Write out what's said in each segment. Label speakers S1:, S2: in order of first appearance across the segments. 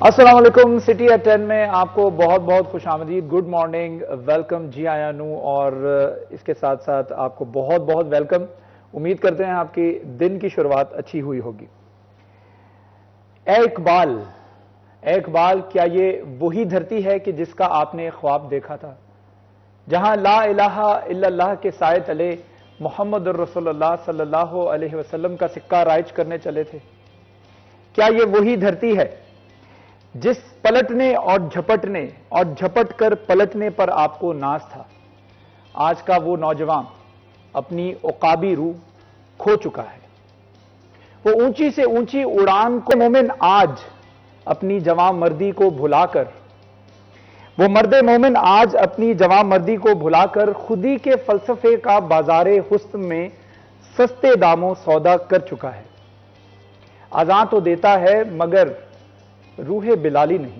S1: السلام علیکم. City at 10 میں آپ کو بہت بہت خوش آمدید. Good morning, welcome. جی آیا نو, اور اس کے ساتھ ساتھ آپ کو بہت بہت ویلکم. امید کرتے ہیں آپ کی دن کی شروعات اچھی ہوئی ہوگی. اے اقبال, کیا یہ وہی دھرتی ہے کہ جس کا آپ نے خواب دیکھا تھا, جہاں لا الہ الا اللہ کے سائے تلے محمد الرسول اللہ صلی اللہ علیہ وسلم کا سکہ رائج کرنے چلے تھے؟ کیا یہ وہی دھرتی ہے جس پلٹنے اور جھپٹ کر پلٹنے پر آپ کو ناز تھا؟ آج کا وہ نوجوان اپنی عقابی روح کھو چکا ہے. وہ اونچی سے اونچی اڑان کو مومن آج اپنی جواں مردی کو بھلا کر وہ مرد مومن آج اپنی جواں مردی کو بھلا کر خودی کے فلسفے کا بازار حسن میں سستے داموں سودا کر چکا ہے. اذاں تو دیتا ہے مگر روح بلالی نہیں.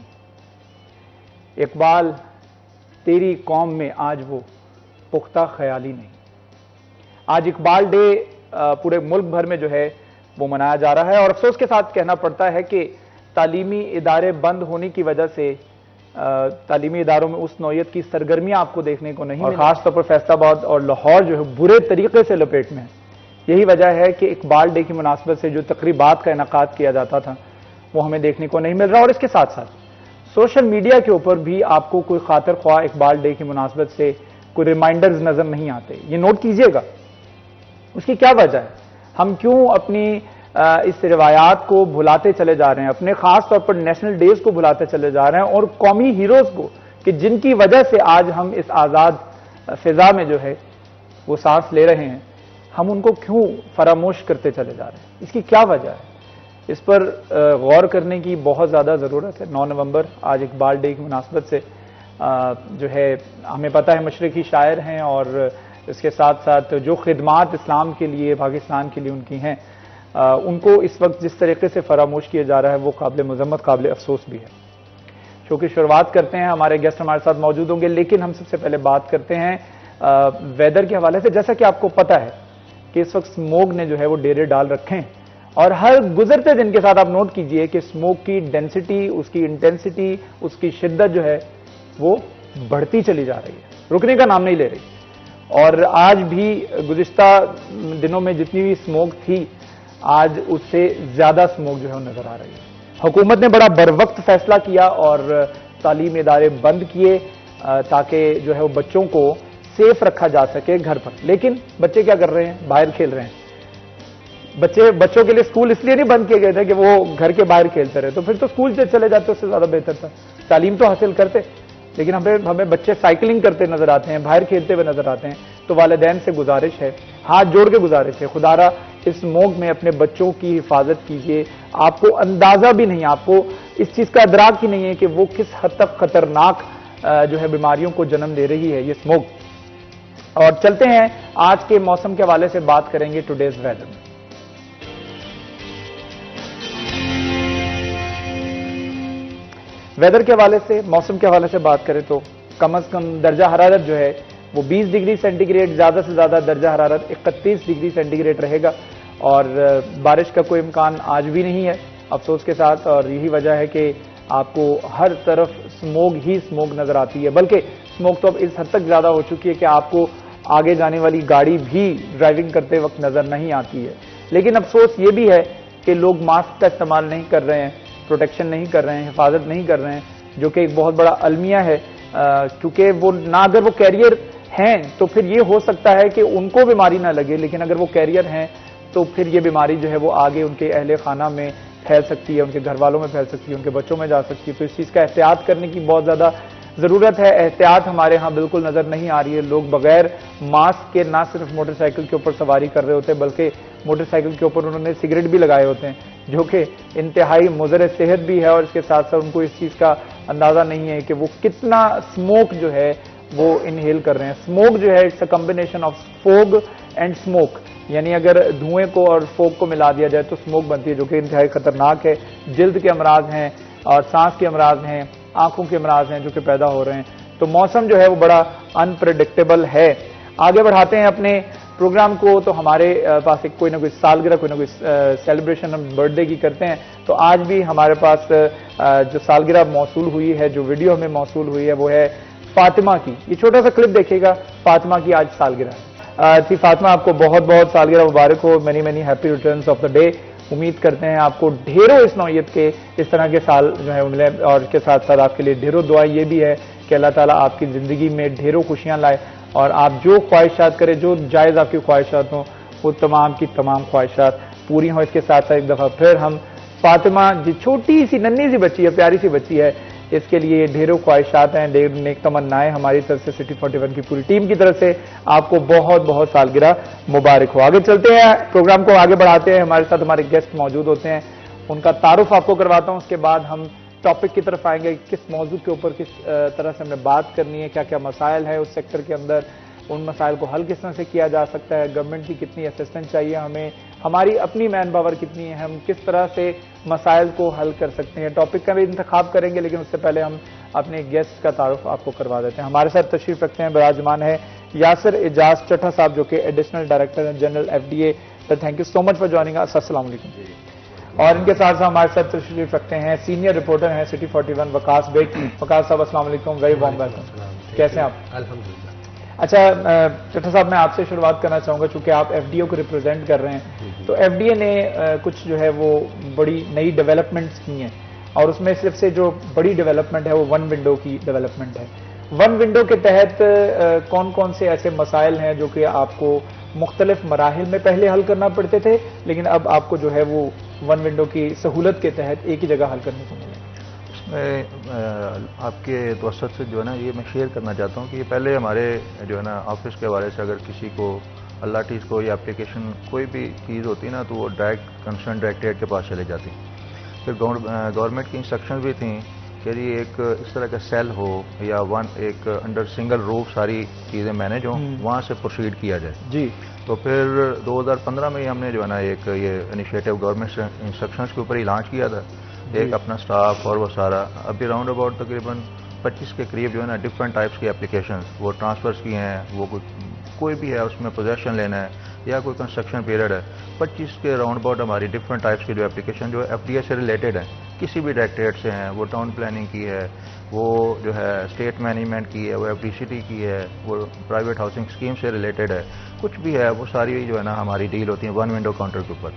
S1: اقبال, تیری قوم میں آج وہ پختہ خیالی نہیں. آج اقبال ڈے پورے ملک بھر میں جو ہے وہ منایا جا رہا ہے, اور افسوس کے ساتھ کہنا پڑتا ہے کہ تعلیمی ادارے بند ہونے کی وجہ سے تعلیمی اداروں میں اس نوعیت کی سرگرمیاں آپ کو دیکھنے کو نہیں, اور خاص طور پر فیصل آباد اور لاہور جو ہے برے طریقے سے لپیٹ میں ہے. یہی وجہ ہے کہ اقبال ڈے کی مناسبت سے جو تقریبات کا انعقاد کیا جاتا تھا وہ ہمیں دیکھنے کو نہیں مل رہا. اور اس کے ساتھ ساتھ سوشل میڈیا کے اوپر بھی آپ کو کوئی خاطر خواہ اقبال ڈے کی مناسبت سے کوئی ریمائنڈرز نظر نہیں آتے. یہ نوٹ کیجئے گا, اس کی کیا وجہ ہے؟ ہم کیوں اپنی اس روایات کو بھلاتے چلے جا رہے ہیں, اپنے خاص طور پر نیشنل ڈیز کو بھلاتے چلے جا رہے ہیں, اور قومی ہیروز کو کہ جن کی وجہ سے آج ہم اس آزاد فضا میں جو ہے وہ سانس لے رہے ہیں, ہم ان کو کیوں فراموش کرتے چلے جا رہے ہیں؟ اس کی کیا وجہ ہے؟ اس پر غور کرنے کی بہت زیادہ ضرورت ہے. 9 نومبر آج اقبال ڈے کی مناسبت سے جو ہے ہمیں پتہ ہے مشرقی شاعر ہیں, اور اس کے ساتھ ساتھ جو خدمات اسلام کے لیے پاکستان کے لیے ان کی ہیں, ان کو اس وقت جس طریقے سے فراموش کیا جا رہا ہے وہ قابل مذمت, قابل افسوس بھی ہے. شو کی شروعات کرتے ہیں, ہمارے گیسٹ ہمارے ساتھ موجود ہوں گے, لیکن ہم سب سے پہلے بات کرتے ہیں ویدر کے حوالے سے. جیسا کہ آپ کو پتہ ہے کہ اس وقت اسموگ نے جو ہے وہ ڈیرے ڈال رکھے ہیں, اور ہر گزرتے دن کے ساتھ آپ نوٹ کیجئے کہ اسموک کی ڈینسٹی, اس کی انٹینسٹی, اس کی شدت جو ہے وہ بڑھتی چلی جا رہی ہے, رکنے کا نام نہیں لے رہی. اور آج بھی گزشتہ دنوں میں جتنی بھی اسموک تھی, آج اس سے زیادہ اسموک جو ہے وہ نظر آ رہی ہے. حکومت نے بڑا بروقت فیصلہ کیا اور تعلیمی ادارے بند کیے تاکہ جو ہے وہ بچوں کو سیف رکھا جا سکے گھر پر. لیکن بچے کیا کر رہے ہیں؟ باہر کھیل رہے ہیں. بچوں کے لیے اسکول اس لیے نہیں بند کیے گئے تھے کہ وہ گھر کے باہر کھیلتے رہے, تو پھر تو اسکول سے چلے جاتے, اس سے زیادہ بہتر تھا. تعلیم تو حاصل کرتے, لیکن ہمیں بچے سائیکلنگ کرتے نظر آتے ہیں, باہر کھیلتے ہوئے نظر آتے ہیں. تو والدین سے گزارش ہے, ہاتھ جوڑ کے گزارش ہے, خدارا اس اسموگ میں اپنے بچوں کی حفاظت کیجیے. آپ کو اندازہ بھی نہیں, آپ کو اس چیز کا ادراک ہی نہیں ہے کہ وہ کس حد تک خطرناک جو ہے بیماریوں کو جنم دے رہی ہے یہ اسموگ. اور چلتے ہیں آج کے موسم کے حوالے سے بات کریں گے ٹوڈیز ویدر میں. ویدر کے حوالے سے, موسم کے حوالے سے بات کریں تو کم از کم درجہ حرارت جو ہے وہ 20 ڈگری سینٹی گریڈ, زیادہ سے زیادہ درجہ حرارت 31 ڈگری سینٹی گریڈ رہے گا, اور بارش کا کوئی امکان آج بھی نہیں ہے افسوس کے ساتھ. اور یہی وجہ ہے کہ آپ کو ہر طرف اسموگ ہی اسموگ نظر آتی ہے, بلکہ اسموگ تو اب اس حد تک زیادہ ہو چکی ہے کہ آپ کو آگے جانے والی گاڑی بھی ڈرائیونگ کرتے وقت نظر نہیں آتی ہے. لیکن افسوس یہ بھی ہے کہ لوگ ماسک کا استعمال نہیں کر رہے ہیں, پروٹیکشن نہیں کر رہے ہیں, حفاظت نہیں کر رہے ہیں, جو کہ ایک بہت بڑا المیہ ہے. کیونکہ وہ نہ اگر وہ کیریئر ہیں تو پھر یہ ہو سکتا ہے کہ ان کو بیماری نہ لگے, لیکن اگر وہ کیریئر ہیں تو پھر یہ بیماری جو ہے وہ آگے ان کے اہل خانہ میں پھیل سکتی ہے, ان کے گھر والوں میں پھیل سکتی ہے, ان کے بچوں میں جا سکتی ہے. تو اس چیز کا احتیاط کرنے کی بہت زیادہ ضرورت ہے. احتیاط ہمارے ہاں بالکل نظر نہیں آ رہی ہے. لوگ بغیر ماسک کے نہ صرف موٹر سائیکل کے اوپر سواری کر رہے ہوتے ہیں, بلکہ موٹر سائیکل کے اوپر انہوں نے سگریٹ بھی لگائے ہوتے ہیں, جو کہ انتہائی مضر صحت بھی ہے. اور اس کے ساتھ ساتھ ان کو اس چیز کا اندازہ نہیں ہے کہ وہ کتنا اسموک جو ہے وہ انہیل کر رہے ہیں. اسموک جو ہے it's a combination of fog and smoke, یعنی اگر دھوئیں کو اور فوگ کو ملا دیا جائے تو اسموک بنتی ہے, جو کہ انتہائی خطرناک ہے. جلد کے امراض ہیں اور سانس کے امراض ہیں, آنکھوں کے امراض ہیں جو کہ پیدا ہو رہے ہیں. تو موسم جو ہے وہ بڑا انپریڈکٹیبل ہے. آگے بڑھاتے ہیں اپنے پروگرام کو تو ہمارے پاس ایک کوئی نہ کوئی سالگرہ کوئی نہ کوئی سیلیبریشن ہم برتھ ڈے کی کرتے ہیں. تو آج بھی ہمارے پاس جو سالگرہ موصول ہوئی ہے, جو ویڈیو ہمیں موصول ہوئی ہے, وہ ہے فاطمہ کی. یہ چھوٹا سا کلپ دیکھیے گا. فاطمہ کی آج سالگرہ ہے. جی فاطمہ, آپ کو بہت بہت سالگرہ مبارک ہو. Many many happy returns of the day. امید کرتے ہیں آپ کو ڈھیروں اس نوعیت کے اس طرح کے سال جو ہے ملے, اور اس کے ساتھ ساتھ آپ کے لیے ڈھیروں دعا یہ بھی ہے کہ اللہ تعالیٰ آپ کی زندگی میں ڈھیروں خوشیاں لائے, اور آپ جو خواہشات کریں, جو جائز آپ کی خواہشات ہوں, وہ تمام کی تمام خواہشات پوری ہوں. اس کے ساتھ ساتھ ایک دفعہ پھر ہم فاطمہ جو چھوٹی سی ننھی سی بچی ہے, پیاری سی بچی ہے, اس کے لیے ڈھیروں خواہشات ہیں, ڈھیر نیک تمنائیں ہماری طرف سے سٹی 41 کی پوری ٹیم کی طرف سے. آپ کو بہت بہت سالگرہ مبارک ہو. آگے چلتے ہیں, پروگرام کو آگے بڑھاتے ہیں. ہمارے ساتھ ہمارے گیسٹ موجود ہوتے ہیں, ان کا تعارف آپ کو کرواتا ہوں. اس کے بعد ہم ٹاپک کی طرف آئیں گے, کس موضوع کے اوپر کس طرح سے ہم نے بات کرنی ہے, کیا کیا مسائل ہیں اس سیکٹر کے اندر, ان مسائل کو حل کس طرح سے کیا جا سکتا ہے, گورنمنٹ کی کتنی اسسٹنس چاہیے ہمیں, ہماری اپنی مین پاور کتنی ہے, ہم کس طرح سے مسائل کو حل کر سکتے ہیں. ٹاپک کا بھی انتخاب کریں گے, لیکن اس سے پہلے ہم اپنے گیسٹ کا تعارف آپ کو کروا دیتے ہیں. ہمارے ساتھ تشریف رکھتے ہیں, براجمان ہے یاسر اعجاز چٹھا صاحب, جو کہ additional director general FDA. Sir thank you so much for joining us. السلام علیکم. اور ان کے ساتھ ساتھ ہمارے ساتھ تشریف رکھتے ہیں سینئر رپورٹر ہیں سٹی 41 وقاص بیگ. وقاص صاحب السلام علیکم, ویری وارم ویلکم. کیسے ہیں آپ؟
S2: الحمدللہ.
S1: اچھا چٹھا صاحب, میں آپ سے شروعات کرنا چاہوں گا, چونکہ آپ FDA کو ریپرزینٹ کر رہے ہیں. تو FDA نے کچھ جو ہے وہ بڑی نئی ڈیولپمنٹس کی ہیں, اور اس میں صرف سے جو بڑی ڈیولپمنٹ ہے وہ ون ونڈو کی ڈیولپمنٹ ہے. ون ونڈو کے تحت کون کون سے ایسے مسائل ہیں جو کہ آپ کو مختلف مراحل میں پہلے حل کرنا پڑتے تھے, لیکن اب آپ کو جو ہے وہ ون ونڈو کی سہولت کے تحت ایک ہی جگہ حل کرنے کو ملے؟
S2: میں آپ کے توسط سے جو ہے نا یہ میں شیئر کرنا چاہتا ہوں کہ یہ پہلے ہمارے جو ہے نا آفس کے حوالے سے اگر کسی کو اللہ ٹیز کو یا اپلیکیشن کوئی بھی چیز ہوتی نا, تو وہ ڈائریکٹ کنسرن ڈائریکٹریٹ کے پاس چلے جاتی. پھر گورنمنٹ کی انسٹرکشن بھی تھیں کہ ایک اس طرح کا سیل ہو یا ایک انڈر سنگل روف ساری چیزیں مینیج ہوں, وہاں سے پروسیڈ کیا جائے.
S1: جی.
S2: تو پھر 2015 میں ہم نے جو ہے نا ایک یہ انیشیٹو گورنمنٹ انسٹرکشنز کے اوپر ہی لانچ کیا تھا. ایک اپنا سٹاف اور وہ سارا ابھی راؤنڈ اباؤٹ تقریباً 25 کے قریب جو ہے نا ڈفرینٹ ٹائپس کی اپلیکیشنز, وہ ٹرانسفرز کی ہیں, وہ کوئی بھی ہے اس میں پوزیشن لینا ہے یا کوئی کنسٹرکشن پیریڈ ہے, 25 کے راؤنڈ اباؤٹ ہماری ڈفرینٹ ٹائپس کی جو اپلیکیشن جو ہے FDA سے ریلیٹڈ ہیں, کسی بھی ڈائریکٹریٹ سے ہیں. وہ ٹاؤن پلاننگ کی ہے, وہ جو ہے اسٹیٹ مینجمنٹ کی ہے, وہ FDCT کی ہے, وہ پرائیویٹ ہاؤسنگ اسکیم سے ریلیٹڈ ہے, کچھ بھی ہے وہ ساری جو ہے نا ہماری ڈیل ہوتی ہیں ون ونڈو کاؤنٹر کے اوپر.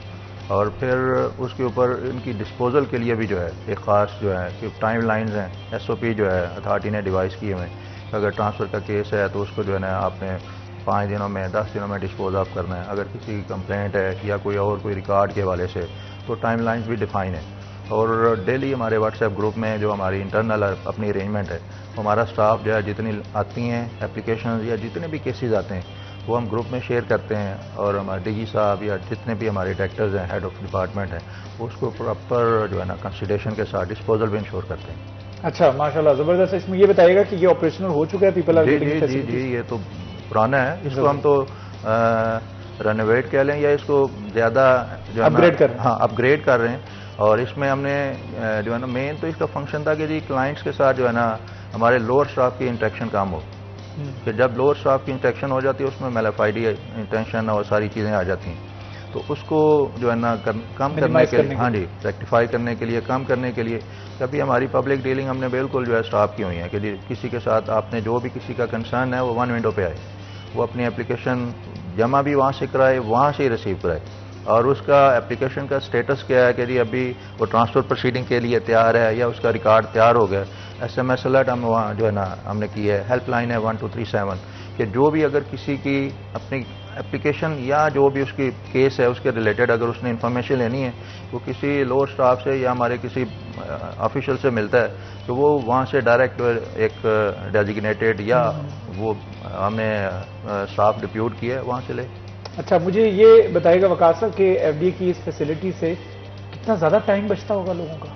S2: اور پھر اس کے اوپر ان کی ڈسپوزل کے لیے بھی جو ہے ایک خاص جو ہے کہ ٹائم لائنز ہیں, SOP جو ہے اتھارٹی نے ڈیوائز کیے ہوئے. اگر ٹرانسفر کا کیس ہے تو اس کو جو ہے نا آپ نے 5 دنوں میں 10 دنوں میں ڈسپوز آف کرنا ہے. اگر کسی کی کمپلینٹ ہے یا کوئی ریکارڈ کے حوالے سے, تو ٹائم لائنز بھی ڈیفائن ہے. اور ڈیلی ہمارے واٹس ایپ گروپ میں جو ہماری انٹرنل اپنی ارینجمنٹ ہے, ہمارا سٹاف جو ہے جتنی آتی ہیں اپلیکیشنز یا جتنے بھی کیسز آتے ہیں وہ ہم گروپ میں شیئر کرتے ہیں, اور ہمارے DG صاحب یا جتنے بھی ہمارے ڈائریکٹرز ہیں, ہیڈ آف ڈپارٹمنٹ ہیں, اس کو پراپر جو ہے نا کنسیڈریشن کے ساتھ ڈسپوزل بھی انشور کرتے ہیں.
S1: اچھا ماشاءاللہ, زبردست. اس میں یہ بتائیے گا کہ یہ آپریشنل ہو چکا ہے پیپل؟
S2: جی, یہ تو پرانا ہے. اس کو ہم تو رینوویٹ کہہ لیں یا اس کو زیادہ جو
S1: اپ گریڈ کر رہے ہیں.
S2: ہاں, اپ گریڈ کر رہے ہیں. اور اس میں ہم نے جو ہے نا مین تو اس کا فنکشن تھا کہ جی کلائنٹس کے ساتھ جو ہے نا ہمارے لوور اسٹاف کی انٹریکشن کام ہو, کہ جب لوور اسٹاف کی انٹریکشن ہو جاتی ہے اس میں MLFID انٹینشن اور ساری چیزیں آ جاتی ہیں, تو اس کو جو ہے نا کم کرنے کے لیے, ہاں جی, ریکٹیفائی کرنے کے لیے, کم کرنے کے لیے. کبھی ہماری پبلک ڈیلنگ ہم نے بالکل جو ہے اسٹاف کی ہوئی ہے کہ جی کسی کے ساتھ آپ نے جو بھی کسی کا کنسرن ہے وہ ون ونڈو پہ آئے, وہ اپنی اپلیکیشن جمع بھی وہاں سے کرائے, وہاں سے ہی ریسیو کرائے. اور اس کا اپلیکیشن کا سٹیٹس کیا ہے کہ جی ابھی وہ ٹرانسفر پروسیڈنگ کے لیے تیار ہے یا اس کا ریکارڈ تیار ہو گیا. SMS الرٹ ہم وہاں جو ہے نا ہم نے کی ہے. ہیلپ لائن ہے 1237, کہ جو بھی اگر کسی کی اپنی اپلیکیشن یا جو بھی اس کی کیس ہے اس کے ریلیٹڈ اگر اس نے انفارمیشن لینی ہے, وہ کسی لوور اسٹاف سے یا ہمارے کسی آفیشل سے ملتا ہے, تو وہ وہاں سے ڈائریکٹ ایک ڈیزیگنیٹڈ یا وہ ہم نے اسٹاف ڈپیوٹ کیا ہے وہاں سے لے.
S1: اچھا, مجھے یہ بتائیے گا وقاص صاحب کہ FDA کی اس فیسلٹی سے کتنا زیادہ ٹائم بچتا ہوگا لوگوں کا؟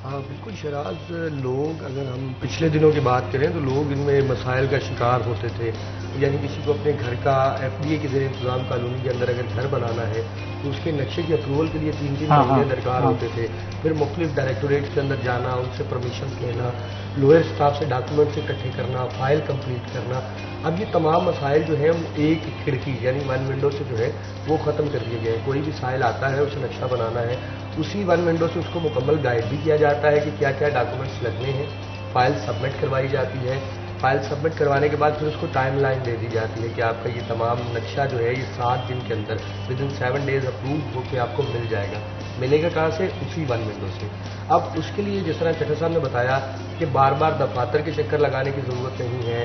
S3: ہاں بالکل شراز. لوگ اگر ہم پچھلے دنوں کی بات کریں تو لوگ ان میں مسائل کا شکار ہوتے تھے. یعنی کسی کو اپنے گھر کا FDA کے زیر انتظام کالونی کے اندر اگر گھر بنانا ہے تو اس کے نقشے کی اپروول کے لیے 3 مہینے درکار ہوتے تھے. پھر مختلف ڈائریکٹوریٹ کے اندر جانا, ان سے پرمیشن لینا, لوئر اسٹاف سے ڈاکومنٹس اکٹھے کرنا، فائل کمپلیٹ کرنا، اب یہ تمام مسائل جو ہیں وہ ایک کھڑکی یعنی ون ونڈو سے جو ہے وہ ختم کر دیے گئے ہیں. کوئی بھی سائل آتا ہے، اسے نقشہ بنانا ہے، اسی ون ونڈو سے اس کو مکمل گائیڈ بھی کیا جاتا ہے کہ کیا کیا ڈاکومنٹس لگنے ہیں. فائل سبمٹ کروائی جاتی ہے. فائل سبمٹ کروانے کے بعد پھر اس کو ٹائم لائن دے دی جاتی ہے کہ آپ کا یہ تمام نقشہ جو ہے یہ 7 دن کے اندر ودن 7 days اپروو ہو کے آپ کو مل جائے گا. ملے گا کہاں سے؟ اسی ون ونڈو سے. اب اس کے لیے جس طرح چٹھا صاحب نے بتایا کہ بار بار دفاتر کے چکر لگانے کی ضرورت نہیں ہے،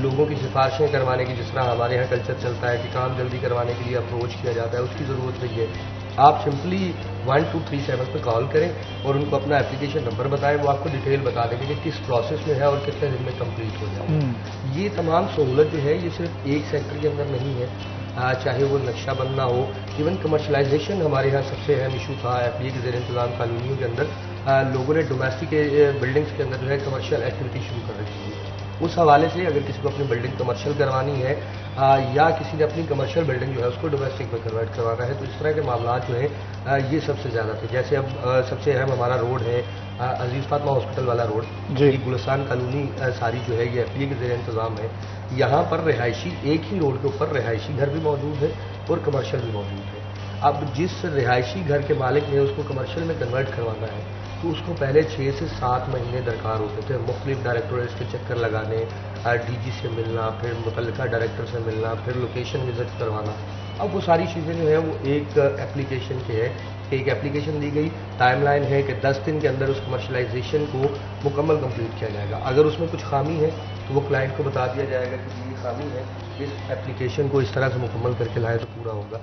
S3: لوگوں کی سفارشیں کروانے کی، جس طرح ہمارے یہاں کلچر چلتا ہے کہ کام جلدی کروانے کے لیے اپروچ کیا جاتا ہے، اس کی ضرورت نہیں ہے. آپ سمپلی 1237 پہ کال کریں اور ان کو اپنا اپلیکیشن نمبر بتائیں، وہ آپ کو ڈیٹیل بتا دیں گے کہ کس پروسیس میں ہے اور کتنے دن میں کمپلیٹ ہو جائے. یہ تمام سہولت جو ہے یہ صرف ایک سیکٹر کے اندر نہیں ہے، چاہے وہ نقشہ بننا ہو، ایون کمرشلائزیشن ہمارے یہاں سب سے اہم ایشو تھا. ایف ڈی اے کے زیر انتظام کالونیوں کے اندر لوگوں نے ڈومیسٹک بلڈنگس کے اندر جو ہے کمرشل ایکٹیویٹی شروع کر رکھی ہے. اس حوالے سے اگر کسی کو اپنی بلڈنگ کمرشل کروانی ہے یا کسی نے اپنی کمرشل بلڈنگ جو ہے اس کو ڈومیسٹک میں کنورٹ کروانا ہے، تو اس طرح کے معاملات جو ہیں یہ سب سے زیادہ تھے. جیسے اب سب سے اہم ہمارا روڈ ہے عزیز فاطمہ ہاسپٹل والا روڈ، یہ گلستان کالونی ساری جو ہے یہ ایف ڈی اے کے زیر انتظام ہے. یہاں پر رہائشی ایک ہی روڈ کے اوپر رہائشی گھر بھی موجود ہے اور کمرشل بھی موجود ہے. اب جس رہائشی گھر کے مالک نے اس کو کمرشل میں کنورٹ کروانا ہے تو اس کو پہلے 6 سے 7 مہینے درکار ہوتے تھے مختلف ڈائریکٹوریٹس کے چکر لگانے، ڈی جی سے ملنا، پھر متعلقہ ڈائریکٹر سے ملنا، پھر لوکیشن وزٹ کروانا. اب وہ ساری چیزیں جو ہیں وہ ایک اپلیکیشن کے ہے کہ ایک اپلیکیشن دی گئی، ٹائم لائن ہے کہ 10 دن کے اندر اس کمرشلائزیشن کو مکمل کمپلیٹ کیا جائے گا. اگر اس میں کچھ خامی ہے تو وہ کلائنٹ کو بتا دیا جائے گا کہ یہ خامی ہے، اس اپلیکیشن کو اس طرح سے مکمل کر کے لائے تو پورا ہوگا.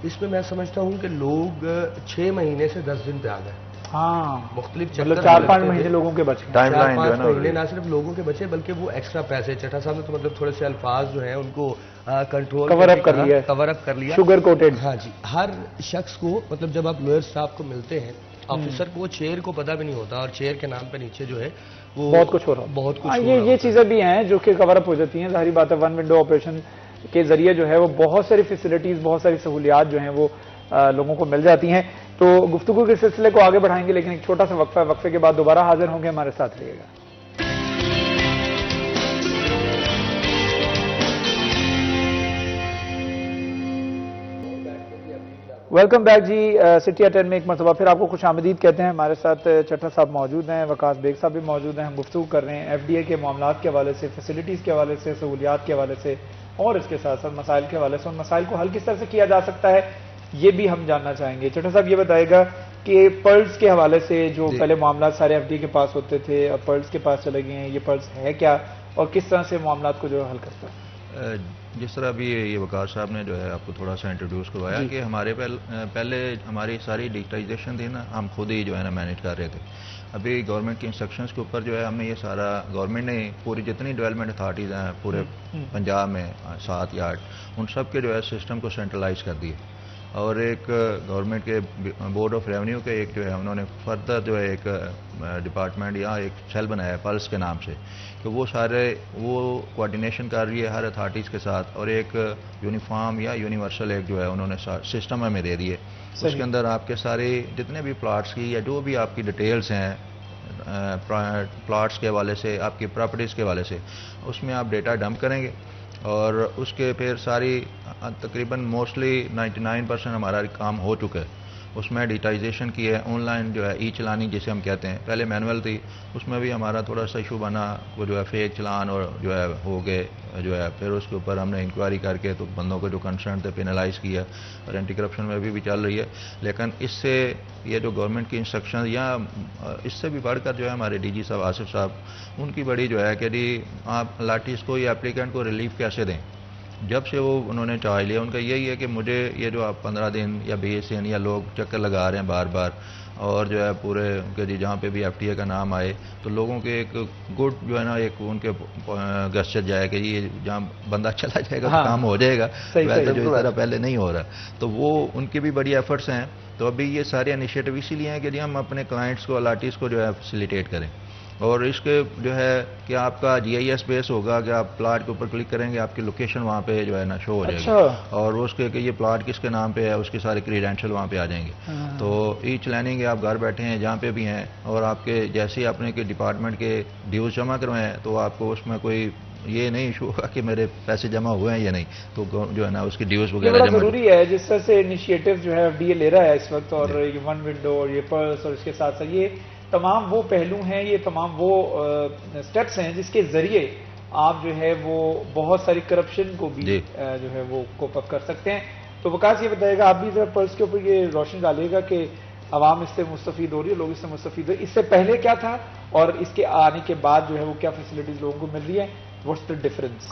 S3: اس میں میں سمجھتا ہوں کہ لوگ 6 مہینے سے 10 دن پہ آ گئے.
S1: ہاں،
S3: مختلف
S1: 4-5 مہینے لوگوں کے بچے،
S3: 4-5 مہینے نہ صرف لوگوں کے بچے بلکہ وہ ایکسٹرا پیسے. چٹھا صاحب نے تو مطلب تھوڑے سے الفاظ جو ہیں ان کو کنٹرول
S1: کور اپ کر لیا، شوگر کوٹڈ.
S3: ہاں جی، ہر شخص کو مطلب جب آپ لوئر اسٹاف کو ملتے ہیں آفیسر کو، وہ چیئر کو پتہ بھی نہیں ہوتا اور چیئر کے نام پہ نیچے جو ہے وہ
S1: بہت کچھ ہو رہا ہے.
S3: بہت کچھ
S1: یہ چیزیں بھی ہیں جو کہ کور اپ ہو جاتی ہیں. ظاہری بات ہے ون ونڈو آپریشن کے ذریعے جو ہے وہ بہت ساری فیسلٹیز، بہت ساری سہولیات جو ہیں وہ لوگوں کو مل جاتی ہیں. تو گفتگو کے سلسلے کو آگے بڑھائیں گے، لیکن ایک چھوٹا سا وقفہ ہے. وقفے کے بعد دوبارہ حاضر ہوں گے، ہمارے ساتھ رہیے گا. ویلکم بیک جی. سٹی 10 میں ایک مرتبہ پھر آپ کو خوش آمدید کہتے ہیں. ہمارے ساتھ چٹھا صاحب موجود ہیں، وقاص بیگ صاحب بھی موجود ہیں. ہم گفتگو کر رہے ہیں ایف ڈی اے کے معاملات کے حوالے سے، فیسلٹیز کے حوالے سے، سہولیات کے حوالے سے اور اس کے ساتھ ساتھ مسائل کے حوالے سے. ان مسائل کو حل کس طرح سے کیا جا سکتا ہے یہ بھی ہم جاننا چاہیں گے. چٹھا صاحب یہ بتائے گا کہ پرلز کے حوالے سے جو پہلے معاملات سارے ایف ڈی کے پاس ہوتے تھے اب پرلز کے پاس چلے گئے ہیں، یہ پرلز ہے کیا اور کس طرح سے معاملات کو جو حل کرتا ہے؟
S2: جس طرح ابھی یہ وقاص صاحب نے جو ہے آپ کو تھوڑا سا انٹروڈیوس کروایا کہ ہمارے پہلے ہماری ساری ڈیجیٹائزیشن تھی نا، ہم خود ہی جو ہے نا مینیج کر رہے تھے. ابھی گورنمنٹ کی انسٹرکشنز کے اوپر جو ہے ہم نے یہ سارا گورنمنٹ نے پوری جتنی ڈیولپمنٹ اتھارٹیز ہیں پورے پنجاب میں 7 یا 8 ان سب کے جو ہے سسٹم کو سینٹرلائز کر دیے. اور ایک گورنمنٹ کے بورڈ آف ریونیو کے ایک جو ہے انہوں نے فردر جو ہے ایک ڈپارٹمنٹ یا ایک سیل بنایا ہے پلس کے نام سے کہ وہ سارے وہ کوآرڈینیشن کر رہی ہے ہر اتھارٹیز کے ساتھ اور ایک یونیفارم یا یونیورسل ایک جو ہے انہوں نے سسٹم ہمیں دے دیے. اس کے اندر آپ کے سارے جتنے بھی پلاٹس کی یا جو بھی آپ کی ڈیٹیلز ہیں پلاٹس کے حوالے سے، آپ کی پراپرٹیز کے حوالے سے، اس میں آپ ڈیٹا ڈمپ کریں گے اور اس کے پھر ساری تقریباً موسٹلی 99% ہمارا کام ہو چکا ہے. اس میں ڈیجیٹائزیشن کی ہے، آن لائن جو ہے ای چلانی جسے ہم کہتے ہیں. پہلے مینول تھی، اس میں بھی ہمارا تھوڑا سا ایشو بنا، وہ جو ہے فیک چلان اور جو ہے ہو گئے جو ہے. پھر اس کے اوپر ہم نے انکوائری کر کے تو بندوں کو جو کنسرن تھے پینلائز کیا اور اینٹی کرپشن میں بھی چل رہی ہے. لیکن اس سے یہ جو گورنمنٹ کی انسٹرکشن یا اس سے بھی بڑھ کر جو ہے ہمارے ڈی جی صاحب آصف صاحب ان کی بڑی جو ہے کہ جی آپ لاٹیز کو یا اپلیکینٹ کو ریلیف کیسے دیں. جب سے وہ انہوں نے چارج لیا ان کا یہی ہے کہ مجھے یہ جو آپ 15 دن یا 20 دن یا لوگ چکر لگا رہے ہیں بار بار اور جو ہے پورے کہ جی جہاں پہ بھی ایف ٹی اے کا نام آئے تو لوگوں کے ایک گڈ جو ہے نا ایک ان کے گسچر جائے کہ یہ جہاں بندہ چلا جائے گا تو کام ہو جائے گا، ویسے جو اس طرح پہلے نہیں ہو رہا. تو وہ ان کی بھی بڑی ایفرٹس ہیں. تو ابھی یہ سارے انیشیٹو اسی لیے ہیں کہ جی ہم اپنے کلائنٹس کو الاٹیز کو جو ہے فیسیلیٹیٹ کریں. اور اس کے جو ہے کہ آپ کا GIS بیس ہوگا کہ آپ پلاٹ کے اوپر کلک کریں گے آپ کی لوکیشن وہاں پہ جو ہے نا شو ہو جائے گی، اور اس کے کہ یہ پلاٹ کس کے نام پہ ہے اس کے سارے کریڈینشل وہاں پہ آ جائیں گے. تو ایچ لیننگ آپ گھر بیٹھے ہیں جہاں پہ بھی ہیں، اور آپ کے جیسے آپ نے کہ ڈپارٹمنٹ کے ڈیوز جمع کروائے ہیں تو آپ کو اس میں کوئی یہ نہیں ایشو ہوگا کہ میرے پیسے جمع ہوئے ہیں یا نہیں، تو جو ہے نا اس کی ڈیوز وغیرہ
S1: بڑا
S2: جمع.
S1: ضروری ہے جس طرح سے انیشیٹو جو ہے FDA لے رہا ہے اس وقت، اور یہ ون ونڈو اور یہ پلس اور اس کے ساتھ ساتھ یہ تمام وہ پہلو ہیں، یہ تمام وہ سٹیپس ہیں جس کے ذریعے آپ جو ہے وہ بہت ساری کرپشن کو بھی جو ہے وہ کوپ اپ کر سکتے ہیں. تو وکاس یہ بتائے گا، آپ بھی ذرا پلس کے اوپر یہ روشنی ڈالے گا کہ عوام اس سے مستفید ہو رہی ہے، لوگ اس سے مستفید ہو رہے ہیں، اس سے پہلے کیا تھا اور اس کے آنے کے بعد جو ہے وہ کیا فیسلٹیز لوگوں کو مل رہی ہے، واٹس دا ڈفرنس؟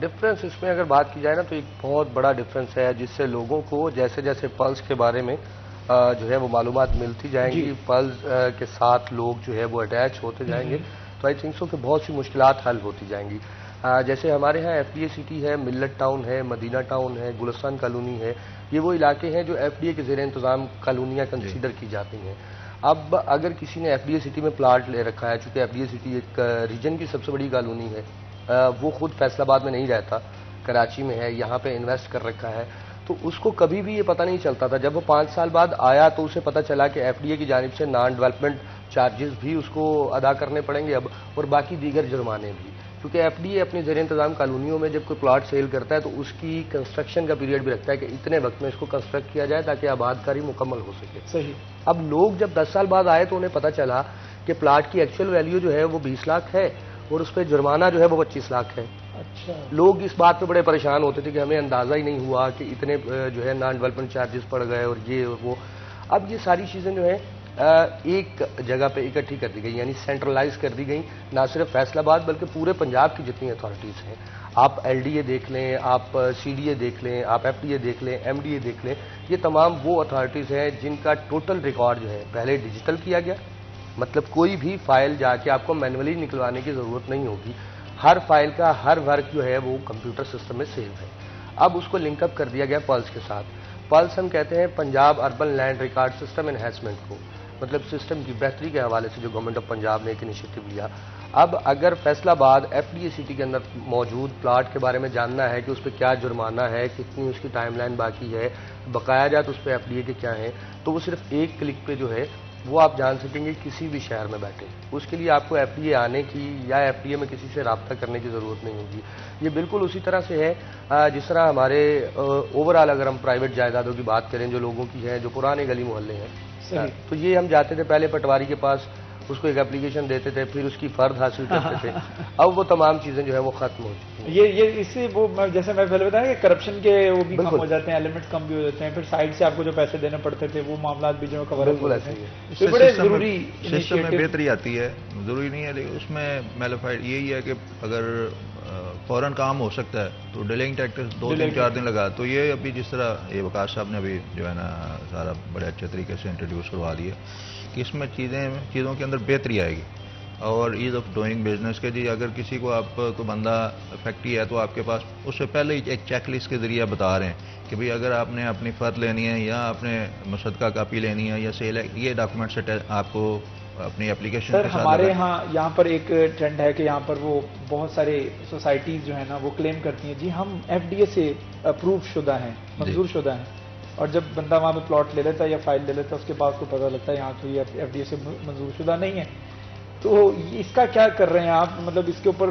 S3: ڈفرینس اس میں اگر بات کی جائے نا تو ایک بہت بڑا ڈفرینس ہے، جس سے لوگوں کو جیسے جیسے پلس کے بارے میں جو ہے وہ معلومات ملتی جائیں گی، پلس کے ساتھ لوگ جو ہے وہ اٹیچ ہوتے جائیں گے، تو آئی تھنک سو کہ بہت سی مشکلات حل ہوتی جائیں گی. جیسے ہمارے ہاں FDA سٹی ہے، ملت ٹاؤن ہے، مدینہ ٹاؤن ہے، گلستان کالونی ہے، یہ وہ علاقے ہیں جو FDA کے زیر انتظام کالونیاں کنسیڈر کی جاتی ہیں. اب اگر کسی نے FDA سٹی میں پلاٹ لے رکھا ہے، چونکہ FDA سٹی ایک ریجن کی سب سے بڑی کالونی ہے، وہ خود فیصل آباد میں نہیں رہتا، کراچی میں ہے، یہاں پہ انویسٹ کر رکھا ہے، تو اس کو کبھی بھی یہ پتہ نہیں چلتا تھا. جب وہ 5 سال بعد آیا تو اسے پتہ چلا کہ FDA کی جانب سے نان ڈیولپمنٹ چارجز بھی اس کو ادا کرنے پڑیں گے اب، اور باقی دیگر جرمانے بھی، کیونکہ FDA اپنی زیر انتظام کالونیوں میں جب کوئی پلاٹ سیل کرتا ہے تو اس کی کنسٹرکشن کا پیریڈ بھی رکھتا ہے کہ اتنے وقت میں اس کو کنسٹرکٹ کیا جائے تاکہ آباد کاری مکمل ہو سکے.
S1: صحیح.
S3: اب لوگ جب 10 سال بعد آئے تو انہیں پتہ چلا کہ پلاٹ کی ایکچوئل ویلیو جو ہے وہ 20 لاکھ ہے اور اس پہ جرمانہ جو ہے وہ 25 لاکھ ہے.
S1: اچھا.
S3: لوگ اس بات پہ بڑے پریشان ہوتے تھے کہ ہمیں اندازہ ہی نہیں ہوا کہ اتنے جو ہے نان ڈیولپمنٹ چارجز پڑ گئے اور یہ اور وہ. اب یہ ساری چیزیں جو ہیں ایک جگہ پہ اکٹھی کر دی گئی، یعنی سینٹرلائز کر دی گئی، نہ صرف فیصل آباد بلکہ پورے پنجاب کی جتنی اتھارٹیز ہیں. آپ LDA دیکھ لیں، آپ CDA دیکھ لیں، آپ FDA دیکھ لیں، MDA دیکھ لیں، یہ تمام وہ اتھارٹیز ہیں جن کا ٹوٹل ریکارڈ جو ہے پہلے ڈیجیٹل کیا گیا، مطلب کوئی بھی فائل جا کے آپ کو مینولی نکلوانے کی ضرورت نہیں ہوگی، ہر فائل کا ہر ورک جو ہے وہ کمپیوٹر سسٹم میں سیو ہے. اب اس کو لنک اپ کر دیا گیا پلس کے ساتھ. پلس ہم کہتے ہیں Punjab urban land record system enhancement کو، مطلب سسٹم کی بہتری کے حوالے سے جو گورنمنٹ آف پنجاب نے ایک انیشیٹو لیا. اب اگر فیصل آباد FDA سٹی کے اندر موجود پلاٹ کے بارے میں جاننا ہے کہ اس پہ کیا جرمانہ ہے، کتنی اس کی ٹائم لائن باقی ہے، بقایا جات اس پہ FDA کے کیا ہیں، تو وہ صرف ایک کلک پہ جو ہے وہ آپ جان سکیں گے کسی بھی شہر میں بیٹھے. اس کے لیے آپ کو FDA آنے کی یا FDA میں کسی سے رابطہ کرنے کی ضرورت نہیں ہوگی. یہ بالکل اسی طرح سے ہے جس طرح ہمارے اوورآل اگر ہم پرائیویٹ جائیدادوں کی بات کریں جو لوگوں کی ہیں، جو پرانے گلی محلے ہیں، تو یہ ہم جاتے تھے پہلے پٹواری کے پاس، اس کو ایک اپلیکیشن دیتے تھے، پھر اس کی فرد حاصل کرتے تھے. اب وہ تمام چیزیں جو ہے وہ ختم ہو چکی ہیں.
S1: یہ اس سے وہ جیسے میں پہلے بتایا کہ کرپشن کے وہ بھی کم ہو جاتے ہیں، ایلیمنٹس کم بھی ہو جاتے ہیں، پھر سائڈ سے آپ کو جو پیسے دینے پڑتے تھے وہ معاملات بھی جو کور ہو جاتے ہیں. اس سے بڑے ضروری
S2: سسٹم میں بہتری آتی ہے، ضروری نہیں ہے لیکن اس میں میلیفائڈ یہی ہے کہ اگر فوراً کام ہو سکتا ہے تو ڈیلینگ ٹیکٹس 2-4 دن لگا، تو یہ ابھی جس طرح یہ وکاس صاحب نے ابھی جو ہے نا سارا بڑے اچھے طریقے سے انٹروڈیوس کروا دیا کہ اس میں چیزوں کے اندر بہتری آئے گی. اور ایز آف ڈوئنگ بزنس کے جی اگر کسی کو آپ کو بندہ فیکٹری ہے تو آپ کے پاس اس سے پہلے ہی ایک چیک لسٹ کے ذریعے بتا رہے ہیں کہ بھئی اگر آپ نے اپنی فرد لینی ہے یا اپنے مصدقہ کاپی لینی ہے یا سیل ہے، یہ ڈاکومنٹ سے آپ کو اپنی اپلیکیشن
S1: سر ہمارے ہاں یہاں پر ایک ٹرینڈ ہے کہ یہاں پر وہ بہت سارے سوسائٹیز جو ہیں نا وہ کلیم کرتی ہیں جی ہم FDA سے اپروو شدہ ہیں، منظور شدہ ہیں، اور جب بندہ وہاں پہ پلاٹ لے لیتا ہے یا فائل لے لیتا ہے اس کے بعد کو پتہ لگتا ہے یہاں تو یہ FDA سے منظور شدہ نہیں ہے. تو اس کا کیا کر رہے ہیں آپ؟ مطلب اس کے اوپر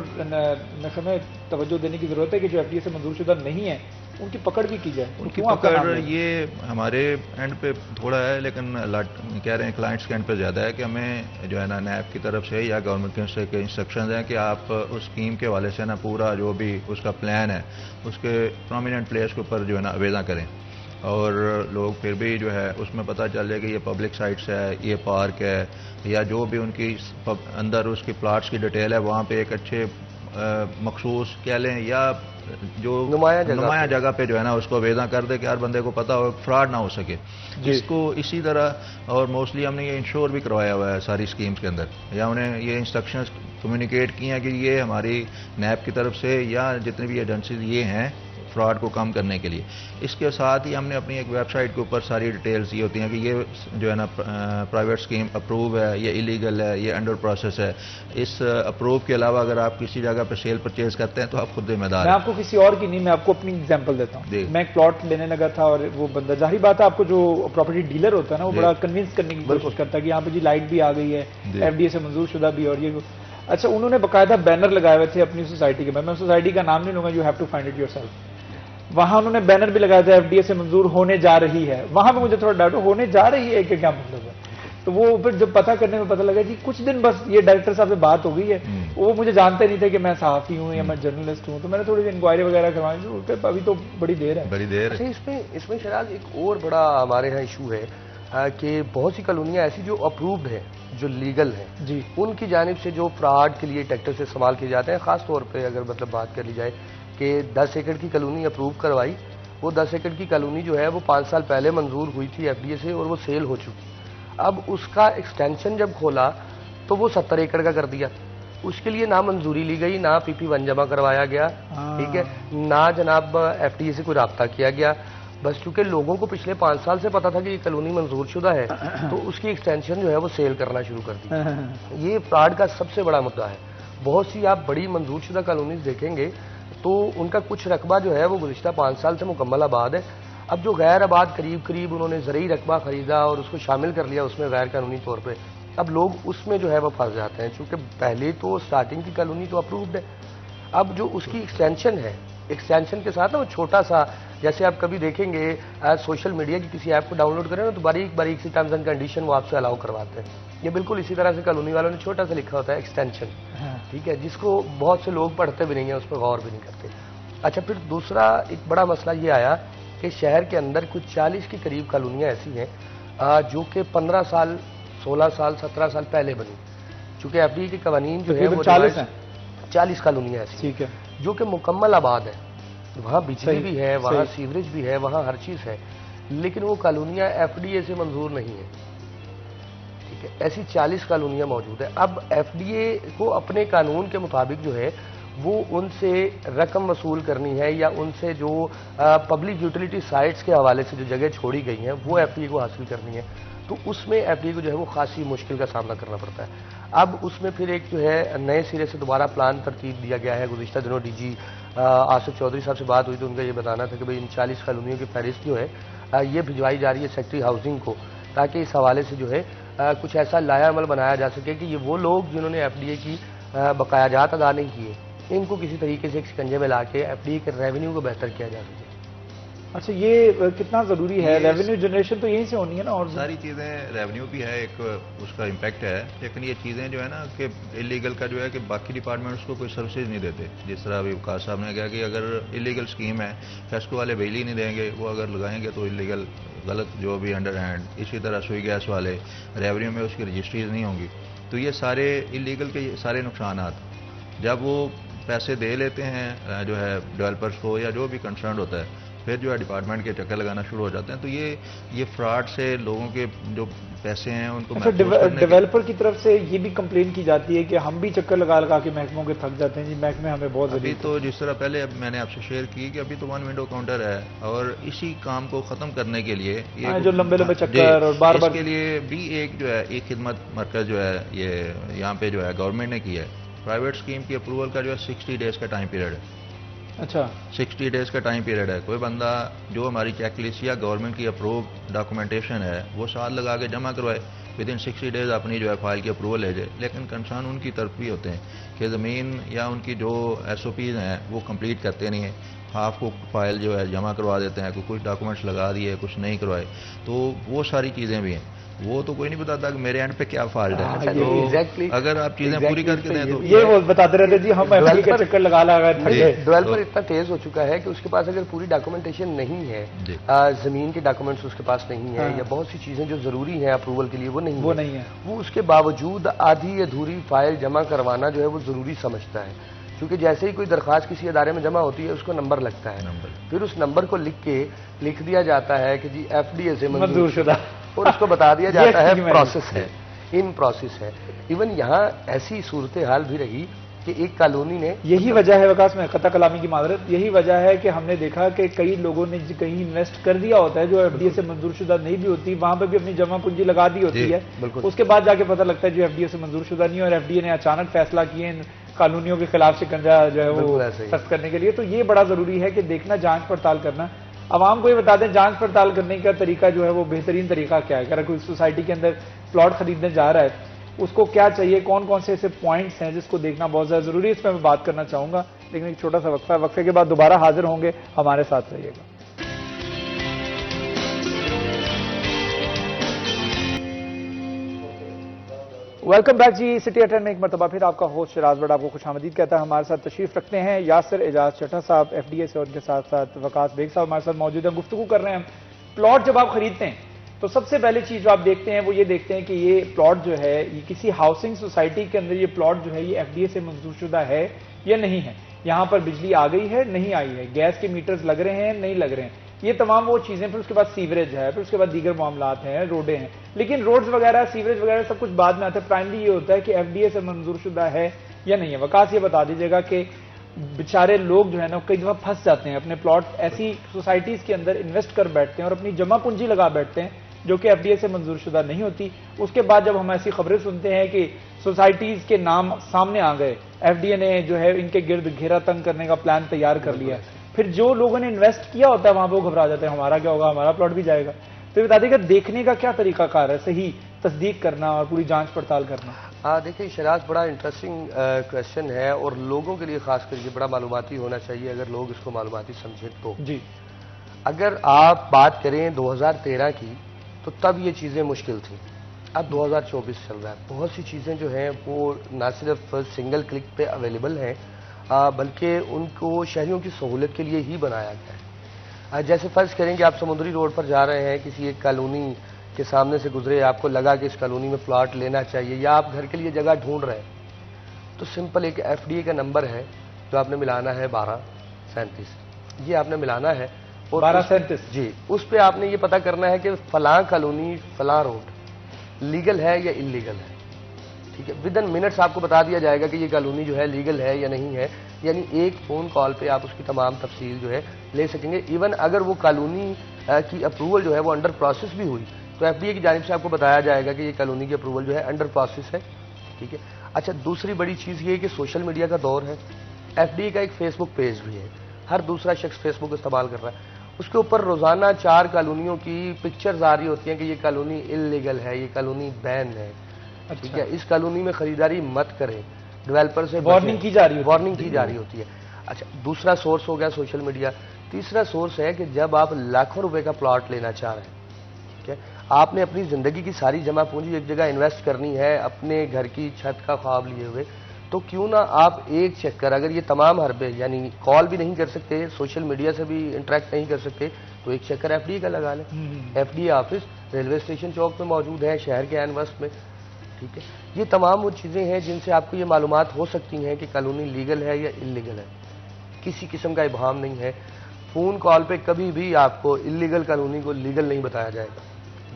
S1: ہمیں توجہ دینے کی ضرورت ہے کہ جو FDA سے منظور شدہ نہیں ہے ان کی پکڑ بھی کی جائے.
S2: ان کی پکڑ یہ ہمارے اینڈ پہ تھوڑا ہے لیکن کہہ رہے ہیں کلائنٹس کے اینڈ پہ زیادہ ہے کہ ہمیں جو ہے نا نیب کی طرف سے یا گورنمنٹ کے انسٹرکشنز ہیں کہ آپ اس اسکیم کے حوالے سے نا پورا جو بھی اس کا پلان ہے اس کے پرومیننٹ پلیس کے اوپر جو ہے نا آویزاں کریں، اور لوگ پھر بھی جو ہے اس میں پتہ چل جائے کہ یہ پبلک سائٹس ہے، یہ پارک ہے، یا جو بھی ان کی اندر اس کی پلاٹس کی ڈیٹیل ہے وہاں پہ ایک اچھے مخصوص کہہ لیں یا جو نمایاں جگہ پہ جو ہے نا اس کو آویزاں کر دے کہ ہر بندے کو پتہ ہو، فراڈ نہ ہو سکے. اس کو اسی طرح اور موسٹلی ہم نے یہ انشور بھی کروایا ہوا ہے ساری اسکیمز کے اندر، یا انہیں یہ انسٹرکشنز کمیونیکیٹ کی ہیں کہ یہ ہماری نیب کی طرف سے یا جتنی بھی ایجنسیز یہ ہیں فراڈ کو کم کرنے کے لیے. اس کے ساتھ ہی ہم نے اپنی ایک ویب سائٹ کے اوپر ساری ڈیٹیلز یہ ہوتی ہیں کہ یہ جو ہے نا پرائیویٹ اسکیم اپروو ہے, یہ ایلیگل ہے, یہ انڈر پروسیس ہے. اس اپروو کے علاوہ اگر آپ کسی جگہ پہ سیل پرچیز کرتے ہیں تو آپ خود ذمہ دار ہیں.
S1: میں آپ کو کسی اور کی نہیں, میں آپ کو اپنی ایگزامپل دیتا ہوں. میں ایک پلاٹ لینے لگا تھا اور وہ بندہ, ظاہری بات ہے آپ کو جو پراپرٹی ڈیلر ہوتا ہے نا وہ بڑا کنونس کرنے کی کوشش کرتا ہے کہ یہاں پہ جی لائٹ بھی آ گئی ہے, ایف ڈی اے سے منظور شدہ بھی, اور یہ اچھا انہوں نے باقاعدہ بینر لگائے ہوئے تھے اپنی سوسائٹی کے. میں سوسائٹی کا نام نہیں لوں گا, you have to find it yourself. وہاں انہوں نے بینر بھی لگایا تھا ایف ڈی اے سے منظور ہونے جا رہی ہے. وہاں پہ مجھے تھوڑا ڈاؤٹ ہونے جا رہی ہے کہ کیا مطلب ہے. تو وہ پھر جب پتہ کرنے میں پتہ لگا جی کچھ دن بس یہ ڈائریکٹر صاحب سے بات ہو گئی ہے, وہ مجھے جانتے نہیں تھے کہ میں صحافی ہوں یا میں جرنلسٹ ہوں. تو میں نے تھوڑی سی انکوائری وغیرہ کروائی, ابھی تو بڑی دیر ہے.
S2: بڑی دیر.
S3: اس میں شراز ایک اور بڑا ہمارے یہاں ایشو ہے کہ بہت سی کالونیاں ایسی جو اپرووڈ ہیں, جو لیگل ہیں,
S1: جی
S3: ان کی جانب سے جو فراڈ کے لیے ٹیکٹر سے استعمال کیے جاتے ہیں. خاص طور پہ اگر مطلب بات کر لی جائے کہ 10 ایکڑ کی کالونی اپروو کروائی, وہ 10 ایکڑ کی کالونی جو ہے وہ 5 سال پہلے منظور ہوئی تھی ایف ڈی اے سے اور وہ سیل ہو چکی. اب اس کا ایکسٹینشن جب کھولا تو وہ 70 ایکڑ کا کر دیا. اس کے لیے نہ منظوری لی گئی, نہ پی پی 1 جمع کروایا گیا, ٹھیک ہے, نہ جناب ایف ڈی اے سے کوئی رابطہ کیا گیا. بس چونکہ لوگوں کو پچھلے 5 سال سے پتا تھا کہ یہ کالونی منظور شدہ ہے تو اس کی ایکسٹینشن جو ہے وہ سیل کرنا شروع کر دی. یہ فراڈ کا سب سے بڑا مدعا ہے. بہت سی آپ بڑی منظور شدہ کالونیز دیکھیں گے تو ان کا کچھ رقبہ جو ہے وہ گزشتہ 5 سال سے مکمل آباد ہے. اب جو غیر آباد قریب انہوں نے زرعی رقبہ خریدا اور اس کو شامل کر لیا اس میں غیر قانونی طور پہ, اب لوگ اس میں جو ہے وہ پھنس جاتے ہیں. چونکہ پہلے تو سٹارٹنگ کی کالونی تو اپرووڈ ہے, اب جو اس کی ایکسٹینشن ہے, ایکسٹینشن کے ساتھ نا وہ چھوٹا سا, جیسے آپ کبھی دیکھیں گے سوشل میڈیا کی کسی ایپ کو ڈاؤن لوڈ کریں نا تو باریک سی ٹرمز اینڈ کنڈیشن وہ آپ سے الاؤ کرواتے ہیں. یہ بالکل اسی طرح سے کالونی والوں نے چھوٹا سا لکھا ہوتا ہے ایکسٹینشن, ٹھیک ہے, جس کو بہت سے لوگ پڑھتے بھی نہیں ہیں, اس پہ غور بھی نہیں کرتے. اچھا, پھر دوسرا ایک بڑا مسئلہ یہ آیا کہ شہر کے اندر کچھ 40 کے قریب کالونیاں ایسی ہیں جو کہ 15 سال 16 سال 17 سال پہلے بنی. چونکہ ایف ڈی اے کے قوانین جو ہے وہ 40 کالونیاں ایسی ہیں جو کہ مکمل آباد ہیں, وہاں بجلی بھی ہے, وہاں سیوریج بھی ہے, وہاں ہر چیز ہے, لیکن وہ کالونیاں ایف ڈی اے سے منظور نہیں ہیں. ٹھیک ہے, ایسی 40 کالونیاں موجود ہیں. اب ایف ڈی اے کو اپنے قانون کے مطابق جو ہے وہ ان سے رقم وصول کرنی ہے یا ان سے جو پبلک یوٹیلیٹی سائٹس کے حوالے سے جو جگہ چھوڑی گئی ہیں وہ ایف ڈی اے کو حاصل کرنی ہے. تو اس میں ایف ڈی اے کو جو ہے وہ خاصی مشکل کا سامنا کرنا پڑتا ہے. اب اس میں پھر ایک جو ہے نئے سرے سے دوبارہ پلان ترتیب دیا گیا ہے. گزشتہ دنوں ڈی جی آصف چودھری صاحب سے بات ہوئی تو ان کا یہ بتانا تھا کہ بھئی ان 40 کالونیوں کی فہرست جو ہے یہ بھجوائی جا رہی ہے سیکٹری ہاؤسنگ کو, تاکہ اس حوالے سے جو ہے کچھ ایسا لایا عمل بنایا جا سکے کہ یہ وہ لوگ جنہوں نے ایف ڈی اے کی بقایا جات ادا نہیں کیے ان کو کسی طریقے سے ایک شکنجے میں لا کے ایف ڈی اے کے ریونیو کو بہتر کیا جا سکے.
S1: اچھا, یہ کتنا ضروری ہے؟ ریونیو جنریشن تو یہیں سے ہونی ہے نا, اور
S2: ساری چیزیں, ریونیو بھی ہے ایک اس کا امپیکٹ ہے, لیکن یہ چیزیں جو ہے نا کہ انلیگل کا جو ہے کہ باقی ڈپارٹمنٹس کو کوئی سروسز نہیں دیتے. جس طرح ابھی وقاص صاحب نے کہا کہ اگر انلیگل اسکیم ہے فیسکو والے بجلی نہیں دیں گے, وہ اگر لگائیں گے تو انلیگل غلط جو بھی انڈر ہینڈ. اسی طرح سوئی گیس والے ریونیو میں اس کی رجسٹریز نہیں ہوں گی. تو یہ سارے انلیگل کے سارے نقصانات جب وہ پیسے دے لیتے ہیں جو ہے ڈیولپرس کو یا جو بھی کنسرنڈ ہوتا ہے, پھر جو ہے ڈپارٹمنٹ کے چکر لگانا شروع ہو جاتے ہیں. تو یہ فراڈ سے لوگوں کے جو پیسے ہیں ان کو
S1: ڈیولپر کی طرف سے یہ بھی کمپلین کی جاتی ہے کہ ہم بھی چکر لگا لگا کے محکموں کے تھک جاتے ہیں. جی محکمے ہمیں بہت
S2: ابھی تو جس طرح پہلے میں نے آپ سے شیئر کی کہ ابھی تو 1 ونڈو کاؤنٹر ہے, اور اسی کام کو ختم کرنے کے لیے
S1: جو لمبے چکر اور بار بار
S2: کے لیے بھی ایک جو ہے ایک خدمت مرکز جو ہے یہ یہاں پہ جو ہے گورنمنٹ نے کی ہے. پرائیویٹ اسکیم کی اپروول کا جو ہے 60 ڈیز کا ٹائم پیریڈ ہے.
S1: اچھا,
S2: 60 ڈیز کا ٹائم پیریڈ ہے. کوئی بندہ جو ہماری چیک لسٹ یا گورنمنٹ کی اپروو ڈاکومنٹیشن ہے وہ سال لگا کے جمع کروائے, ود ان 60 ڈیز اپنی جو ہے فائل کی اپروول لے جائے. لیکن کنسرن ان کی طرف بھی ہوتے ہیں کہ زمین یا ان کی جو ایس او پیز ہیں وہ کمپلیٹ کرتے نہیں ہیں, ہاف کو فائل جو ہے جمع کروا دیتے ہیں, کچھ ڈاکومنٹس لگا دیے کچھ نہیں کروائے. تو وہ ساری چیزیں بھی ہیں, وہ تو کوئی نہیں بتاتا کہ میرے اینڈ پہ کیا فالٹ ہے. تو اگر آپ چیزیں پوری کر کے دیں تو
S1: یہ وہ بتاتے رہتے جی ہم چکر لگا لگا.
S3: ڈیولپر اتنا تیز ہو چکا ہے کہ اس کے پاس اگر پوری ڈاکومنٹیشن نہیں ہے, زمین کے ڈاکومنٹس اس کے پاس نہیں ہے, یا بہت سی چیزیں جو ضروری ہیں اپروول کے لیے وہ نہیں ہے, وہ اس کے باوجود آدھی ادھوری فائل جمع کروانا جو ہے وہ ضروری سمجھتا ہے. کیونکہ جیسے ہی کوئی درخواست کسی ادارے میں جمع ہوتی ہے اس کو نمبر لگتا ہے, پھر اس نمبر کو لکھ دیا جاتا ہے کہ جی ایف ڈی اے سے منظور شدہ, اور اس کو بتا دیا جاتا ہے پروسیس ہے, ان پروسیس ہے. ایون یہاں ایسی صورتحال بھی رہی کہ ایک کالونی نے
S1: یہی وجہ ہے وکاس میں قطع کلامی کی معذرت، یہی وجہ ہے کہ ہم نے دیکھا کہ کئی لوگوں نے کہیں انویسٹ کر دیا ہوتا ہے جو ایف ڈی اے سے منظور شدہ نہیں بھی ہوتی، وہاں پہ بھی اپنی جمع پونجی لگا دی ہوتی ہے، اس کے بعد جا کے پتہ لگتا ہے جو ایف ڈی اے سے منظور شدہ نہیں، اور ایف ڈی اے نے اچانک فیصلہ کیے ان کالونیوں کے خلاف شکنجہ جو ہے وہ سخت کرنے کے لیے. تو یہ بڑا ضروری ہے کہ دیکھنا، جانچ پڑتال کرنا. عوام کو یہ بتا دیں جانچ پڑتال کرنے کا طریقہ جو ہے وہ بہترین طریقہ کیا ہے. اگر کوئی سوسائٹی کے اندر پلاٹ خریدنے جا رہا ہے اس کو کیا چاہیے، کون کون سے ایسے پوائنٹس ہیں جس کو دیکھنا بہت زیادہ ضروری ہے، اس پہ میں بات کرنا چاہوں گا. لیکن ایک چھوٹا سا وقفہ ہے، وقفے کے بعد دوبارہ حاضر ہوں گے، ہمارے ساتھ رہیے گا. ویلکم بیک جی. سٹی اٹر میں ایک مرتبہ پھر آپ کا ہوسٹ شراز بٹ آپ کو خوش آمدید کہتا ہے. ہمارے ساتھ تشریف رکھتے ہیں یاسر اعجاز چٹھا صاحب ایف ڈی اے سے، اور ان کے ساتھ ساتھ وقاص بیگ صاحب ہمارے ساتھ موجود ہیں. گفتگو کر رہے ہیں ہم پلاٹ. جب آپ خریدتے ہیں تو سب سے پہلے چیز جو آپ دیکھتے ہیں وہ یہ دیکھتے ہیں کہ یہ پلاٹ جو ہے یہ کسی ہاؤسنگ سوسائٹی کے اندر یہ پلاٹ جو ہے یہ ایف ڈی اے سے منظور شدہ ہے یا نہیں ہے. یہاں پر بجلی آ گئی ہے نہیں آئی ہے، گیس کے میٹرز لگ رہے ہیں نہیں لگ رہے ہیں، یہ تمام وہ چیزیں. پھر اس کے بعد سیوریج ہے، پھر اس کے بعد دیگر معاملات ہیں، روڈیں ہیں. لیکن روڈز وغیرہ سیوریج وغیرہ سب کچھ بعد میں آتا ہے. پرائمری یہ ہوتا ہے کہ ایف ڈی اے سے منظور شدہ ہے یا نہیں ہے. وقاص یہ بتا دیجیے گا کہ بیچارے لوگ جو ہے نا کئی دفعہ پھنس جاتے ہیں اپنے پلاٹ ایسی سوسائٹیز کے اندر انویسٹ کر بیٹھتے ہیں اور اپنی جمع پونجی لگا بیٹھتے ہیں جو کہ ایف ڈی اے سے منظور شدہ نہیں ہوتی. اس کے بعد جب ہم ایسی خبریں سنتے ہیں کہ سوسائٹیز کے نام سامنے آ گئے، ایف ڈی اے نے جو ہے ان کے گرد گھیرا تنگ کرنے کا پلان تیار کر لیا، پھر جو لوگوں نے انویسٹ کیا ہوتا ہے وہاں پہ وہ گھبرا جاتے ہیں ہمارا کیا ہوگا، ہمارا پلاٹ بھی جائے گا. تو یہ بتا دیں کہ دیکھنے کا کیا طریقہ کار ہے، صحیح تصدیق کرنا اور پوری جانچ پڑتال کرنا.
S3: ہاں دیکھیں شراز، بڑا انٹرسٹنگ کویشچن ہے اور لوگوں کے لیے خاص کر کے بڑا معلوماتی ہونا چاہیے اگر لوگ اس کو معلوماتی سمجھیں تو.
S1: جی
S3: اگر آپ بات کریں 2013 کی تو تب یہ چیزیں مشکل تھیں. اب 2024 چل رہا ہے، بہت سی چیزیں جو ہیں وہ نہ صرف سنگل کلک پہ اویلیبل ہیں بلکہ ان کو شہریوں کی سہولت کے لیے ہی بنایا گیا ہے. جیسے فرض کریں کہ آپ سمندری روڈ پر جا رہے ہیں، کسی ایک کالونی کے سامنے سے گزرے، آپ کو لگا کہ اس کالونی میں پلاٹ لینا چاہیے یا آپ گھر کے لیے جگہ ڈھونڈ رہے ہیں، تو سمپل ایک ایف ڈی اے کا نمبر ہے جو آپ نے ملانا ہے 1237. یہ آپ نے ملانا ہے
S1: 1237.
S3: جی، اس پہ آپ نے یہ پتہ کرنا ہے کہ فلاں کالونی فلاں روڈ لیگل ہے یا انلیگل ہے. ٹھیک ہے، ود ان منٹس آپ کو بتا دیا جائے گا کہ یہ کالونی جو ہے لیگل ہے یا نہیں ہے. یعنی ایک فون کال پہ آپ اس کی تمام تفصیل جو ہے لے سکیں گے. ایون اگر وہ کالونی کی اپروول جو ہے وہ انڈر پروسیس بھی ہوئی تو ایف ڈی اے کی جانب سے آپ کو بتایا جائے گا کہ یہ کالونی کی اپروول جو ہے انڈر پروسیس ہے. ٹھیک ہے. اچھا، دوسری بڑی چیز یہ ہے کہ سوشل میڈیا کا دور ہے. ایف ڈی اے کا ایک فیس بک پیج بھی ہے، ہر دوسرا شخص فیس بک استعمال کر رہا ہے. اس کے اوپر روزانہ 4 کالونیوں کی پکچرز آ رہی ہوتی ہیں کہ یہ کالونی انلیگل ہے، یہ کالونی بین ہے. ٹھیک ہے، اس کالونی میں خریداری مت کریں، ڈیولپر سے
S1: وارننگ کی جا رہی
S3: ہوتی ہے. اچھا، دوسرا سورس ہو گیا سوشل میڈیا. تیسرا سورس ہے کہ جب آپ لاکھوں روپے کا پلاٹ لینا چاہ رہے ہیں، ٹھیک ہے، آپ نے اپنی زندگی کی ساری جمع پونجی ایک جگہ انویسٹ کرنی ہے اپنے گھر کی چھت کا خواب لیے ہوئے، تو کیوں نہ آپ ایک چکر، اگر یہ تمام حربے یعنی کال بھی نہیں کر سکتے، سوشل میڈیا سے بھی انٹریکٹ نہیں کر سکتے، تو ایک چکر ایف ڈی اے کا لگا لیں. F D A office railway station چوک پہ موجود ہے شہر کے عین وسط میں. ٹھیک ہے، یہ تمام وہ چیزیں ہیں جن سے آپ کو یہ معلومات ہو سکتی ہیں کہ کالونی لیگل ہے یا انلیگل ہے. کسی قسم کا ابہام نہیں ہے. فون کال پہ کبھی بھی آپ کو انلیگل کالونی کو لیگل نہیں بتایا جائے گا.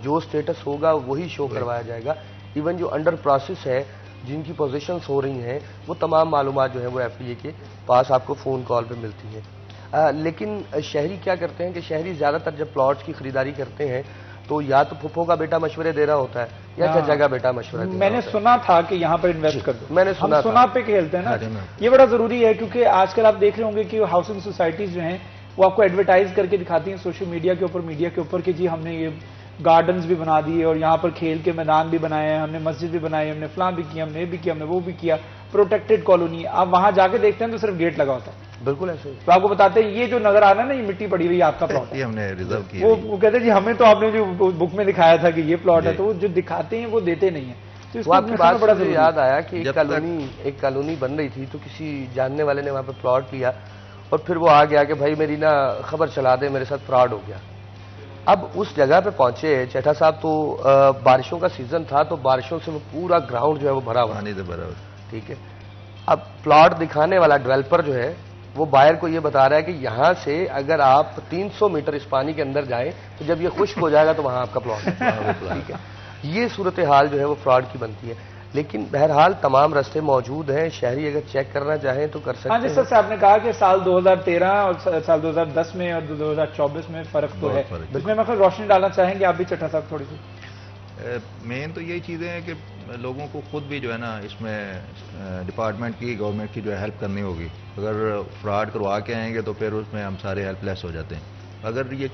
S3: جو سٹیٹس ہوگا وہی شو کروایا جائے گا. ایون جو انڈر پروسیس ہے، جن کی پوزیشنز ہو رہی ہیں، وہ تمام معلومات جو ہیں وہ ایف ڈی اے کے پاس آپ کو فون کال پہ ملتی ہیں. لیکن شہری کیا کرتے ہیں کہ شہری زیادہ تر جب پلاٹس کی خریداری کرتے ہیں تو یا تو پھپھو کا بیٹا مشورے دے رہا ہوتا ہے یا چچا کا بیٹا مشورہ دے رہا ہوتا ہے.
S1: میں نے سنا تھا کہ یہاں پر انویسٹ کر دو.
S3: میں نے
S1: سنا پہ کھیلتے ہیں نا، یہ بڑا ضروری ہے کیونکہ آج کل آپ دیکھ رہے ہوں گے کہ ہاؤسنگ سوسائٹیز جو ہیں وہ آپ کو ایڈورٹائز کر کے دکھاتی ہیں سوشل میڈیا کے اوپر کہ جی ہم نے یہ گارڈنز بھی بنا دیے اور یہاں پر کھیل کے میدان بھی بنائے ہیں، ہم نے مسجد بھی بنائی، ہم نے فلاں بھی کیا، ہم نے یہ بھی کیا، ہم نے وہ بھی کیا، پروٹیکٹڈ کالونی. آپ وہاں جا کے دیکھتے ہیں تو صرف گیٹ لگا ہوتا ہے.
S3: بالکل ایسے ہی.
S1: تو آپ کو بتاتے ہیں یہ جو نظر آ رہا ہے نا، یہ مٹی پڑی ہوئی آپ کا پلاٹ ہے،
S2: ہم نے ریزرو کی.
S1: وہ کہتے ہیں جی ہمیں تو آپ نے جو بک میں دکھایا تھا کہ یہ پلاٹ ہے، تو وہ جو دکھاتے ہیں وہ دیتے نہیں ہیں.
S3: تو آپ کی بات بڑا یاد آیا کہ ایک کالونی بن رہی تھی تو کسی جاننے والے نے وہاں پہ پلاٹ لیا اور پھر وہ آ گیا کہ بھائی میری نا خبر چلا دے، میرے ساتھ فراڈ ہو گیا. اب اس جگہ پہ پہنچے چٹھا صاحب تو بارشوں کا سیزن تھا تو بارشوں سے وہ پورا گراؤنڈ جو ہے وہ بھرا ہوا. ٹھیک ہے، اب پلاٹ دکھانے والا ڈیولپر جو ہے وہ بائر کو یہ بتا رہا ہے کہ یہاں سے اگر آپ 300 میٹر اس پانی کے اندر جائیں تو جب یہ خشک ہو جائے گا تو وہاں آپ کا پلاٹ ہے. ٹھیک ہے، یہ صورتحال جو ہے وہ فراڈ کی بنتی ہے. لیکن بہرحال تمام راستے موجود ہیں، شہری اگر چیک کرنا چاہیں تو کر سکتے ہیں۔
S1: ہاں جی سر، آپ نے کہا کہ سال 2013 اور سال 2010 میں اور 2024 میں فرق تو ہے، اس میں میں روشنی ڈالنا چاہیں گے آپ بھی چٹھا صاحب تھوڑی سی؟
S2: مین تو یہی چیزیں ہیں کہ لوگوں کو خود بھی جو ہے نا اس میں ڈپارٹمنٹ کی، گورنمنٹ کی جو ہے ہیلپ کرنی ہوگی۔ اگر فراڈ کروا کے آئیں گے تو پھر اس میں ہم سارے ہیلپ لیس ہو جاتے ہیں۔ اگر یہ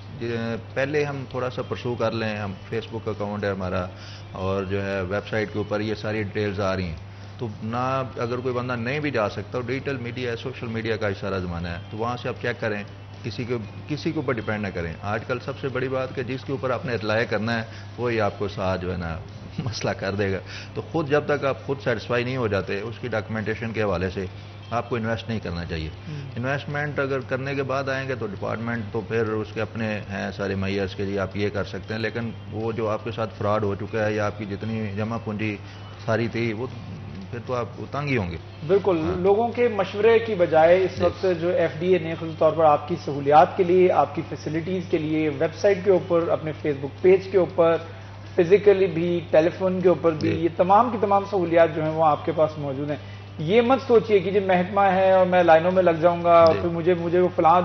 S2: پہلے ہم تھوڑا سا پرسو کر لیں، ہم فیس بک اکاؤنٹ ہے ہمارا اور جو ہے ویب سائٹ کے اوپر یہ ساری ڈیٹیلز آ رہی ہیں، تو نہ اگر کوئی بندہ نہیں بھی جا سکتا، ڈیجیٹل میڈیا ہے، سوشل میڈیا کا سارا زمانہ ہے، تو وہاں سے آپ چیک کریں، کسی کے اوپر ڈیپینڈ نہ کریں۔ آج کل سب سے بڑی بات کہ جس کے اوپر آپ نے اطلاع کرنا ہے وہی آپ کو ساتھ جو ہے نا مسئلہ کر دے گا۔ تو خود جب تک آپ خود سیٹسفائی نہیں ہو جاتے اس کی ڈاکومنٹیشن کے حوالے سے آپ کو انویسٹ نہیں کرنا چاہیے۔ انویسٹمنٹ اگر کرنے کے بعد آئیں گے تو ڈپارٹمنٹ تو پھر اس کے اپنے ہیں سارے میئرس کے لیے آپ یہ کر سکتے ہیں، لیکن وہ جو آپ کے ساتھ فراڈ ہو چکا ہے یا آپ کی جتنی جمع پونجی ساری تھی وہ پھر تو آپ تنگ ہی ہوں گے۔
S1: بالکل، لوگوں کے مشورے کی بجائے اس وقت جو ایف ڈی اے نے خصوصی طور پر آپ کی سہولیات کے لیے، آپ کی فیسلٹیز کے لیے ویب سائٹ کے اوپر، اپنے فیس بک پیج کے اوپر، فزیکلی بھی، ٹیلی فون کے اوپر بھی، یہ تمام کی تمام سہولیات جو ہیں وہ آپ کے پاس موجود ہیں۔ یہ مت سوچئے کہ جی محکمہ ہے اور میں لائنوں میں لگ جاؤں گا اور پھر مجھے وہ فلاں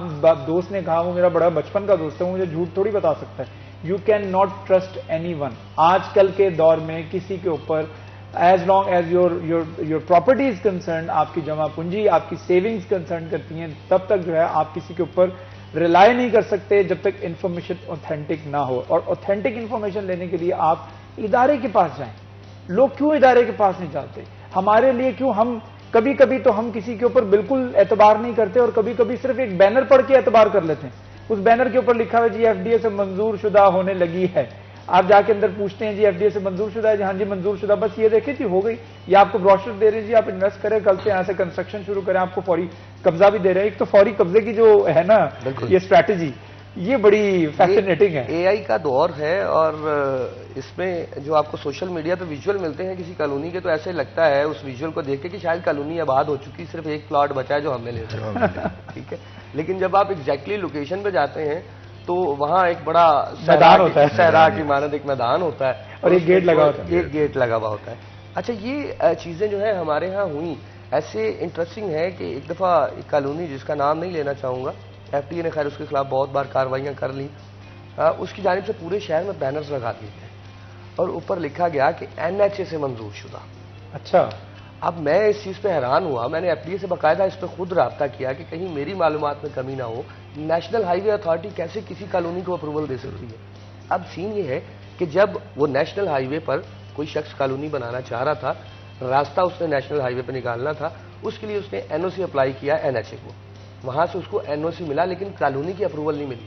S1: دوست نے کہا، وہ میرا بڑا بچپن کا دوست ہے، وہ مجھے جھوٹ تھوڑی بتا سکتا ہے۔ You can not trust any one. آج کل کے دور میں کسی کے اوپر as long as your property is concerned, آپ کی جمع پونجی، آپ کی سیونگز کنسرن کرتی ہیں، تب تک جو ہے آپ کسی کے اوپر ریلائی نہیں کر سکتے جب تک انفارمیشن اوتھینٹک نہ ہو۔ اور اوتھینٹک انفارمیشن لینے کے لیے آپ ادارے کے پاس جائیں۔ لوگ کیوں ادارے کے پاس نہیں جاتے؟ ہمارے لیے کیوں ہم کبھی کبھی تو ہم کسی کے اوپر بالکل اعتبار نہیں کرتے اور کبھی کبھی صرف ایک بینر پڑھ کے اعتبار کر لیتے ہیں۔ اس بینر کے اوپر لکھا ہوا جی ایف ڈی اے سے منظور شدہ ہونے لگی ہے، آپ جا کے اندر پوچھتے ہیں جی ایف ڈی اے سے منظور شدہ ہے، جی ہاں جی منظور شدہ، بس یہ دیکھیں جی ہو گئی، یا آپ کو بروشر دے رہے ہیں جی آپ انویسٹ کریں، کل سے یہاں سے کنسٹرکشن شروع کریں، آپ کو فوری قبضہ بھی دے رہے ہیں۔ ایک تو فوری قبضے کی جو ہے نا یہ اسٹریٹجی، یہ بڑی فیسنیٹنگ ہے۔
S3: اے آئی کا دور ہے اور اس میں جو آپ کو سوشل میڈیا پہ ویژول ملتے ہیں کسی کالونی کے، تو ایسے لگتا ہے اس ویژول کو دیکھ کے کہ شاید کالونی آباد ہو چکی، صرف ایک پلاٹ بچا ہے جو ہم نے لے لیا، ٹھیک ہے۔ لیکن جب آپ ایگزیکٹلی لوکیشن پہ جاتے ہیں تو وہاں ایک بڑا
S1: میدان ہوتا ہے،
S3: صحرا کی مانند ایک میدان ہوتا ہے
S1: اور ایک گیٹ لگا ہوتا ہے،
S3: ایک گیٹ لگا ہوا ہوتا ہے۔ اچھا، یہ چیزیں جو ہیں ہمارے ہاں ہوئیں، ایسے انٹرسٹنگ ہے کہ ایک دفعہ ایک کالونی جس کا نام نہیں لینا چاہوں گا، ایف ڈی اے نے خیر اس کے خلاف بہت بار کارروائیاں کر لیں، اس کی جانب سے پورے شہر میں بینرز لگا دیے گئے اور اوپر لکھا گیا کہ این ایچ اے سے منظور شدہ۔
S1: اچھا،
S3: اب میں اس چیز پہ حیران ہوا، میں نے ایف ڈی اے سے باقاعدہ اس پہ خود رابطہ کیا کہ کہیں میری معلومات میں کمی نہ ہو، نیشنل ہائی وے اتھارٹی کیسے کسی کالونی کو اپروول دے سکتی ہے؟ اب سین یہ ہے کہ جب وہ نیشنل ہائی وے پر کوئی شخص کالونی بنانا چاہ رہا تھا، راستہ اس نے نیشنل ہائی وے پہ نکالنا تھا، اس کے لیے اس نے این او سی اپلائی کیا این ایچ اے کو، وہاں سے اس کو این او سی ملا لیکن کالونی کی اپروول نہیں ملی۔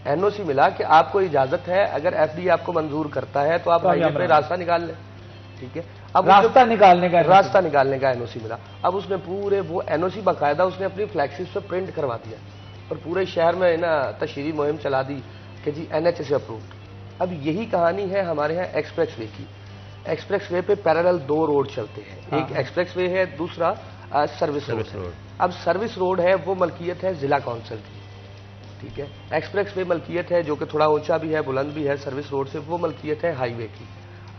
S3: این او سی ملا کہ آپ کو اجازت ہے، اگر ایف ڈی اے آپ کو منظور کرتا ہے تو آپ ہائی وے پہ راستہ نکال لیں، ٹھیک ہے۔ اب
S1: راستہ نکالنے کا
S3: این او سی ملا، اب اس نے پورے وہ این او سی باقاعدہ اس نے اپنی فلیکسز پہ پرنٹ کروا دیا اور پورے شہر میں نا تشہیری مہم چلا دی کہ جی این ایچ اے سے اپروڈ۔ اب یہی کہانی ہے ہمارے ہاں ایکسپریس وے کی۔ ایکسپریس وے پہ پیرالل دو روڈ چلتے ہیں، ایک ایکسپریس وے ہے، دوسرا سروس روڈ ہے۔ اب سروس روڈ ہے وہ ملکیت ہے ضلع کونسل کی، ٹھیک ہے۔ ایکسپریس وے ملکیت ہے جو کہ تھوڑا اونچا بھی ہے، بلند بھی ہے سروس روڈ سے، وہ ملکیت ہے ہائی وے کی۔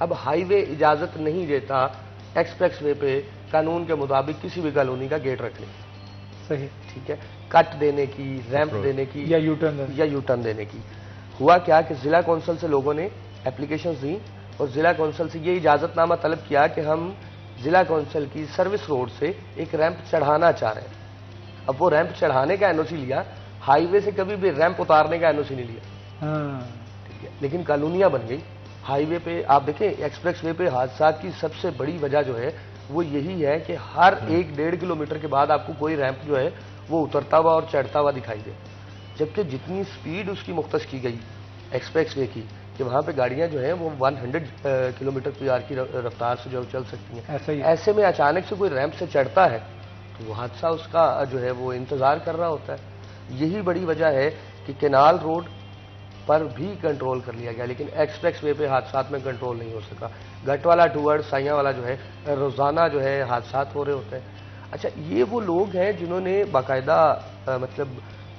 S3: اب ہائی وے اجازت نہیں دیتا ایکسپریس وے پہ قانون کے مطابق کسی بھی کالونی کا گیٹ رکھنے کی،
S1: صحیح،
S3: ٹھیک ہے، کٹ دینے کی، ریمپ دینے کی
S1: یا یو ٹرن
S3: دینے کی۔ ہوا کیا کہ ضلع کونسل سے لوگوں نے اپلیکیشنز دیں اور ضلع کونسل سے یہ اجازت نامہ طلب کیا کہ ہم ضلع کونسل کی سروس روڈ سے ایک ریمپ چڑھانا چاہ رہے ہیں۔ اب وہ ریمپ چڑھانے کا این او سی لیا، ہائی وے سے کبھی بھی ریمپ اتارنے کا این او سی نہیں لیا، ٹھیک ہے، لیکن کالونیاں بن گئی ہائی وے پہ۔ آپ دیکھیں ایکسپریس وے پہ حادثات کی سب سے بڑی وجہ جو ہے وہ یہی ہے کہ ہر 1-1.5 کلومیٹر کے بعد آپ کو کوئی ریمپ جو ہے وہ اترتا ہوا اور چڑھتا ہوا دکھائی دے، جبکہ جتنی سپیڈ اس کی مختص کی گئی ایکسپریس وے کی کہ وہاں پہ گاڑیاں جو ہیں وہ 100 کلومیٹر فی آور کی رفتار سے جو چل سکتی ہیں، ایسے میں اچانک سے کوئی ریمپ سے چڑھتا ہے تو وہ حادثہ اس کا جو ہے وہ انتظار کر رہا ہوتا ہے۔ یہی بڑی وجہ ہے کہ کینال روڈ پر بھی کنٹرول کر لیا گیا لیکن ایکسپریس وے پہ حادثات میں کنٹرول نہیں ہو سکا۔ گٹ والا ٹورڈ سائیاں والا جو ہے روزانہ جو ہے حادثات ہو رہے ہوتے ہیں۔ اچھا، یہ وہ لوگ ہیں جنہوں نے باقاعدہ مطلب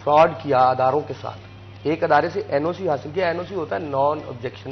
S3: فراڈ کیا اداروں کے ساتھ، ایک ادارے سے این او سی حاصل کیا۔ این او سی ہوتا ہے نان آبجیکشن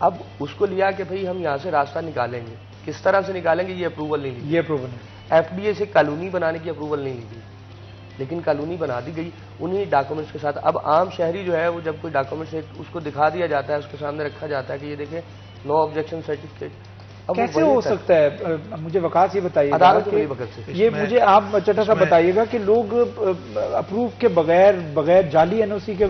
S3: اب اس کو لیا کہ بھئی ہم یہاں سے راستہ نکالیں گے, کس طرح سے نکالیں گے, یہ اپروول نہیں لی.
S1: یہ اپروول نہیں.
S3: ایف ڈی اے سے کالونی بنانے کی اپروول نہیں لی گئی, لیکن کالونی بنا دی گئی انہی ڈاکومنٹس کے ساتھ. اب عام شہری جو ہے وہ جب کوئی ڈاکومنٹس اس کو دکھا دیا جاتا ہے, اس کے سامنے رکھا جاتا ہے کہ یہ دیکھیں نو آبجیکشن سرٹیفکیٹ.
S1: کیسے ہو سکتا ہے؟ مجھے وقاص یہ بتائیے
S3: عدالت کے وقت سے
S1: یہ مجھے آپ چٹا صاحب بتائیے گا کہ لوگ اپروو کے بغیر جعلی این او سی کے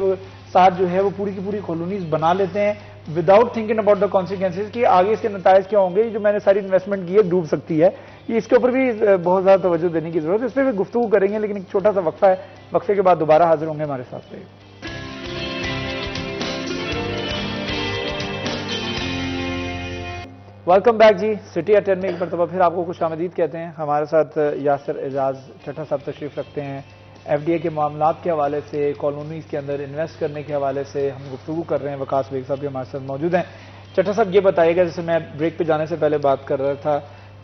S1: ساتھ جو ہے وہ پوری کی پوری کالونیز بنا لیتے ہیں without thinking about the consequences کہ آگے اس کے نتائج کیا ہوں گے. جو میں نے ساری انویسٹمنٹ کی ہے ڈوب سکتی ہے. یہ اس کے اوپر بھی بہت زیادہ توجہ دینے کی ضرورت ہے. اس پہ بھی گفتگو کریں گے, لیکن ایک چھوٹا سا وقفہ ہے. وقفے کے بعد دوبارہ حاضر ہوں گے ہمارے ساتھ. ویلکم بیک جی. سٹی ایٹ 10 میں ایک مرتبہ پھر آپ کو خوش آمدید کہتے ہیں. ہمارے ساتھ یاسر اعجاز چٹھا صاحب تشریف رکھتے ہیں. ایف ڈی اے کے معاملات کے حوالے سے, کالونیز کے اندر انویسٹ کرنے کے حوالے سے ہم گفتگو کر رہے ہیں. وقاص بیگ صاحب بھی ہمارے ساتھ موجود ہیں. چٹھا صاحب یہ بتائیے گا, جیسے میں بریک پہ جانے سے پہلے بات کر رہا تھا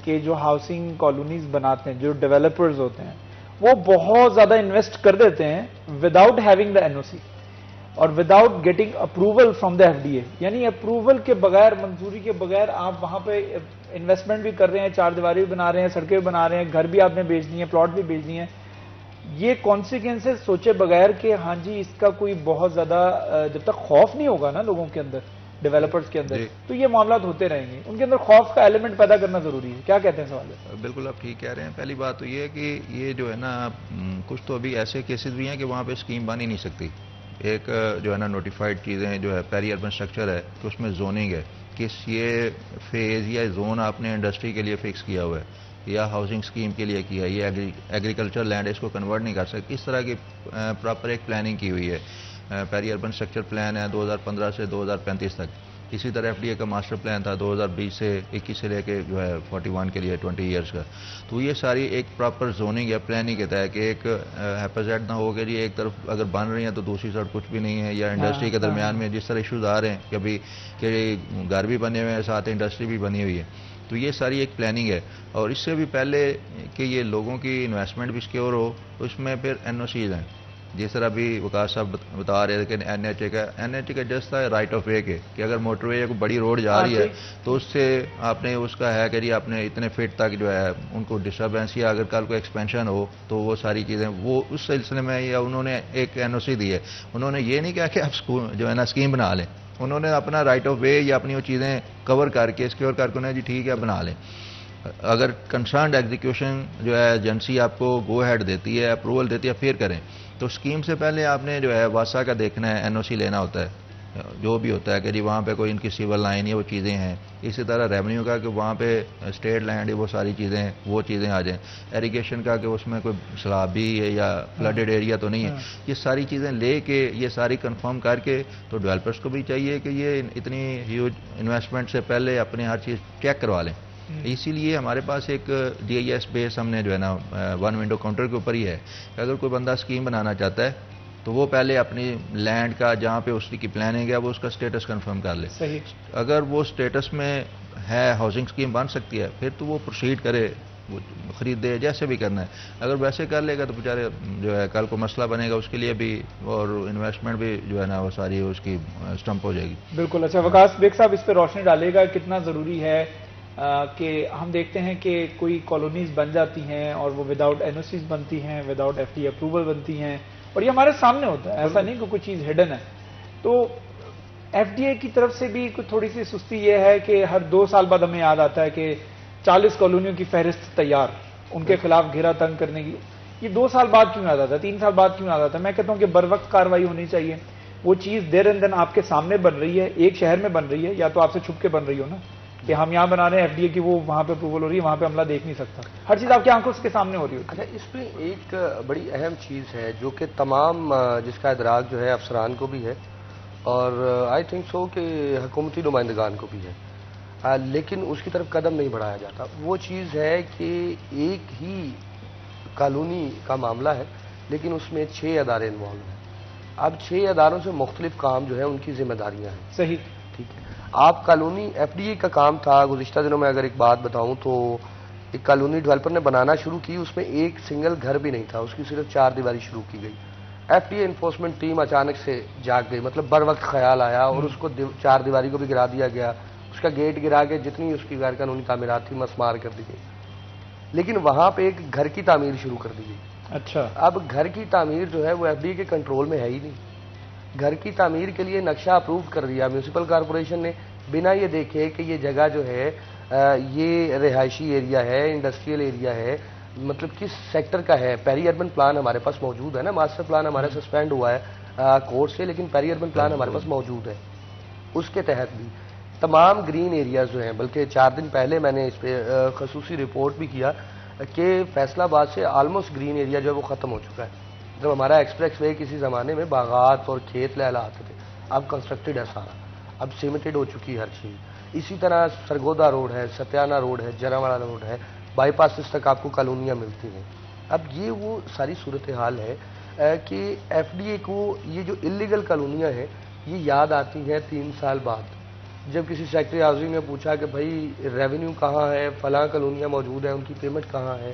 S1: کہ جو ہاؤسنگ کالونیز بناتے ہیں, جو ڈیولپرز ہوتے ہیں, وہ بہت زیادہ انویسٹ کر دیتے ہیں without having the N O C اور without getting approval from the F D A. یعنی اپروول کے بغیر, منظوری کے بغیر آپ وہاں پہ انویسٹمنٹ بھی کر رہے ہیں, چار دیواری بھی بنا رہے ہیں, سڑکیں بھی بنا رہے ہیں, گھر بھی آپ نے بیچنی ہے, پلاٹ بھی بیچنی ہے. یہ کانسیکوینسز سوچے بغیر کہ ہاں جی اس کا کوئی بہت زیادہ جب تک خوف نہیں ہوگا نا لوگوں کے اندر, ڈیولپرز کے اندر, تو یہ معاملات ہوتے رہیں گے. ان کے اندر خوف کا ایلیمنٹ پیدا کرنا ضروری ہے. کیا کہتے ہیں سوال؟
S2: بالکل آپ ٹھیک کہہ رہے ہیں. پہلی بات تو یہ ہے کہ یہ جو ہے نا, کچھ تو ابھی ایسے کیسز بھی ہیں کہ وہاں پہ اسکیم بن ہی نہیں سکتی. ایک جو ہے نا نوٹیفائڈ چیزیں جو ہے پیری اربن اسٹرکچر ہے کہ اس میں زوننگ ہے, کس یہ فیز یا زون آپ نے انڈسٹری کے لیے فکس کیا ہوا ہے یا ہاؤسنگ اسکیم کے لیے کیا ہے, یہ ایگریکلچر لینڈ ہے, اس کو کنورٹ نہیں کر سکتے. اس طرح کی پراپر ایک پلاننگ کی ہوئی ہے. پیری اربن اسٹرکچر پلان ہے 2015 سے 2035 تک. اسی طرح ایف ڈی اے کا ماسٹر پلان تھا 2020 سے 21 سے لے کے جو ہے 41 کے لیے 20 ایئرس کا. تو یہ ساری ایک پراپر زوننگ یا پلاننگ کہتا ہے کہ ایک ہیپازیٹ نہ ہو کہ جی ایک طرف اگر بن رہی ہیں تو دوسری سائڈ کچھ بھی نہیں ہے, یا انڈسٹری کے درمیان میں جس طرح ایشوز آ رہے ہیں کبھی کہ گھر بھی بنے ہوئے ہیں ساتھ انڈسٹری بھی بنی ہوئی ہے. تو یہ ساری ایک پلاننگ ہے. اور اس سے بھی پہلے کہ یہ لوگوں کی انویسٹمنٹ بھی سیکیور ہو, اس میں پھر این او سیز ہیں. جس طرح بھی وقاص صاحب بتا رہے تھے کہ این ایچ اے کا جسٹ تھا رائٹ آف وے کے, کہ اگر موٹر وے کو بڑی روڈ جا رہی ہے تو اس سے آپ نے اس کا ہے کہ جی آپ نے اتنے فٹ تک جو ہے ان کو ڈسٹربینس, یا اگر کل کو ایکسپینشن ہو تو وہ ساری چیزیں وہ اس سلسلے میں, یا انہوں نے ایک این او سی دی ہے. انہوں نے یہ نہیں کہا کہ آپ جو ہے نا اسکیم بنا لیں, انہوں نے اپنا رائٹ آف وے یا اپنی وہ چیزیں کور کر کے سیکیور کر کے انہیں جی ٹھیک ہے بنا لیں. اگر کنسرنڈ ایگزیکیوشن جو ہے ایجنسی آپ کو گو ہیڈ دیتی ہے, اپروول دیتی ہے, پھر کریں. تو اسکیم سے پہلے آپ نے جو ہے واسا کا دیکھنا ہے, این او سی لینا ہوتا ہے, جو بھی ہوتا ہے کہ جی وہاں پہ کوئی ان کی سیول لائن یا وہ چیزیں ہیں. اسی طرح ریونیو کا کہ وہاں پہ اسٹیٹ لینڈ وہ ساری چیزیں وہ چیزیں آ جائیں. ایریگیشن کا کہ اس میں کوئی سیلابی ہے یا فلڈڈ ایریا تو نہیں ہے. یہ ساری چیزیں لے کے یہ ساری کنفرم کر کے, تو ڈیولپرس کو بھی چاہیے کہ یہ اتنی ہیوج انویسٹمنٹ سے پہلے اپنے ہر چیز چیک کروا لیں. اسی لیے ہمارے پاس ایک ڈی آئی ایس بیس ہم نے جو ہے نا ون ونڈو کاؤنٹر کے اوپر ہی ہے کہ اگر کوئی بندہ اسکیم بنانا چاہتا ہے تو وہ پہلے اپنی لینڈ کا جہاں پہ اس کی پلاننگ ہے وہ اس کا سٹیٹس کنفرم کر لے. اگر وہ سٹیٹس میں ہے ہاؤسنگ اسکیم بن سکتی ہے پھر تو وہ پروسیڈ کرے, وہ خرید دے, جیسے بھی کرنا ہے. اگر ویسے کر لے گا تو بیچارے جو ہے کل کو مسئلہ بنے گا اس کے لیے بھی, اور انویسٹمنٹ بھی جو ہے نا وہ ساری اس کی اسٹمپ ہو جائے گی.
S1: بالکل. اچھا وقاص بیگ صاحب اس پہ روشنی ڈالے گا کتنا ضروری ہے کہ ہم دیکھتے ہیں کہ کوئی کالونیز بن جاتی ہیں اور وہ وداؤٹ این او سیز بنتی ہیں, وداؤٹ ایف ڈی اپروول بنتی ہیں, اور یہ ہمارے سامنے ہوتا ہے, ایسا نہیں کہ کوئی چیز ہڈن ہے. تو ایف ڈی اے کی طرف سے بھی کچھ تھوڑی سی سستی یہ ہے کہ ہر 2 سال بعد ہمیں یاد آتا ہے کہ 40 کالونیوں کی فہرست تیار, ان کے خلاف گھیرا تنگ کرنے کی. یہ 2 سال بعد کیوں یاد آتا ہے, 3 سال بعد کیوں یاد آتا ہے؟ میں کہتا ہوں کہ بر وقت کارروائی ہونی چاہیے. وہ چیز دیر اینڈ دن آپ کے سامنے بن رہی ہے, ایک شہر میں بن رہی ہے, یا تو آپ سے چھپ کے بن رہی ہو نا کہ ہم یہاں بنا رہے ہیں ایف ڈی اے کی, وہ وہاں پہ اپروول ہو رہی ہے, وہاں پہ عملہ دیکھ نہیں سکتا. ہر چیز آپ کی آنکھوں کے سامنے ہو رہی ہوتی ہے.
S3: اچھا اس میں ایک بڑی اہم چیز ہے جو کہ تمام جس کا ادراک جو ہے افسران کو بھی ہے اور آئی تھنک سو کہ حکومتی نمائندگان کو بھی ہے, لیکن اس کی طرف قدم نہیں بڑھایا جاتا. وہ چیز ہے کہ ایک ہی کالونی کا معاملہ ہے لیکن اس میں 6 ادارے انوالو ہیں. اب 6 اداروں سے مختلف کام جو ہے ان کی ذمہ داریاں ہیں.
S1: صحیح,
S3: ٹھیک ہے. آپ کالونی ایف ڈی اے کا کام تھا گزشتہ دنوں میں, اگر ایک بات بتاؤں تو ایک کالونی ڈیولپر نے بنانا شروع کی, اس میں ایک سنگل گھر بھی نہیں تھا, اس کی صرف 4 دیواری شروع کی گئی. F D A enforcement team اچانک سے جاگ گئی، مطلب بر وقت خیال آیا اور اس کو چار دیواری کو بھی گرا دیا گیا، اس کا گیٹ گرا کے جتنی اس کی غیر قانونی تعمیرات تھی مسمار کر دی گئی، لیکن وہاں پہ ایک گھر کی تعمیر شروع کر دی گئی۔
S1: اچھا،
S3: اب گھر کی تعمیر جو ہے وہ ایف ڈی اے کے کنٹرول میں ہے ہی نہیں۔ گھر کی تعمیر کے لیے نقشہ اپروو کر دیا میونسپل کارپوریشن نے، بنا یہ دیکھے کہ یہ جگہ جو ہے یہ رہائشی ایریا ہے، انڈسٹریل ایریا ہے، مطلب کس سیکٹر کا ہے۔ پیری اربن پلان ہمارے پاس موجود ہے نا، ماسٹر پلان ہمارا سسپینڈ ہوا ہے کورٹ سے، لیکن پیری اربن پلان ہمارے پاس موجود ہے۔ اس کے تحت بھی تمام گرین ایریاز جو ہیں، بلکہ 4 دن پہلے میں نے اس پہ خصوصی رپورٹ بھی کیا کہ فیصل آباد سے آلموسٹ گرین ایریا جو ہے وہ ختم ہو چکا ہے۔ جب ہمارا ایکسپریس وے کسی زمانے میں باغات اور کھیت لہلاتے تھے، اب کنسٹرکٹڈ ہے سارا، اب سیمنٹڈ ہو چکی ہے ہر چیز۔ اسی طرح سرگودا روڈ ہے، ستیانہ روڈ ہے، جراواڑا روڈ ہے، بائی پاسز تک آپ کو کالونیاں ملتی ہیں۔ اب یہ وہ ساری صورتحال ہے کہ ایف ڈی اے کو یہ جو اللیگل کالونیاں ہیں یہ یاد آتی ہیں 3 سال بعد، جب کسی سیکٹری ہاؤسنگ نے پوچھا کہ بھائی ریونیو کہاں ہے، فلاں کالونیاں موجود ہیں، ان کی پیمنٹ کہاں ہے،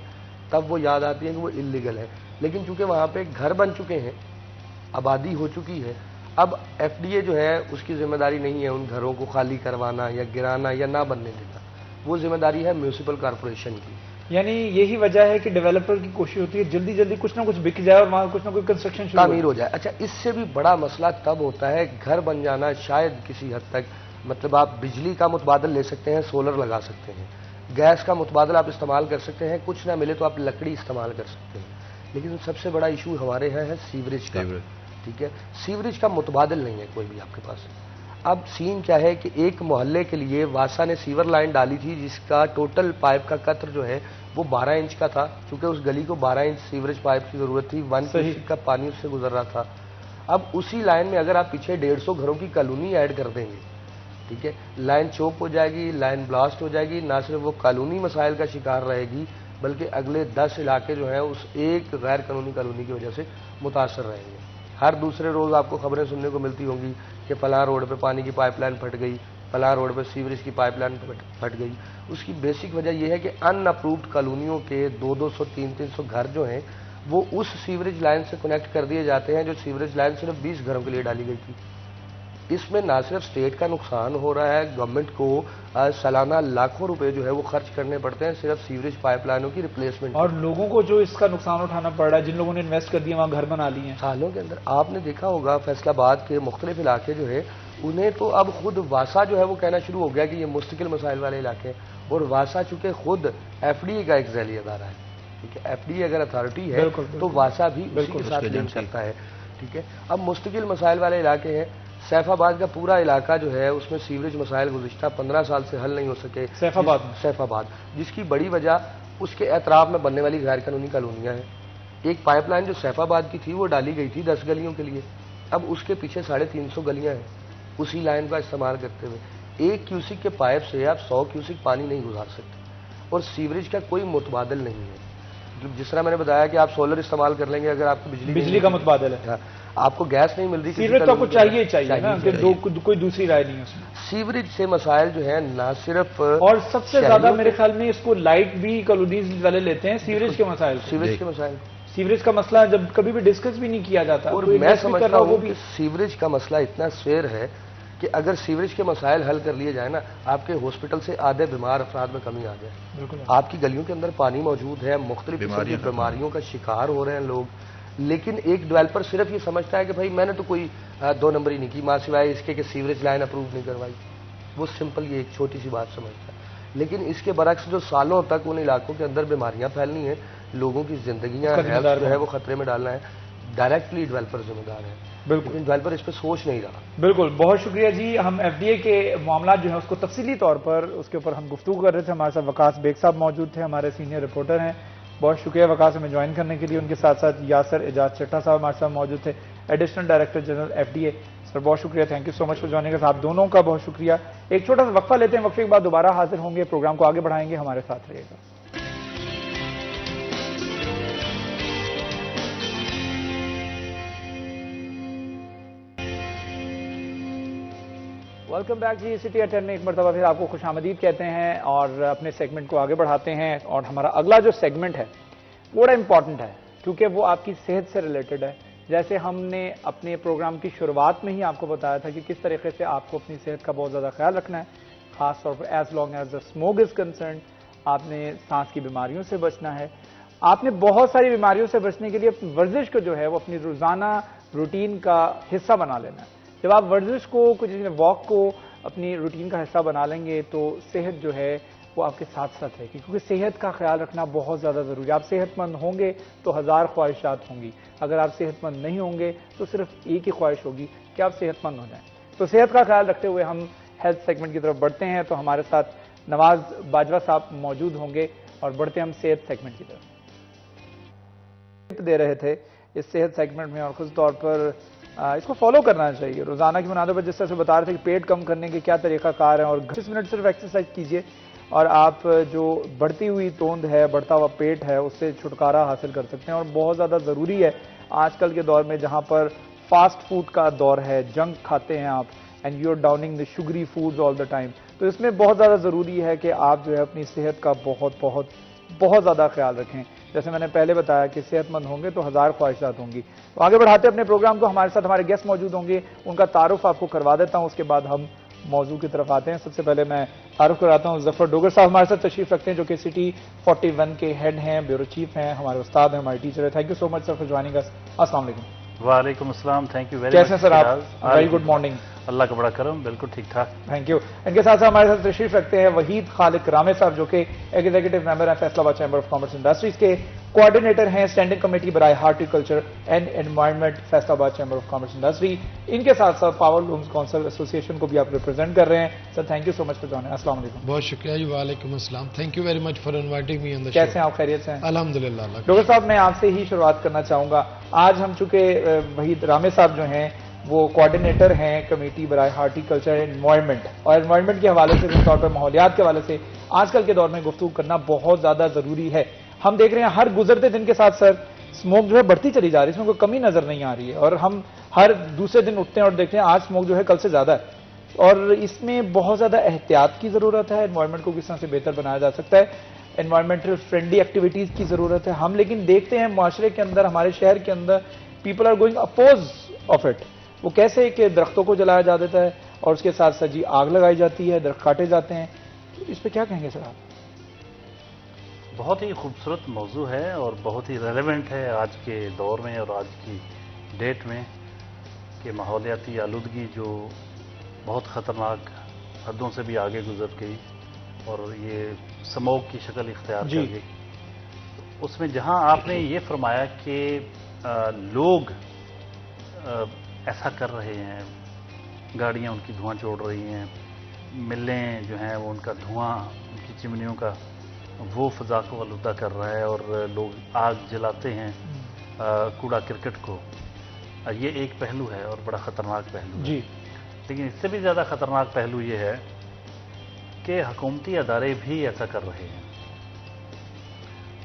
S3: تب وہ یاد آتی ہے کہ وہ اللیگل ہے۔ لیکن چونکہ وہاں پہ گھر بن چکے ہیں، آبادی ہو چکی ہے، اب ایف ڈی اے جو ہے اس کی ذمہ داری نہیں ہے ان گھروں کو خالی کروانا یا گرانا یا نہ بننے دینا، وہ ذمہ داری ہے میونسپل کارپوریشن کی۔
S1: یعنی یہی وجہ ہے کہ ڈیولپر کی کوشش ہوتی ہے جلدی جلدی کچھ نہ کچھ بک جائے اور وہاں کچھ نہ کچھ کنسٹرکشن
S3: تعمیر ہو جائے۔ اچھا، اس سے بھی بڑا مسئلہ تب ہوتا ہے گھر بن جانا شاید کسی حد تک، مطلب آپ بجلی کا متبادل لے سکتے ہیں، سولر لگا سکتے ہیں، گیس کا متبادل آپ استعمال کر سکتے ہیں، کچھ نہ ملے تو آپ لکڑی استعمال کر سکتے ہیں، لیکن سب سے بڑا ایشو ہمارے یہاں ہے سیوریج کا۔ ٹھیک ہے، سیوریج کا متبادل نہیں ہے کوئی بھی آپ کے پاس۔ اب سین کیا ہے کہ ایک محلے کے لیے واسا نے سیور لائن ڈالی تھی جس کا ٹوٹل پائپ کا قطر جو ہے وہ 12 انچ کا تھا، چونکہ اس گلی کو 12 انچ سیوریج پائپ کی ضرورت تھی، 1 کیوسک کا پانی اس سے گزر رہا تھا۔ اب اسی لائن میں اگر آپ پیچھے 150 گھروں کی کالونی ایڈ کر دیں گے، ٹھیک ہے، لائن چوک ہو جائے گی، لائن بلاسٹ ہو جائے گی، نہ صرف وہ کالونی مسائل کا شکار رہے گی بلکہ اگلے 10 علاقے جو ہیں اس ایک غیر قانونی کالونی کی وجہ سے متاثر رہیں گے۔ ہر دوسرے روز آپ کو خبریں سننے کو ملتی ہوں گی کہ فلاں روڈ پہ پانی کی پائپ لائن پھٹ گئی، فلاں روڈ پہ سیوریج کی پائپ لائن پھٹ گئی۔ اس کی بیسک وجہ یہ ہے کہ ان اپرووڈ کالونیوں کے 200 300 گھر جو ہیں وہ اس سیوریج لائن سے کنیکٹ کر دیے جاتے ہیں جو سیوریج لائن صرف 20 گھروں کے لیے ڈالی گئی تھی۔ اس میں نہ صرف اسٹیٹ کا نقصان ہو رہا ہے، گورنمنٹ کو سالانہ لاکھوں روپے جو ہے وہ خرچ کرنے پڑتے ہیں صرف سیوریج پائپ لائنوں کی ریپلیسمنٹ،
S1: اور لوگوں کو جو اس کا نقصان اٹھانا پڑ رہا ہے، جن لوگوں نے انویسٹ کر دیا وہاں گھر بنا لیے ہیں
S3: سالوں کے اندر۔ آپ نے دیکھا ہوگا فیصل آباد کے مختلف علاقے جو ہے انہیں تو اب خود واسا جو ہے وہ کہنا شروع ہو گیا کہ یہ مستقل مسائل والے علاقے ہیں، اور واسا چونکہ خود ایف ڈی اے کا ایک ذیلی ادارہ ہے، ٹھیک ہے، ایف ڈی اے اگر اتھارٹی ہے تو واسا بھی اسی کے ساتھ لنک کرتا ہے، ٹھیک ہے۔ اب مستقل مسائل والے علاقے ہیں، سیف آباد کا پورا علاقہ جو ہے اس میں سیوریج مسائل گزشتہ 15 سال سے حل نہیں ہو سکے، سیف آباد، جس کی بڑی وجہ اس کے اطراف میں بننے والی غیر قانونی کالونیاں ہیں۔ ایک پائپ لائن جو سیف آباد کی تھی وہ ڈالی گئی تھی 10 گلیوں کے لیے، اب اس کے پیچھے 350 گلیاں ہیں اسی لائن کا استعمال کرتے ہوئے۔ 1 کیوسک کے پائپ سے آپ 100 کیوسک پانی نہیں گزار سکتے، اور سیوریج کا کوئی متبادل نہیں ہے۔ جس طرح میں نے بتایا کہ آپ سولر استعمال کر لیں گے اگر آپ کو بجلی کا
S1: متبادل ہے،
S3: آپ کو گیس نہیں مل رہی،
S1: سیوریج تو کچھ چاہیے نا، کہ کوئی دوسری رائے نہیں ہے اس میں۔
S3: سیوریج سے مسائل جو ہیں نہ صرف،
S1: اور سب سے زیادہ میرے خیال میں اس کو لائٹ بھی کالونیز والے لیتے ہیں سیوریج کے مسائل، سیوریج کا مسئلہ جب کبھی بھی ڈسکس بھی نہیں کیا جاتا،
S3: اور میں سمجھتا ہوں کہ سیوریج کا مسئلہ اتنا سویر ہے کہ اگر سیوریج کے مسائل حل کر لیے جائیں نا، آپ کے ہاسپٹل سے آدھے بیمار افراد میں کمی آ جائے۔ آپ کی گلیوں کے اندر پانی موجود ہے، مختلف بیماریوں کا شکار ہو رہے ہیں لوگ، لیکن ایک ڈیولپر صرف یہ سمجھتا ہے کہ بھائی میں نے تو کوئی 2 نمبری نہیں کی، ماں سوائے اس کے کہ سیوریج لائن اپروو نہیں کروائی، وہ سمپل یہ ایک چھوٹی سی بات سمجھتا ہے۔ لیکن اس کے برعکس جو سالوں تک ان علاقوں کے اندر بیماریاں پھیلنی ہیں، لوگوں کی زندگیاں ہیلتھ جو ہے وہ خطرے میں ڈالنا ہے، ڈائریکٹلی ڈیولپر ذمہ دار ہے، بالکل ڈیولپر اس پہ سوچ نہیں رہا۔
S1: بالکل، بہت شکریہ جی۔ ہم ایف ڈی اے کے معاملات جو ہیں اس کو تفصیلی طور پر اس کے اوپر ہم گفتگو کر رہے تھے، ہمارے ساتھ وقاص بیگ صاحب موجود تھے، ہمارے سینئر رپورٹر ہیں، بہت شکریہ وقاص ہمیں جوائن کرنے کے لیے۔ ان کے ساتھ ساتھ یاسر اعجاز چٹھا صاحب ہمارے ساتھ موجود تھے، additional director general F D A. Sir بہت شکریہ، thank you so much for joining us, آپ دونوں کا بہت شکریہ۔ ایک چھوٹا سا وقفہ لیتے ہیں، وقفے کے بعد دوبارہ حاضر ہوں گے، پروگرام کو آگے بڑھائیں گے، ہمارے ساتھ رہیے گا۔ ویلکم بیک جی، سٹی ایٹ 10 میں ایک مرتبہ پھر آپ کو خوش آمدید کہتے ہیں اور اپنے سیگمنٹ کو آگے بڑھاتے ہیں، اور ہمارا اگلا جو سیگمنٹ ہے وہ بڑا امپورٹنٹ ہے کیونکہ وہ آپ کی صحت سے ریلیٹڈ ہے، جیسے ہم نے اپنے پروگرام کی شروعات میں ہی آپ کو بتایا تھا کہ کس طریقے سے آپ کو اپنی صحت کا بہت زیادہ خیال رکھنا ہے، خاص طور پر as long as the smoke is concerned, آپ نے سانس کی بیماریوں سے بچنا ہے، آپ نے بہت ساری بیماریوں سے بچنے کے لیے ورزش کو جو ہے وہ اپنی روزانہ روٹین کا حصہ بنا لینا ہے۔ جب آپ ورزش کو واک کو اپنی روٹین کا حصہ بنا لیں گے تو صحت جو ہے وہ آپ کے ساتھ ساتھ رہے گی، کیونکہ صحت کا خیال رکھنا بہت زیادہ ضروری ہے۔ آپ صحت مند ہوں گے تو ہزار خواہشات ہوں گی، اگر آپ صحت مند نہیں ہوں گے تو صرف ایک ہی خواہش ہوگی کہ آپ صحت مند ہو جائیں۔ تو صحت کا خیال رکھتے ہوئے ہم ہیلتھ سیگمنٹ کی طرف بڑھتے ہیں، تو ہمارے ساتھ نواز باجوہ صاحب موجود ہوں گے اور بڑھتے ہیں ہم صحت سیگمنٹ کی طرف۔ دے رہے تھے اس صحت سیگمنٹ میں، اور خاص طور پر اس کو فالو کرنا چاہیے روزانہ کی بنیادوں پر، جس طرح سے بتا رہے تھے کہ پیٹ کم کرنے کے کیا طریقہ کار ہیں، اور 20 منٹ صرف ایکسرسائز کیجئے اور آپ جو بڑھتی ہوئی توند ہے، بڑھتا ہوا پیٹ ہے، اس سے چھٹکارا حاصل کر سکتے ہیں۔ اور بہت زیادہ ضروری ہے آج کل کے دور میں جہاں پر فاسٹ فوڈ کا دور ہے، جنک کھاتے ہیں آپ، and you are downing the sugary foods all the time, تو اس میں بہت زیادہ ضروری ہے کہ آپ جو ہے اپنی صحت کا بہت زیادہ خیال رکھیں۔ جیسے میں نے پہلے بتایا کہ صحت مند ہوں گے تو ہزار خواہشات ہوں گی۔ تو آگے بڑھاتے اپنے پروگرام کو، ہمارے ساتھ ہمارے گیسٹ موجود ہوں گے، ان کا تعارف آپ کو کروا دیتا ہوں، اس کے بعد ہم موضوع کی طرف آتے ہیں۔ سب سے پہلے میں تعارف کراتا ہوں ظفر ڈوگر صاحب ہمارے ساتھ تشریف رکھتے ہیں، جو کہ سٹی 41 کے ہیڈ ہیں، بیورو چیف ہیں، ہمارے استاد ہیں، ہمارے ٹیچر ہیں۔ Thank you so much sir for joining us. السلام علیکم۔
S4: وعلیکم السلام، تھینک یو ویری مچ۔
S1: کیسے ہیں سر آپ؟ Very good morning.
S4: اللہ کا بڑا کرم، بالکل ٹھیک ٹھاک۔
S1: Thank you. ان کے ساتھ ساتھ ہمارے ساتھ تشریف رکھتے ہیں وحید خالق رامے صاحب، جو کہ ایگزیکٹو ممبر ہیں فیصل آباد چیمبر آف کامرس انڈسٹریز کے، کوآرڈینیٹر ہیں اسٹینڈنگ کمیٹی برائے ہارٹیکلچر اینڈ انوائرنمنٹ فیصل آباد چیمبر آف کامرس انڈسٹری۔ ان کے ساتھ ساتھ پاور لومز کونسل ایسوسی ایشن کو بھی آپ ریپرزینٹ کر رہے ہیں۔ Sir thank you so much for joining. السلام علیکم۔
S5: بہت شکریہ جی، وعلیکم السلام، thank you very much for inviting me on the show.
S1: کیسے ہیں آپ؟ خیریت سے ہیں؟
S5: الحمدللہ۔
S1: ڈاکٹر صاحب میں آپ سے ہی شروعات کرنا چاہوں گا۔ آج ہم چونکہ وحید رامے صاحب جو ہیں وہ کوآرڈینیٹر ہیں کمیٹی برائے ہارٹیکلچر اینڈ انوائرنمنٹ، اور انوائرنمنٹ کے حوالے سے، خاص طور پر ماحولیات کے حوالے سے آج کل کے دور میں گفتگو کرنا بہت زیادہ ضروری ہے۔ ہم دیکھ رہے ہیں ہر گزرتے دن کے ساتھ سر اسموک جو ہے بڑھتی چلی جا رہی ہے، اس میں کوئی کمی نظر نہیں آ رہی ہے، اور ہم ہر دوسرے دن اٹھتے ہیں اور دیکھتے ہیں آج اسموک جو ہے کل سے زیادہ ہے، اور اس میں بہت زیادہ احتیاط کی ضرورت ہے۔ انوائرنمنٹ کو کس طرح سے بہتر بنایا جا سکتا ہے، انوائرنمنٹل فرینڈلی ایکٹیویٹیز کی ضرورت ہے۔ ہم لیکن دیکھتے ہیں معاشرے کے اندر، ہمارے شہر کے اندر people are going oppose of it. وہ کیسے کہ درختوں کو جلایا جا دیتا ہے اور اس کے ساتھ ساتھ آگ لگائی جاتی ہے، درخت کاٹے جاتے ہیں، اس پہ کیا کہیں گے سر آپ؟
S4: بہت ہی خوبصورت موضوع ہے اور بہت ہی ریلیونٹ ہے آج کے دور میں اور آج کی ڈیٹ میں، کہ ماحولیاتی آلودگی جو بہت خطرناک حدوں سے بھی آگے گزر گئی اور یہ سموگ کی شکل اختیار کر گئی۔ اس میں جہاں آپ نے یہ فرمایا کہ لوگ ایسا کر رہے ہیں، گاڑیاں ان کی دھواں چھوڑ رہی ہیں، ملیں جو ہیں وہ ان کا دھواں، ان کی چمنیوں کا وہ فضا کو آلودہ کر رہا ہے، اور لوگ آگ جلاتے ہیں کوڑا کرکٹ کو، یہ ایک پہلو ہے اور بڑا خطرناک پہلو ہے۔ لیکن اس سے بھی زیادہ خطرناک پہلو یہ ہے کہ حکومتی ادارے بھی ایسا کر رہے ہیں۔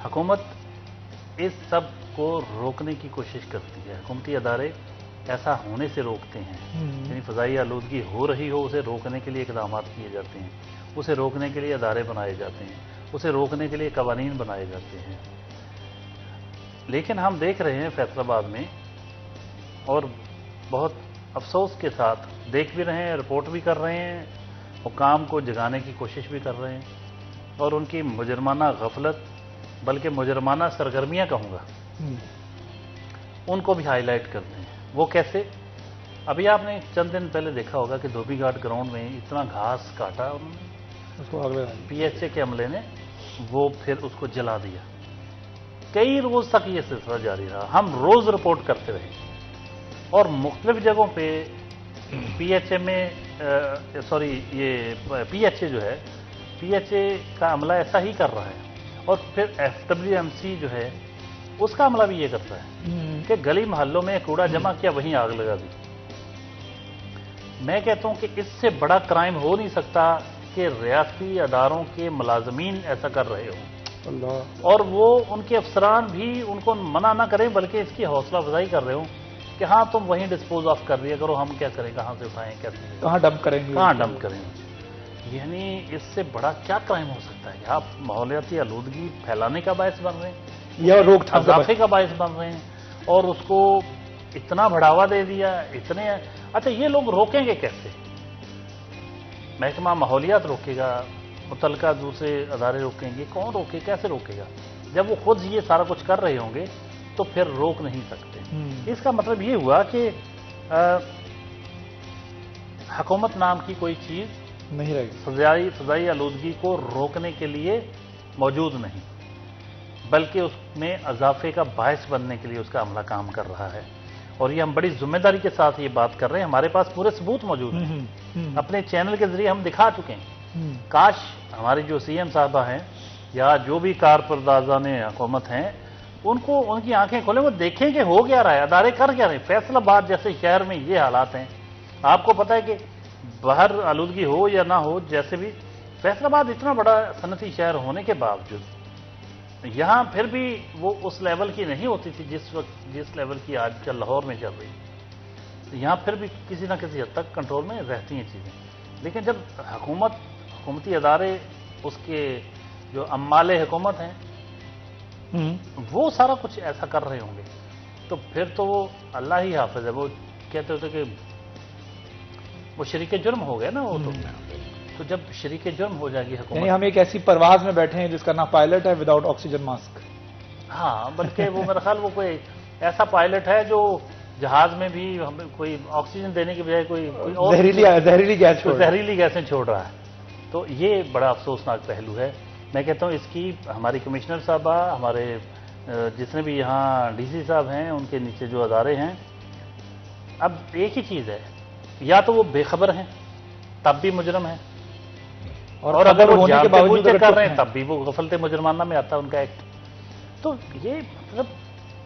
S4: حکومت اس سب کو روکنے کی کوشش کرتی ہے، حکومتی ادارے ایسا ہونے سے روکتے ہیں، یعنی فضائی آلودگی ہو رہی ہو اسے روکنے کے لیے اقدامات کیے جاتے ہیں، اسے روکنے کے لیے ادارے بنائے جاتے ہیں، اسے روکنے کے لیے قوانین بنائے جاتے ہیں۔ لیکن ہم دیکھ رہے ہیں فیصل آباد میں، اور بہت افسوس کے ساتھ دیکھ بھی رہے ہیں، رپورٹ بھی کر رہے ہیں، حکام کو جگانے کی کوشش بھی کر رہے ہیں، اور ان کی مجرمانہ غفلت، بلکہ مجرمانہ سرگرمیاں کہوں گا، ان کو بھی ہائی لائٹ کرتے ہیں۔ وہ کیسے؟ ابھی آپ نے چند دن پہلے دیکھا ہوگا کہ دھوبی گھاٹ گراؤنڈ میں اتنا گھاس کاٹا انہوں نے،
S1: اس کو
S4: پی ایچ اے کے عملے نے، وہ پھر اس کو جلا دیا۔ کئی روز تک یہ سلسلہ جاری رہا، ہم روز رپورٹ کرتے رہے، اور مختلف جگہوں پہ پی ایچ اے میں یہ پی ایچ اے جو ہے، پی ایچ اے کا عملہ ایسا ہی کر رہا ہے، اور پھر ایف ڈبلیو ایم سی جو ہے اس کا عملہ بھی یہ کرتا ہے کہ گلی محلوں میں کوڑا جمع کیا، وہیں آگ لگا دی۔ میں کہتا ہوں کہ اس سے بڑا کرائم ہو نہیں سکتا کہ ریاستی اداروں کے ملازمین ایسا کر رہے ہوں، اور وہ ان کے افسران بھی ان کو منع نہ کریں، بلکہ اس کی حوصلہ افزائی کر رہے ہوں کہ ہاں تم وہیں ڈسپوز آف کر دیا کرو، ہم کیا کریں، کہاں سے اٹھائیں، کیسے
S1: کہاں ڈمپ کریں گے،
S4: کہاں ڈمپ کریں۔ یعنی اس سے بڑا کیا کرائم ہو سکتا ہے کہ آپ ماحولیاتی آلودگی پھیلانے کا باعث بن رہے ہیں،
S1: یا روک تھام
S4: اضافے کا باعث بن رہے ہیں، اور اس کو اتنا بڑھاوا دے دیا، اتنے اچھا یہ لوگ روکیں گے کیسے؟ محکمہ ماحولیات روکے گا، متعلقہ دوسرے ادارے روکیں گے، کون روکے، کیسے روکے گا؟ جب وہ خود یہ سارا کچھ کر رہے ہوں گے تو پھر روک نہیں سکتے۔ اس کا مطلب یہ ہوا کہ حکومت نام کی کوئی چیز
S1: نہیں رہے گی،
S4: فضائی آلودگی کو روکنے کے لیے موجود نہیں، بلکہ اس میں اضافے کا باعث بننے کے لیے اس کا عملہ کام کر رہا ہے۔ اور یہ ہم بڑی ذمہ داری کے ساتھ یہ بات کر رہے ہیں، ہمارے پاس پورے ثبوت موجود ہیں، اپنے چینل کے ذریعے ہم دکھا چکے ہیں۔ کاش ہماری جو سی ایم صاحبہ ہیں یا جو بھی کارپردازان حکومت ہیں ان کی آنکھیں کھولیں، وہ دیکھیں کہ ہو کیا رہا ہے، ادارے کر کیا رہے ہیں۔ فیصل آباد جیسے شہر میں یہ حالات ہیں، آپ کو پتہ ہے کہ باہر آلودگی ہو یا نہ ہو، جیسے بھی فیصل آباد اتنا بڑا صنعتی شہر ہونے کے باوجود یہاں پھر بھی وہ اس لیول کی نہیں ہوتی تھی جس لیول کی آج کل لاہور میں چل رہی ہے۔ یہاں پھر بھی کسی نہ کسی حد تک کنٹرول میں رہتی ہیں چیزیں، لیکن جب حکومتی ادارے، اس کے جو عمال حکومت ہیں، وہ سارا کچھ ایسا کر رہے ہوں گے تو پھر تو وہ اللہ ہی حافظ ہے۔ وہ کہتے ہوتے کہ وہ شریک جرم ہو گیا نا، وہ تو جب شریک جرم ہو جائے گی حکومت،
S1: یعنی ہم ایک ایسی پرواز میں بیٹھے ہیں جس کا نام پائلٹ ہے وداؤٹ آکسیجن ماسک۔
S4: ہاں، بلکہ وہ میرا خیال وہ کوئی ایسا پائلٹ ہے جو جہاز میں بھی ہمیں کوئی آکسیجن دینے کے بجائے کوئی زہریلی گیسیں چھوڑ رہا ہے۔ تو یہ بڑا افسوسناک پہلو ہے۔ میں کہتا ہوں اس کی ہماری کمشنر صاحبہ، ہمارے جتنے بھی یہاں ڈی سی صاحب ہیں، ان کے نیچے جو ادارے ہیں، اب ایک ہی چیز ہے، یا تو وہ بے خبر ہیں تب بھی مجرم ہیں، اور اگر وہ جانتے بوجھتے کر رہے ہیں تب بھی وہ غفلت مجرمانہ میں آتا ہے ان کا ایکٹ۔ تو یہ مطلب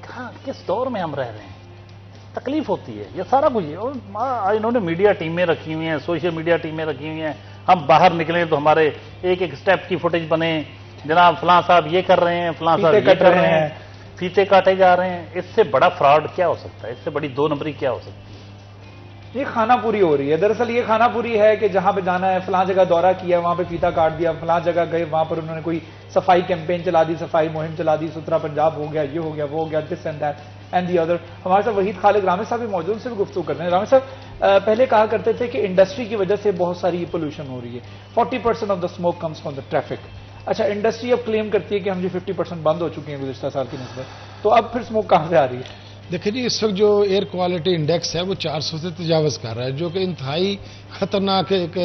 S4: کہاں کس دور میں ہم رہ رہے ہیں؟ تکلیف ہوتی ہے یہ سارا کچھ۔ اور انہوں نے میڈیا ٹیمیں رکھی ہوئی ہیں، سوشل میڈیا ٹیمیں رکھی ہوئی ہیں، ہم باہر نکلیں تو ہمارے ایک ایک سٹیپ کی فوٹیج بنے، جناب فلاں صاحب یہ کر رہے ہیں، فلاں صاحب یہ کر رہے ہیں، فیتے کاٹے جا رہے ہیں۔ اس سے بڑا فراڈ کیا ہو سکتا ہے؟ اس سے بڑی دو نمبری کیا ہو سکتی ہے؟
S1: یہ خانہ پوری ہو رہی ہے۔ دراصل یہ خانہ پوری ہے کہ جہاں پہ جانا ہے، فلاں جگہ دورہ کیا، وہاں پہ فیتا کاٹ دیا، فلاں جگہ گئے، وہاں پر انہوں نے کوئی صفائی کیمپین چلا دی، صفائی مہم چلا دی، ستھرا پنجاب ہو گیا، یہ ہو گیا، وہ ہو گیا، this and that and the other. ہمارے ساتھ وحید خالق رامے صاحب بھی موجود، سے بھی گفتگو کرتے ہیں۔ رامے صاحب پہلے کہا کرتے تھے کہ انڈسٹری کی وجہ سے بہت ساری پولوشن ہو رہی ہے، 40% of the smoke comes from the traffic. اچھا، انڈسٹری اب کلیم کرتی ہے کہ ہم جی 50% بند ہو چکے ہیں گزشتہ سال کی نسبت، تو اب پھر اسموک کہاں سے آ رہی ہے؟
S5: دیکھیں جی، اس وقت جو ایئر کوالٹی انڈیکس ہے وہ 400 سے تجاوز کر رہا ہے، جو کہ انتہائی خطرناک ایک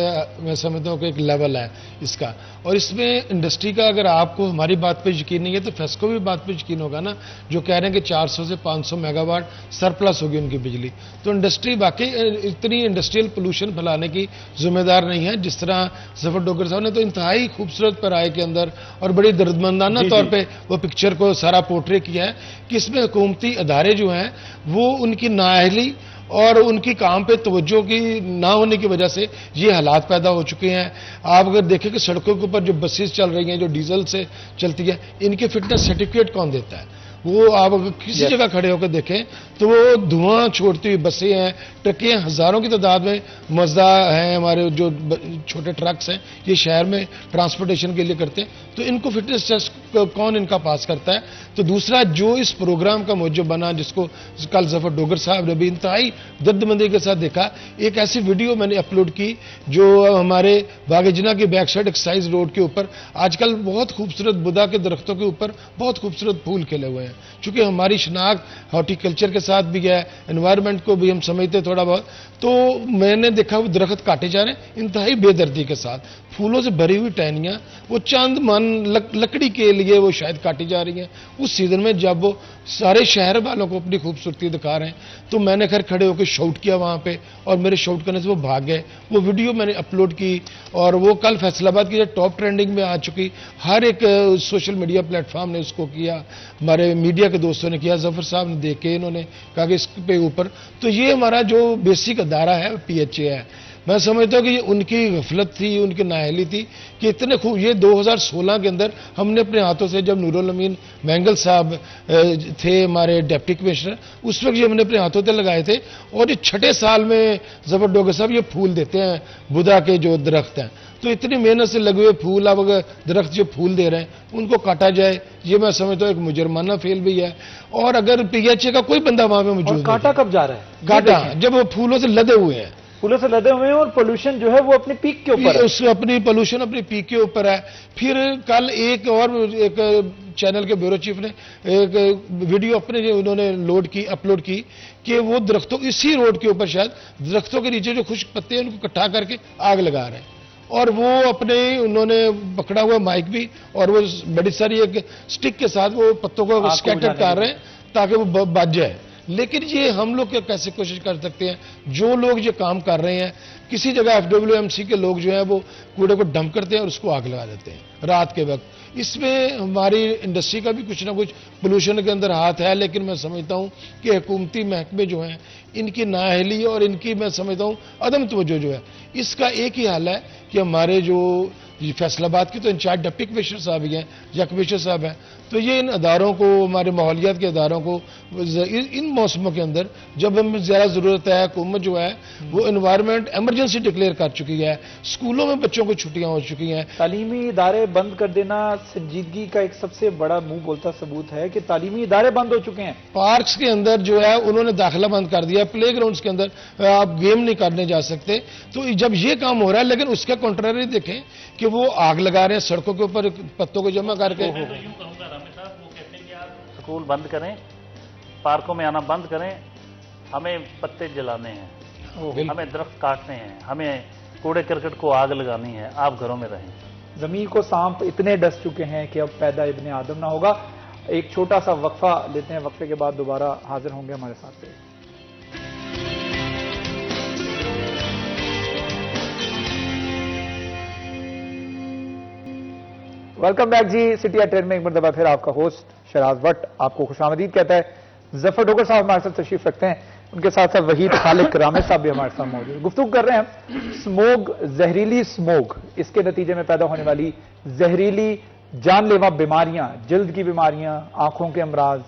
S5: میں سمجھتا ہوں کہ ایک لیول ہے اس کا۔ اور اس میں انڈسٹری کا اگر آپ کو ہماری بات پہ یقین نہیں ہے تو فیسکو بھی بات پہ یقین ہوگا نا، جو کہہ رہے ہیں کہ 400 سے 500 میگا واٹ سرپلس ہوگی ان کی بجلی۔ تو انڈسٹری واقعی اتنی انڈسٹریل پولوشن پھیلانے کی ذمہ دار نہیں ہے جس طرح ظفر ڈوگر صاحب نے تو انتہائی خوبصورت پیرائے کے اندر اور بڑی دردمندانہ طور پہ وہ پکچر کو سارا پورٹری کیا ہے کہ اس میں حکومتی ادارے جو ہیں وہ ان کی نااہلی اور ان کی کام پہ توجہ کی نہ ہونے کی وجہ سے یہ حالات پیدا ہو چکے ہیں۔ آپ اگر دیکھیں کہ سڑکوں کے اوپر جو بسیز چل رہی ہیں جو ڈیزل سے چلتی ہیں، ان کے فٹنس سرٹیفکیٹ کون دیتا ہے؟ وہ آپ اگر کسی جگہ کھڑے ہو کے دیکھیں تو وہ دھواں چھوڑتی ہوئی بسیں ہیں، ٹرکیں ہزاروں کی تعداد میں مزدا ہیں، ہمارے جو چھوٹے ٹرکس ہیں یہ شہر میں ٹرانسپورٹیشن کے لیے کرتے ہیں، تو ان کو فٹنس ٹیسٹ کون ان کا پاس کرتا ہے؟ تو دوسرا جو اس پروگرام کا موجب بنا، جس کو کل ظفر ڈوگر صاحب نے بھی انتہائی دردمندی کے ساتھ دیکھا، ایک ایسی ویڈیو میں نے اپلوڈ کی جو ہمارے باغ جناح کی بیک سائڈ ایکسائز روڈ کے اوپر آج کل بہت خوبصورت بدھا کے درختوں کے اوپر بہت خوبصورت پھول کھلے ہوئے ہیں۔ چونکہ ہماری شناخت ہارٹی کلچر کے ساتھ بھی ہے، انوائرمنٹ کو بھی ہم سمجھتے تھوڑا بہت، تو میں نے دیکھا وہ درخت کاٹے جا رہے ہیں انتہائی بے دردی کے ساتھ، پھولوں سے بھری ہوئی ٹہنیاں وہ چند من لکڑی کے لیے وہ شاید کاٹی جا رہی ہیں۔ اس سیزن میں جب وہ سارے شہر والوں کو اپنی خوبصورتی دکھا رہے ہیں تو میں نے خیر کھڑے ہو کے شاؤٹ کیا وہاں پہ، اور میرے شاؤٹ کرنے سے وہ بھاگ گئے۔ وہ ویڈیو میں نے اپلوڈ کی اور وہ کل فیصل آباد کی ٹاپ ٹرینڈنگ میں آ چکی، ہر ایک سوشل میڈیا پلیٹ فارم نے اس کو کیا، ہمارے میڈیا کے دوستوں نے کیا، ظفر صاحب نے دیکھ کے انہوں نے کہا کہ اس پہ اوپر۔ تو یہ ہمارا جو بیسک ادارہ ہے پی ایچ اے ہے، میں سمجھتا ہوں کہ یہ ان کی غفلت تھی، ان کی نااہلی تھی کہ اتنے خوب یہ 2016 کے اندر ہم نے اپنے ہاتھوں سے، جب نور الامین مینگل صاحب تھے ہمارے ڈپٹی کمشنر، اس وقت یہ ہم نے اپنے ہاتھوں سے لگائے تھے، اور یہ چھٹے سال میں ظفر ڈوگر صاحب یہ پھول دیتے ہیں بدھا کے جو درخت ہیں۔ تو اتنی محنت سے لگے ہوئے پھول، اب اگر درخت جو پھول دے رہے ہیں ان کو کاٹا جائے، یہ میں سمجھتا ہوں ایک مجرمانہ فعل بھی ہے. اور اگر پی ایچ اے کا کوئی بندہ وہاں پہ موجود
S1: اور کاٹا کب جا رہا ہے؟
S5: کاٹا جب وہ پھولوں سے لدے ہوئے ہیں،
S1: پھولوں سے لدے ہوئے ہیں اور پولوشن جو ہے وہ اپنے پیک کے اوپر ہے.
S5: اس اپنی پولوشن اپنی پی کے اوپر ہے. پھر کل ایک اور ایک چینل کے بیورو چیف نے ایک ویڈیو اپنے انہوں نے اپلوڈ کی کہ وہ درختوں اسی روڈ کے اوپر شاید درختوں کے نیچے جو خشک پتے ہیں ان کو کٹا کر کے آگ لگا رہے ہیں. اور وہ اپنے انہوں نے پکڑا ہوا مائک بھی اور وہ بڑی ساری ایک سٹک کے ساتھ وہ پتوں کو اسکیٹر کر رہے ہیں تاکہ وہ بچ جائے. لیکن یہ ہم لوگ کیسے کوشش کر سکتے ہیں؟ جو لوگ یہ کام کر رہے ہیں، کسی جگہ FWMC کے لوگ جو ہیں وہ کوڑے کو ڈمپ کرتے ہیں اور اس کو آگ لگا دیتے ہیں رات کے وقت. اس میں ہماری انڈسٹری کا بھی کچھ نہ کچھ پولوشن کے اندر ہاتھ ہے. لیکن میں سمجھتا ہوں کہ حکومتی محکمے جو ہیں ان کی نااہلی اور ان کی میں سمجھتا ہوں عدم توجہ جو ہے، اس کا ایک ہی حل ہے کہ ہمارے جو فیصل آباد کی تو انچارج ڈپٹی کمشنر صاحب ہی ہیں یا کمشنر صاحب ہیں، تو یہ ان اداروں کو، ہمارے ماحولیات کے اداروں کو ان موسموں کے اندر جب ہمیں زیادہ ضرورت ہے، حکومت جو ہے وہ انوائرمنٹ ایمرجنسی ڈکلیئر کر چکی ہے، اسکولوں میں بچوں کو چھٹیاں ہو چکی ہیں.
S1: تعلیمی ادارے بند کر دینا سنجیدگی کا ایک سب سے بڑا منہ بولتا ثبوت ہے کہ تعلیمی ادارے بند ہو چکے ہیں.
S5: پارکس کے اندر جو ہے انہوں نے داخلہ بند کر دیا، پلے گراؤنڈز کے اندر آپ گیم نہیں کرنے جا سکتے. تو جب یہ کام ہو رہا ہے، لیکن اس کا کنٹراری دیکھیں کہ وہ آگ لگا رہے ہیں سڑکوں کے اوپر پتوں کو جمع کر کے.
S4: میں تو یوں کہوں گا رامے صاحب، وہ کہتے ہیں کہ آپ اسکول بند کریں، پارکوں میں آنا بند کریں، ہمیں پتے جلانے ہیں، ہمیں درخت کاٹنے ہیں، ہمیں کوڑے کرکٹ کو آگ لگانی ہے، آپ گھروں میں رہیں.
S1: زمین کو سانپ اتنے ڈس چکے ہیں کہ اب پیدا ابن آدم نہ ہوگا. ایک چھوٹا سا وقفہ لیتے ہیں، وقفے کے بعد دوبارہ حاضر ہوں گے ہمارے ساتھ. ویلکم بیک جی. سٹی ایٹ 10 میں ایک مرتبہ پھر آپ کا ہوسٹ شہراز بٹ آپ کو خوش آمدید کہتا ہے. ظفر ڈوگر صاحب ہمارے ساتھ تشریف رکھتے ہیں، ان کے ساتھ ساتھ وحید خالق رامے صاحب بھی ہمارے ساتھ موجود ہیں. گفتگو کر رہے ہیں سموگ، زہریلی سموگ، اس کے نتیجے میں پیدا ہونے والی زہریلی جان لیوا بیماریاں، جلد کی بیماریاں، آنکھوں کے امراض،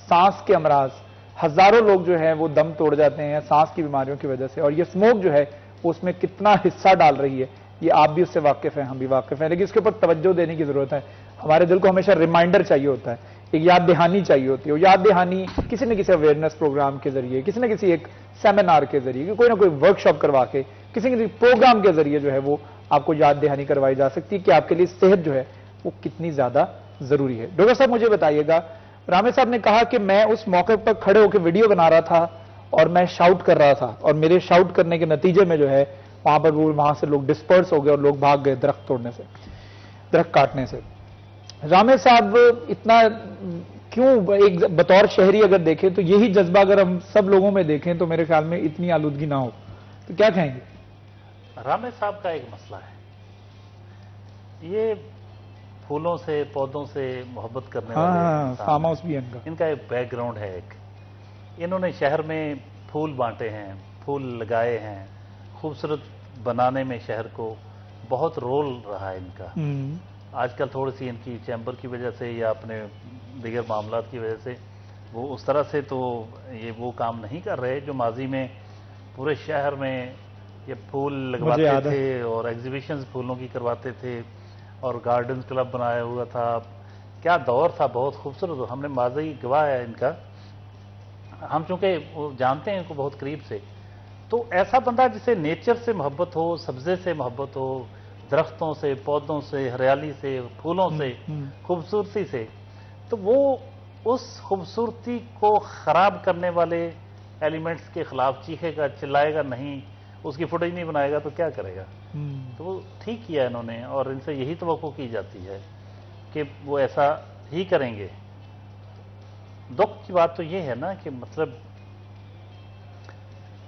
S1: سانس کے امراض. ہزاروں لوگ جو ہیں وہ دم توڑ جاتے ہیں سانس کی بیماریوں کی وجہ سے. اور یہ سموگ جو ہے وہ اس میں کتنا حصہ ڈال رہی ہے یہ آپ بھی اس سے واقف ہیں، ہم بھی واقف ہیں. لیکن اس کے اوپر توجہ دینے کی ضرورت ہے. ہمارے دل کو ہمیشہ ریمائنڈر چاہیے ہوتا ہے، ایک یاد دہانی چاہیے ہوتی ہے. یاد دہانی کسی نہ کسی اویئرنیس پروگرام کے ذریعے، کسی نہ کسی ایک سیمینار کے ذریعے، کوئی نہ کوئی ورک شاپ کروا کے، کسی نہ کسی پروگرام کے ذریعے جو ہے وہ آپ کو یاد دہانی کروائی جا سکتی ہے کہ آپ کے لیے صحت جو ہے وہ کتنی زیادہ ضروری ہے. ڈاکٹر صاحب مجھے بتائیے گا، رامے صاحب نے کہا کہ میں اس موقع پر کھڑے ہو کے ویڈیو بنا رہا تھا اور میں شاؤٹ کر رہا تھا، اور میرے شاؤٹ کرنے کے نتیجے میں جو ہے وہاں سے لوگ ڈسپرس ہو گئے اور لوگ بھاگ گئے درخت توڑنے سے، درخت کاٹنے سے. رامے صاحب اتنا کیوں، ایک بطور شہری اگر دیکھیں تو یہی جذبہ اگر ہم سب لوگوں میں دیکھیں تو میرے خیال میں اتنی آلودگی نہ ہو، تو کیا کہیں گے؟
S4: رامے صاحب کا ایک مسئلہ ہے، یہ پھولوں سے پودوں سے محبت کرنے والے انسان
S1: فارم ہاؤس بھی
S4: ان کا ایک بیک گراؤنڈ ہے. ایک انہوں نے شہر میں پھول بانٹے ہیں، پھول لگائے ہیں، خوبصورت بنانے میں شہر کو بہت رول رہا ہے ان کا. آج کل تھوڑی سی ان کی چیمبر کی وجہ سے یا اپنے دیگر معاملات کی وجہ سے وہ اس طرح سے تو یہ وہ کام نہیں کر رہے جو ماضی میں پورے شہر میں یہ پھول لگواتے تھے اور ایگزیبیشنز پھولوں کی کرواتے تھے اور گارڈنز کلب بنایا ہوا تھا. کیا دور تھا، بہت خوبصورت. ہم نے ماضی گواہ ہے ان کا، ہم چونکہ وہ جانتے ہیں ان کو بہت قریب سے. تو ایسا بندہ جسے نیچر سے محبت ہو، سبزے سے محبت ہو، درختوں سے، پودوں سے، ہریالی سے، پھولوں سے، خوبصورتی سے، تو وہ اس خوبصورتی کو خراب کرنے والے ایلیمنٹس کے خلاف چیخے گا، چلائے گا نہیں، اس کی فوٹیج نہیں بنائے گا تو کیا کرے گا؟ تو وہ ٹھیک کیا انہوں نے، اور ان سے یہی توقع کی جاتی ہے کہ وہ ایسا ہی کریں گے. دکھ کی بات تو یہ ہے نا کہ مطلب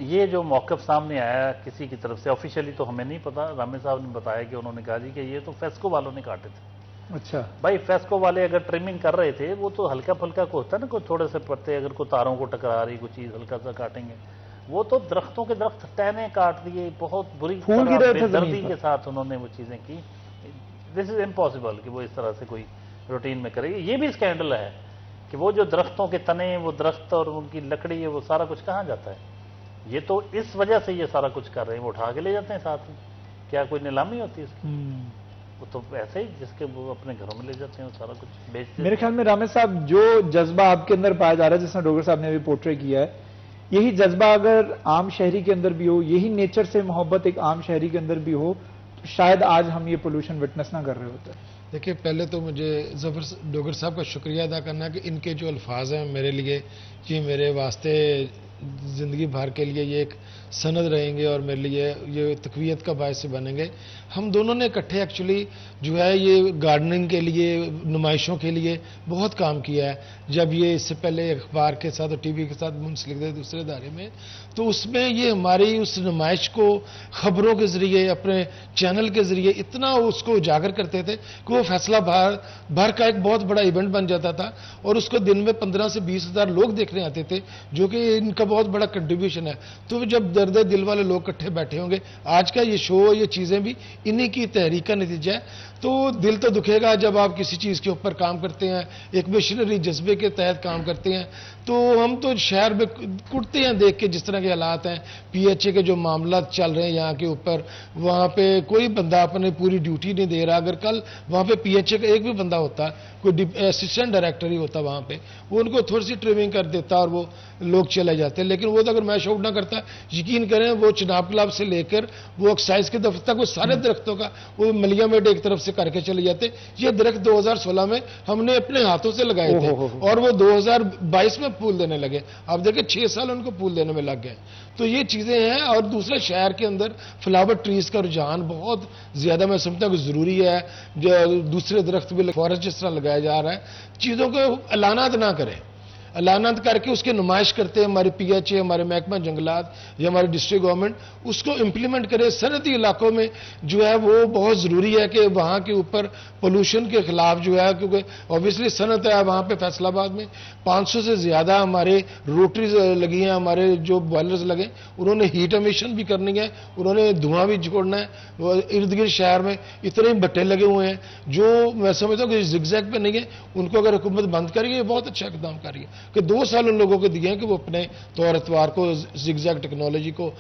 S4: یہ جو موقف سامنے آیا کسی کی طرف سے، آفیشیلی تو ہمیں نہیں پتا، رامے صاحب نے بتایا کہ انہوں نے کہا جی کہ یہ تو فیسکو والوں نے کاٹے تھے.
S1: اچھا
S4: بھائی فیسکو والے اگر ٹریمنگ کر رہے تھے وہ تو ہلکا پھلکا کو ہوتا ہے نا، کوئی تھوڑے سے پتے اگر کوئی تاروں کو ٹکرا رہی کوئی چیز ہلکا سا کاٹیں گے. وہ تو درختوں کے درخت ٹہنے کاٹ دیے، بہت بری بے دردی کے ساتھ انہوں نے وہ چیزیں کی. دس از امپاسبل کہ وہ اس طرح سے کوئی روٹین میں کرے. یہ بھی اسکینڈل ہے کہ وہ جو درختوں کے تنے، وہ درخت اور ان کی لکڑی ہے، وہ سارا کچھ کہاں جاتا ہے؟ یہ تو اس وجہ سے یہ سارا کچھ کر رہے ہیں، وہ اٹھا کے لے جاتے ہیں ساتھ میں کہ کیا کوئی نیلامی ہوتی ہے اس کی؟ وہ تو ایسے ہی جس کے وہ اپنے گھروں میں لے جاتے ہیں وہ سارا کچھ بیچتے ہیں.
S1: میرے خیال میں رامے صاحب جو جذبہ آپ کے اندر پایا جا رہا ہے، جس نے ڈوگر صاحب نے بھی پورٹری کیا ہے، یہی جذبہ اگر عام شہری کے اندر بھی ہو، یہی نیچر سے محبت ایک عام شہری کے اندر بھی ہو، تو شاید آج ہم یہ پولوشن وٹنس نہ کر رہے ہوتے.
S5: دیکھیے، پہلے تو مجھے ڈوگر صاحب کا شکریہ ادا کرنا ہے کہ ان کے جو الفاظ ہیں میرے لیے، یہ میرے واسطے زندگی بھر کے لیے یہ ایک سند رہیں گے اور میرے لیے یہ تقویت کا باعث بنیں گے. ہم دونوں نے اکٹھے ایکچولی جو ہے یہ گارڈننگ کے لیے، نمائشوں کے لیے بہت کام کیا ہے. جب یہ اس سے پہلے اخبار کے ساتھ اور ٹی وی کے ساتھ منسلک تھے دوسرے ادارے میں، تو اس میں یہ ہماری اس نمائش کو خبروں کے ذریعے، اپنے چینل کے ذریعے اتنا اس کو اجاگر کرتے تھے کہ وہ فیصلہ بھر کا ایک بہت بڑا ایونٹ بن جاتا تھا، اور اس کو دن میں 15 سے 20 ہزار لوگ دیکھنے آتے تھے، جو کہ ان کا بہت بڑا کنٹریبیوشن ہے. تو جب درد دل والے لوگ اکٹھے بیٹھے ہوں گے، آج کا یہ شو، یہ چیزیں بھی انہی کی تحریک کا نتیجہ ہے. تو دل تو دکھے گا جب آپ کسی چیز کے اوپر کام کرتے ہیں، ایک مشنری جذبے کے تحت کام کرتے ہیں. تو ہم تو شہر میں کٹتے ہیں دیکھ کے جس طرح کے حالات ہیں، پی ایچ اے کے جو معاملات چل رہے ہیں یہاں کے اوپر، وہاں پہ کوئی بندہ اپنے پوری ڈیوٹی نہیں دے رہا. اگر کل وہاں پہ پی ایچ اے کا ایک بھی بندہ ہوتا، کوئی اسسٹنٹ ڈائریکٹر ہی ہوتا وہاں پہ، وہ ان کو تھوڑی سی ٹریمنگ کر دیتا اور وہ لوگ چلے جاتے. لیکن وہ تو اگر میش آؤٹ نہ کرتا، یقین کریں وہ چناب کلب سے لے کر وہ ایکسائز کے دفتر تک وہ سارے درختوں کا وہ ملیامیٹ ایک طرف سے کر کے چلے جاتے. یہ درخت 2016 میں ہم نے اپنے ہاتھوں سے لگائے تھے اور وہ 2022 میں پھول دینے لگے. آپ دیکھیں 6 سال ان کو پھول دینے میں لگ گئے. تو یہ چیزیں ہیں. اور دوسرے شہر کے اندر فلاور ٹریز کا رجحان بہت زیادہ میں سمجھتا ہوں کہ ضروری ہے. جو دوسرے درخت بھی فارسٹ جس طرح لگایا جا رہا ہے، چیزوں کو اعلانات نہ کریں، اعلانات کر کے اس کی نمائش کرتے ہیں. ہمارے پی ایچ اے، ہمارے محکمہ جنگلات یا ہماری ڈسٹرکٹ گورنمنٹ اس کو امپلیمنٹ کرے. صنعتی علاقوں میں جو ہے وہ بہت ضروری ہے کہ وہاں کے اوپر پولوشن کے خلاف جو ہے، کیونکہ اوبیسلی صنعت ہے وہاں پہ. فیصل آباد میں 500 سے زیادہ ہمارے روٹریز لگی ہیں، ہمارے جو بوائلرز لگے، انہوں نے ہیٹ امیشن بھی کرنی ہے، انہوں نے دھواں بھی چھوڑنا ہے. ارد گرد شہر میں اتنے بٹے لگے ہوئے ہیں جو میں سمجھتا ہوں کہ زگ زیگ پہ نہیں ہے. ان کو اگر حکومت بند کرے گی، یہ بہت اچھا اقدام کر رہی ہے کہ 2 سال ان لوگوں کو دیے ہیں کہ وہ اپنے طور اتوار کو زگ زیگ ٹیکنالوجی کو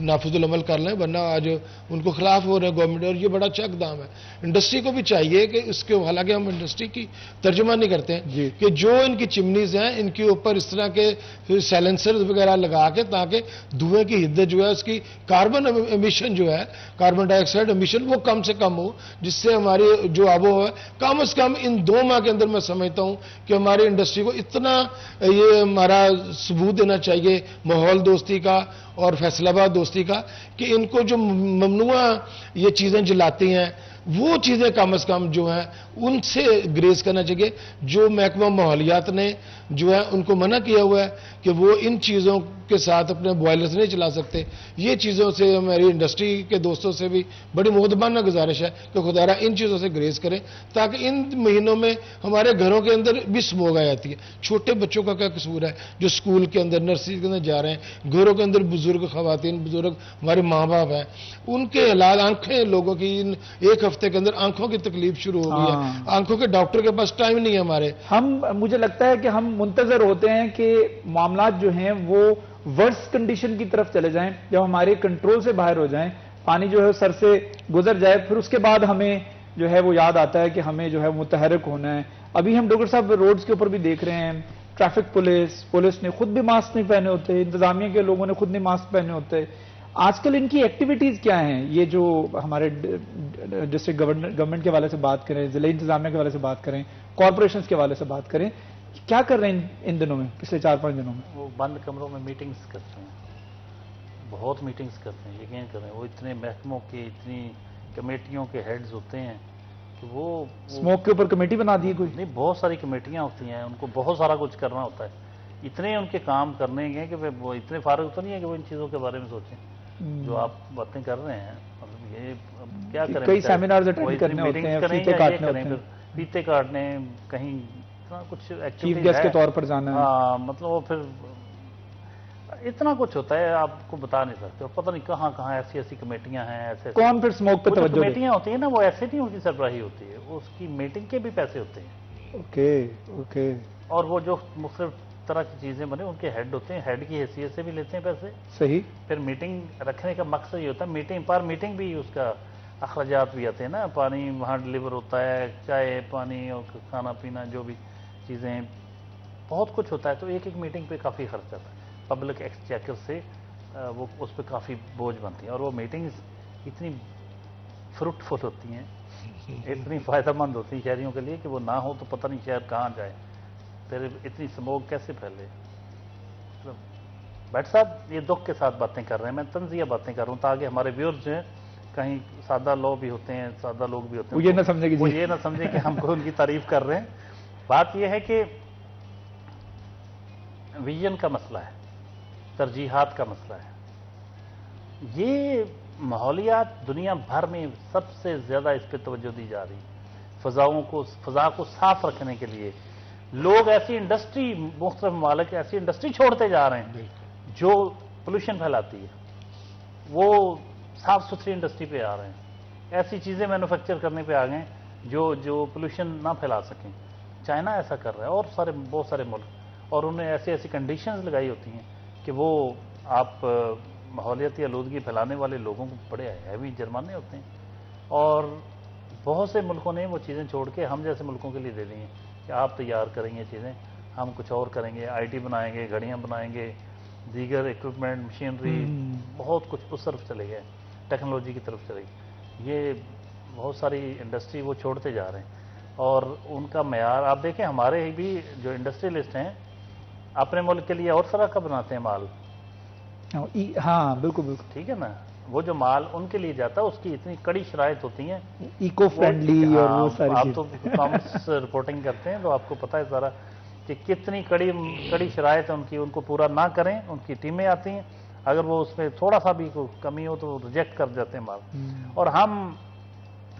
S5: نافذ العمل کر لیں، ورنہ آج ان کو خلاف ہو رہے ہیں گورنمنٹ. اور یہ بڑا اچھا اقدام ہے. انڈسٹری کو بھی چاہیے کہ اس کے، حالانکہ ہم انڈسٹری کی ترجمہ نہیں کرتے ہیں، کہ جو ان کی چمنیز ہیں ان کے اوپر اس طرح کے سائلنسر وغیرہ لگا کے، تاکہ دھوئیں کی حدت جو ہے، اس کی کاربن امیشن جو ہے، کاربن ڈائی آکسائڈ امیشن وہ کم سے کم ہو، جس سے ہماری جو آب و ہوا ہے کم از کم ان 2 ماہ کے اندر. میں سمجھتا ہوں کہ ہماری انڈسٹری کو اتنا یہ ہمارا ثبوت دینا چاہیے ماحول دوستی کا اور فیصل آباد دوستی کا، کہ ان کو جو ممنوع یہ چیزیں جلاتی ہیں وہ چیزیں کم از کم جو ہیں ان سے گریز کرنا چاہیے. جو محکمہ ماحولیات نے جو ہے ان کو منع کیا ہوا ہے کہ وہ ان چیزوں کے ساتھ اپنے بوائلرز نہیں چلا سکتے. یہ چیزوں سے ہماری انڈسٹری کے دوستوں سے بھی بڑی مؤدبانہ گزارش ہے کہ خدا را ان چیزوں سے گریز کریں، تاکہ ان مہینوں میں ہمارے گھروں کے اندر بھی اسموگ آ جاتی ہے. چھوٹے بچوں کا کیا قصور ہے جو اسکول کے اندر، نرسری کے اندر جا رہے ہیں، گھروں کے اندر بزرگ خواتین، بزرگ ہمارے ماں باپ ہیں، ان کے حالات، آنکھیں لوگوں کی ایک ہفتے کے اندر آنکھوں کی تکلیف شروع ہو گئی ہے. آنکھوں کے ڈاکٹر کے پاس ٹائم نہیں ہے ہمارے.
S1: مجھے لگتا ہے کہ ہم منتظر ہوتے ہیں کہ معاملات جو ہیں وہ ورس کنڈیشن کی طرف چلے جائیں، جب ہمارے کنٹرول سے باہر ہو جائیں، پانی جو ہے سر سے گزر جائے، پھر اس کے بعد ہمیں جو ہے وہ یاد آتا ہے کہ ہمیں جو ہے متحرک ہونا ہے. ابھی ہم ڈاکٹر صاحب روڈز کے اوپر بھی دیکھ رہے ہیں، ٹریفک پولیس نے خود بھی ماسک نہیں پہنے ہوتے، انتظامیہ کے لوگوں نے خود نہیں ماسک پہنے ہوتے. آج کل ان کی ایکٹیویٹیز کیا ہیں؟ یہ جو ہمارے ڈسٹرکٹ گورنمنٹ کے حوالے سے بات کریں، ضلعی انتظامیہ کے حوالے سے بات کریں، کارپوریشنز کے حوالے سے بات کریں، کیا کر رہے ہیں ان دنوں میں، پچھلے 4-5 دنوں میں؟
S4: وہ بند کمروں میں میٹنگز کرتے ہیں، بہت میٹنگز کرتے ہیں. یقین کریں وہ اتنے محکموں کے، اتنی کمیٹیوں کے ہیڈز ہوتے ہیں کہ وہ
S1: اسموک کے اوپر کمیٹی بنا دی کوئی؟
S4: نہیں، بہت ساری کمیٹیاں ہوتی ہیں، ان کو بہت سارا کچھ کرنا ہوتا ہے. اتنے ان کے کام کرنے ہیں کہ وہ اتنے فارغ تو نہیں ہے کہ وہ ان چیزوں کے بارے میں سوچیں جو آپ باتیں کر رہے ہیں. مطلب یہ کیا کریں،
S1: کئی سیمینارز اٹینڈ کرنے ہوتے ہیں، فیتے کاٹنے ہوتے ہیں،
S4: فیتے کاٹنے، کہیں کچھ
S1: چیف گیسٹ کے طور پر جانا ہے.
S4: ہاں، مطلب وہ پھر اتنا کچھ ہوتا ہے آپ کو بتا نہیں سکتے. پتہ نہیں کہاں کہاں ایسی کمیٹیاں ہیں. ایسے
S1: کون پھر اسموک پہ توجہ
S4: کمیٹیاں ہوتی ہیں نا، وہ ایسے نہیں ان کی سربراہی ہوتی ہے، اس کی میٹنگ کے بھی پیسے ہوتے ہیں.
S1: اوکے.
S4: اور وہ جو مختلف طرح کی چیزیں بنے ان کے ہیڈ ہوتے ہیں, ہیڈ کی حیثیت سے بھی لیتے ہیں پیسے.
S1: صحیح.
S4: پھر میٹنگ رکھنے کا مقصد یہ ہوتا ہے, میٹنگ پر میٹنگ بھی اس کا اخراجات بھی آتے ہیں نا, پانی وہاں ڈلیور ہوتا ہے, چائے پانی اور کھانا پینا جو بھی چیزیں ہیں, بہت کچھ ہوتا ہے. تو ایک ایک میٹنگ پہ کافی خرچ آتا ہے. پبلک ایکسچیکر سے وہ اس پہ کافی بوجھ بنتی ہیں, اور وہ میٹنگز اتنی فروٹفل ہوتی ہیں, اتنی فائدہ مند ہوتی ہیں شہریوں کے لیے کہ وہ نہ ہو تو پتہ نہیں شہر کہاں جائے, پھر اتنی سموگ کیسے پھیلے. بٹ صاحب یہ دکھ کے ساتھ باتیں کر رہے ہیں, میں طنزیہ باتیں کر رہا ہوں تاکہ ہمارے ویورز جو ہیں, کہیں سادہ لوگ بھی ہوتے ہیں, سادہ لوگ بھی ہوتے ہیں,
S1: وہ یہ نہ سمجھے
S4: کہ ہم کو ان کی تعریف کر رہے ہیں. بات یہ ہے کہ ویژن کا مسئلہ ہے, ترجیحات کا مسئلہ ہے. یہ ماحولیات دنیا بھر میں سب سے زیادہ اس پہ توجہ دی جا رہی ہے. فضا کو صاف رکھنے کے لیے لوگ ایسی انڈسٹری, مختلف ممالک ایسی انڈسٹری چھوڑتے جا رہے ہیں جو پولوشن پھیلاتی ہے, وہ صاف ستھری انڈسٹری پہ آ رہے ہیں, ایسی چیزیں مینوفیکچر کرنے پہ آ گئے جو پولوشن نہ پھیلا سکیں. چائنا ایسا کر رہا ہے اور بہت سارے ملک, اور انہیں ایسی کنڈیشنز لگائی ہوتی ہیں کہ وہ آپ ماحولیاتی آلودگی پھیلانے والے لوگوں کو بڑے ہیوی جرمانے ہوتے ہیں. اور بہت سے ملکوں نے وہ چیزیں چھوڑ کے ہم جیسے ملکوں کے لیے دے دی ہیں کہ آپ تیار کریں گے چیزیں, ہم کچھ اور کریں گے, آئی ٹی بنائیں گے, گھڑیاں بنائیں گے, دیگر اکوپمنٹ مشینری, بہت کچھ اس طرف چلے گئے, ٹیکنالوجی کی طرف چلے گئے. یہ بہت ساری انڈسٹری وہ چھوڑتے جا رہے ہیں, اور ان کا معیار آپ دیکھیں. ہمارے بھی جو انڈسٹریلسٹ ہیں اپنے ملک کے لیے اور طرح کا بناتے ہیں مال.
S1: ہاں بالکل بالکل
S4: ٹھیک ہے نا, وہ جو مال ان کے لیے جاتا ہے اس کی اتنی کڑی شرائط ہوتی ہیں,
S1: ایکو فرینڈلی, اور وہ ساری
S4: آپ تو کامرس رپورٹنگ کرتے ہیں تو آپ کو پتہ ہے ذرا کہ کتنی کڑی شرائط ہے ان کی. ان کو پورا نہ کریں, ان کی ٹیمیں آتی ہیں, اگر وہ اس میں تھوڑا سا بھی کوئی کمی ہو تو ریجیکٹ کر جاتے ہیں مال. اور ہم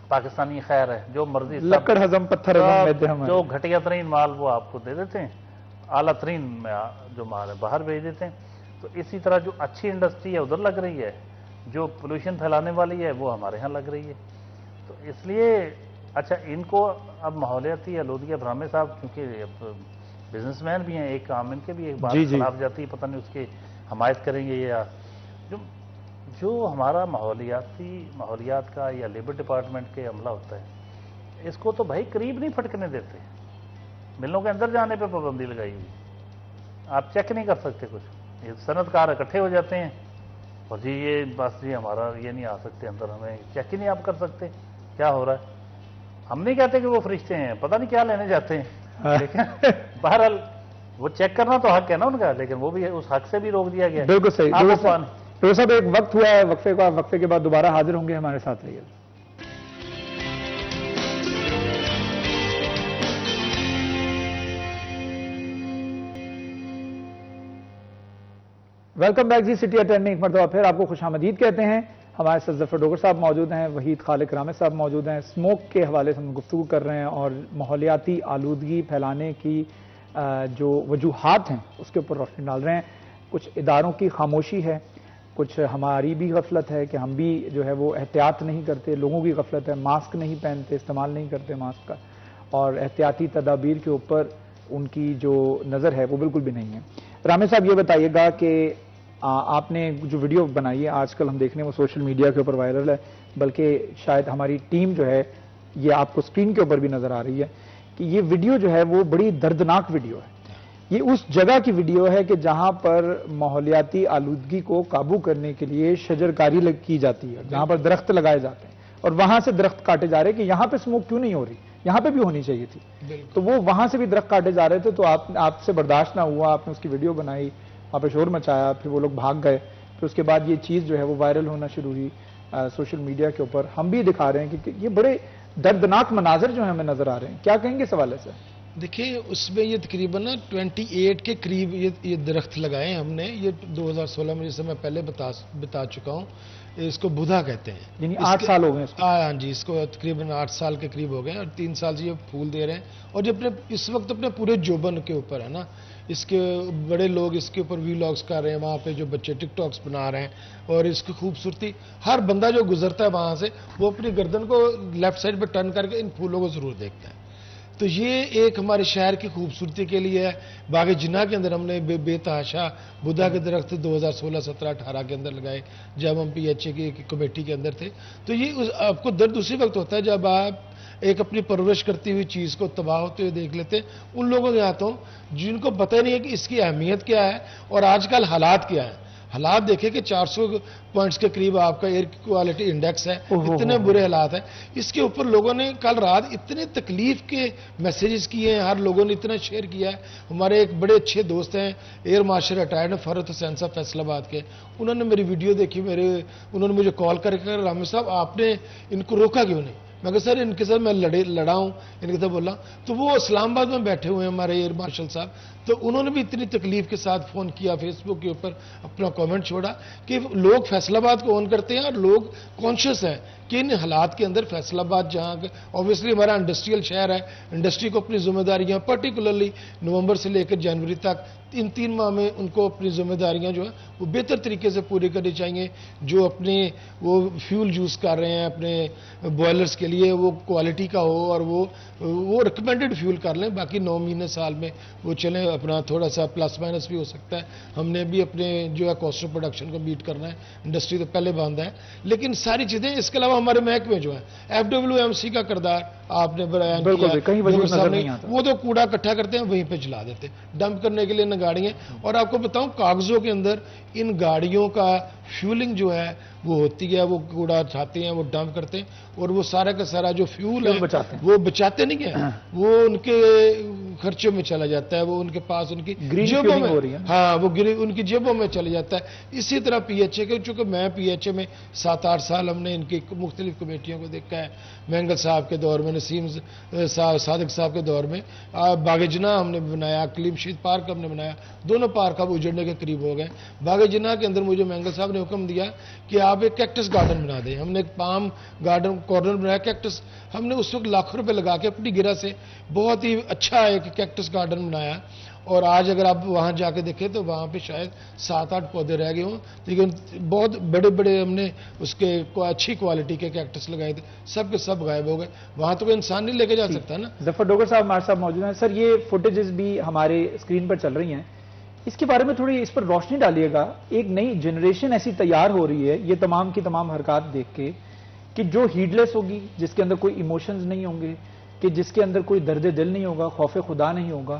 S4: پاکستانی خیر ہے, جو مرضی
S1: لکڑ ہضم پتھر ہضم,
S4: جو گھٹیا ترین مال وہ آپ کو دے دیتے ہیں, اعلیٰ ترین میں جو مال ہے باہر بھیج دیتے ہیں. تو اسی طرح جو اچھی انڈسٹری ہے ادھر لگ رہی ہے, جو پولوشن پھیلانے والی ہے وہ ہمارے ہاں لگ رہی ہے. تو اس لیے اچھا ان کو اب ماحولیاتی آلودگی, اب رامے صاحب چونکہ بزنس مین بھی ہیں, ایک کام ان کے بھی ایک بات خلاف جاتی ہے, پتہ نہیں اس کی حمایت کریں گے یا جو ہمارا ماحولیات کا یا لیبر ڈپارٹمنٹ کے عملہ ہوتا ہے, اس کو تو بھائی قریب نہیں پھٹکنے دیتے. ملوں کے اندر جانے پہ پابندی لگائی ہوئی, آپ چیک نہیں کر سکتے کچھ. یہ صنعت کار اکٹھے ہو جاتے ہیں اور جی یہ بس جی ہمارا یہ نہیں آ سکتے اندر, ہمیں چیک ہی نہیں آپ کر سکتے کیا ہو رہا ہے. ہم نہیں کہتے کہ وہ فرشتے ہیں, پتہ نہیں کیا لینے جاتے ہیں, لیکن بہرحال وہ چیک کرنا تو حق ہے نا ان کا, لیکن وہ بھی اس حق سے بھی روک دیا گیا.
S1: بالکل صحیح. ڈاکٹر صاحب ایک وقت ہوا ہے وقفے کا, وقفے کے بعد دوبارہ حاضر ہوں گے, ہمارے ساتھ رہیے. ویلکم بیک جی, سٹی اٹینڈنگ ایک مرتبہ پھر آپ کو خوش آمدید کہتے ہیں. ہمارے ساتھ ظفر ڈوگر صاحب موجود ہیں, وحید خالق رامے صاحب موجود ہیں. اسموک کے حوالے سے ہم گفتگو کر رہے ہیں اور ماحولیاتی آلودگی پھیلانے کی جو وجوہات ہیں اس کے اوپر روشنی ڈال رہے ہیں. کچھ اداروں کی خاموشی ہے, کچھ ہماری بھی غفلت ہے کہ ہم بھی جو ہے وہ احتیاط نہیں کرتے, لوگوں کی غفلت ہے, ماسک نہیں پہنتے, استعمال نہیں کرتے ماسک کا, اور احتیاطی تدابیر کے اوپر ان کی جو نظر ہے وہ بالکل بھی نہیں ہے. رامے صاحب یہ بتائیے گا کہ آپ نے جو ویڈیو بنائی ہے آج کل ہم دیکھنے وہ سوشل میڈیا کے اوپر وائرل ہے, بلکہ شاید ہماری ٹیم جو ہے یہ آپ کو اسکرین کے اوپر بھی نظر آ رہی ہے کہ یہ ویڈیو جو ہے وہ بڑی دردناک ویڈیو ہے. یہ اس جگہ کی ویڈیو ہے کہ جہاں پر ماحولیاتی آلودگی کو قابو کرنے کے لیے شجرکاری کی جاتی ہے, جہاں پر درخت لگائے جاتے ہیں, اور وہاں سے درخت کاٹے جا رہے کہ یہاں پہ اسموک کیوں نہیں ہو رہی, یہاں پہ بھی ہونی چاہیے تھی. تو وہ وہاں سے بھی درخت کاٹے جا رہے تھے, تو آپ سے برداشت نہ ہوا, آپ نے اس کی ویڈیو بنائی, وہاں پہ شور مچایا, پھر وہ لوگ بھاگ گئے, پھر اس کے بعد یہ چیز جو ہے وہ وائرل ہونا شروع ہوئی سوشل میڈیا کے اوپر. ہم بھی دکھا رہے ہیں کہ یہ بڑے دردناک مناظر جو ہیں ہمیں نظر آ رہے ہیں, کیا کہیں گے اس حوالے سے؟
S5: دیکھیں اس میں یہ تقریباً 28 کے قریب یہ درخت لگائے ہیں ہم نے. یہ 2016 میں جیسے میں پہلے بتا چکا ہوں, اس کو بدھا کہتے ہیں,
S1: یعنی 8 سال ہو گئے اس کو.
S5: ہاں جی, اس کو تقریباً 8 سال کے قریب ہو گئے ہیں, اور 3 سال سے یہ پھول دے رہے ہیں. اور یہ اس وقت اپنے پورے جوبن کے اوپر ہے نا, اس کے بڑے لوگ اس کے اوپر ویلاگز کر رہے ہیں, وہاں پہ جو بچے ٹک ٹاکس بنا رہے ہیں, اور اس کی خوبصورتی ہر بندہ جو گزرتا ہے وہاں سے وہ اپنی گردن کو لیفٹ سائڈ پہ ٹرن کر کے ان پھولوں کو ضرور دیکھتا ہے. تو یہ ایک ہمارے شہر کی خوبصورتی کے لیے ہے. باغ جناح کے اندر ہم نے بے تحاشا بدھا کے درخت 2016 17 18 کے اندر لگائے جب ہم PHA کی کمیٹی کے اندر تھے. تو یہ آپ کو درد اسی وقت ہوتا ہے جب آپ ایک اپنی پرورش کرتی ہوئی چیز کو تباہ ہوتے ہوئے دیکھ لیتے. ان لوگوں کے ہاتھوں جن کو پتہ نہیں ہے کہ اس کی اہمیت کیا ہے اور آج کل حالات کیا ہیں. حالات دیکھیں کہ 400 پوائنٹس کے قریب آپ کا ایئر کوالٹی انڈیکس ہے, اتنے برے حالات ہیں. اس کے اوپر لوگوں نے کل رات اتنے تکلیف کے میسیجز کیے ہیں, ہر لوگوں نے اتنا شیئر کیا ہے. ہمارے ایک بڑے اچھے دوست ہیں ایئر مارشل ریٹائرڈ ہیں فرحت حسین صاحب فیصل آباد کے, انہوں نے میری ویڈیو دیکھی, انہوں نے مجھے کال کر کے رامر صاحب آپ نے ان کو روکا کیوں نہیں؟ میں کہا سر ان کے ساتھ میں لڑا ہوں, ان کے ساتھ بولا. تو وہ اسلام آباد میں بیٹھے ہوئے ہیں ہمارے ایئر مارشل صاحب, تو انہوں نے بھی اتنی تکلیف کے ساتھ فون کیا, فیس بک کے اوپر اپنا کامنٹ چھوڑا کہ لوگ فیصل آباد کو آن کرتے ہیں اور لوگ کانشیس ہیں کہ ان حالات کے اندر فیصل آباد جہاں اوبویسلی ہمارا انڈسٹریل شہر ہے, انڈسٹری کو اپنی ذمہ داریاں پرٹیکولرلی نومبر سے لے کر جنوری تک ان 3 ماہ میں ان کو اپنی ذمہ داریاں جو ہیں وہ بہتر طریقے سے پوری کرنی چاہیے. جو اپنے وہ فیول یوز کر رہے ہیں اپنے بوائلرز کے لیے وہ کوالٹی کا ہو اور وہ ریکمینڈڈ فیول کر لیں. باقی 9 مہینے سال میں وہ چلیں, اپنا تھوڑا سا پلس مائنس بھی ہو سکتا ہے. ہم نے بھی اپنے جو ہے کاسٹ آف پروڈکشن کو میٹ کرنا ہے, انڈسٹری تو پہلے باندھا ہے. لیکن ساری چیزیں اس کے علاوہ ہمارے محکمے جو ہیں FWMC کا کردار آپ نے بیان کیا, وہ تو کوڑا اکٹھا کرتے ہیں وہیں پہ جلا دیتے, ڈمپ کرنے کے لیے نہ گاڑیاں. اور آپ کو بتاؤں کاغذوں کے اندر ان گاڑیوں کا فیولنگ جو ہے وہ ہوتی ہے, وہ کوڑا اٹھاتے ہیں وہ ڈمپ کرتے ہیں اور وہ سارا کا سارا جو فیول ہے وہ بچاتے نہیں ہیں, وہ ان کے خرچوں میں چلا جاتا ہے, وہ ان کے پاس ان کی جیبوں میں, ہاں وہ ان کی جیبوں میں چلا جاتا ہے. اسی طرح PHA کے, چونکہ میں PHA میں 7-8 سال ہم نے ان کی مختلف کمیٹیوں کو دیکھا ہے. مینگل صاحب کے دور میں, نسیم صادق صاحب کے دور میں باغ جناح ہم نے بنایا, کلیم شید پارک ہم نے بنایا. دونوں پارک اب اجڑنے کے قریب ہو گئے. باغ جناح کے اندر مجھے مینگل صاحب نے حکم دیا کہ آپ ایک کیکٹس گارڈن بنا دیں. ہم نے ایک پام گارڈن کارنر بنایا کیکٹس, ہم نے اس وقت لاکھوں روپے لگا کے اپنی گرہ سے بہت ہی اچھا ایک کیکٹس گارڈن بنایا. اور آج اگر آپ وہاں جا کے دیکھیں تو وہاں پہ شاید 7-8 پودے رہ گئے ہوں, لیکن بہت بڑے بڑے ہم نے اس کے اچھی کوالٹی کے کیکٹس لگائے تھے, سب کے سب غائب ہو گئے. وہاں تو کوئی انسان نہیں لے کے جا سکتا نا.
S1: ظفر ڈوگر صاحب ہمارے ساتھ موجود ہیں. سر یہ فوٹیجز بھی ہمارے اسکرین پر چل رہی ہیں, اس کے بارے میں تھوڑی اس پر روشنی ڈالیے گا. ایک نئی جنریشن ایسی تیار ہو رہی ہے یہ تمام کی تمام حرکات دیکھ کے کہ جو ہیڈلیس ہوگی, جس کے اندر کوئی ایموشنز نہیں ہوں گے, کہ جس کے اندر کوئی درد دل نہیں ہوگا, خوف خدا نہیں ہوگا.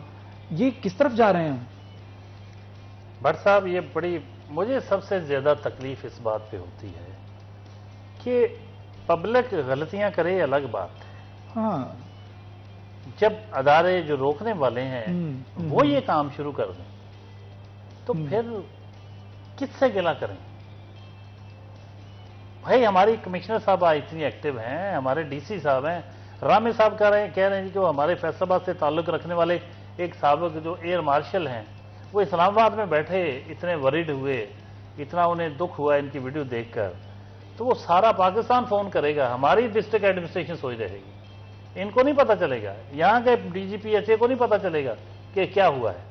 S1: یہ کس طرف جا رہے ہیں
S4: بھٹ صاحب؟ یہ بڑی مجھے سب سے زیادہ تکلیف اس بات پہ ہوتی ہے کہ پبلک غلطیاں کرے الگ بات ہے,
S1: ہاں
S4: جب ادارے جو روکنے والے ہیں وہ یہ کام شروع کر دیں تو پھر کس سے گلہ کریں؟ بھائی ہماری کمشنر صاحب اتنی ایکٹیو ہیں, ہمارے DC صاحب ہیں, رامر صاحب کہہ رہے ہیں کہ وہ ہمارے فیصل آباد سے تعلق رکھنے والے ایک سابق جو ایئر مارشل ہیں وہ اسلام آباد میں بیٹھے اتنے وریڈ ہوئے, اتنا انہیں دکھ ہوا ان کی ویڈیو دیکھ کر, تو وہ سارا پاکستان فون کرے گا, ہماری ڈسٹرکٹ ایڈمنسٹریشن سوچ رہے گی, ان کو نہیں پتا چلے گا, یہاں کے DGP HA کو نہیں پتا چلے گا کہ کیا ہوا ہے.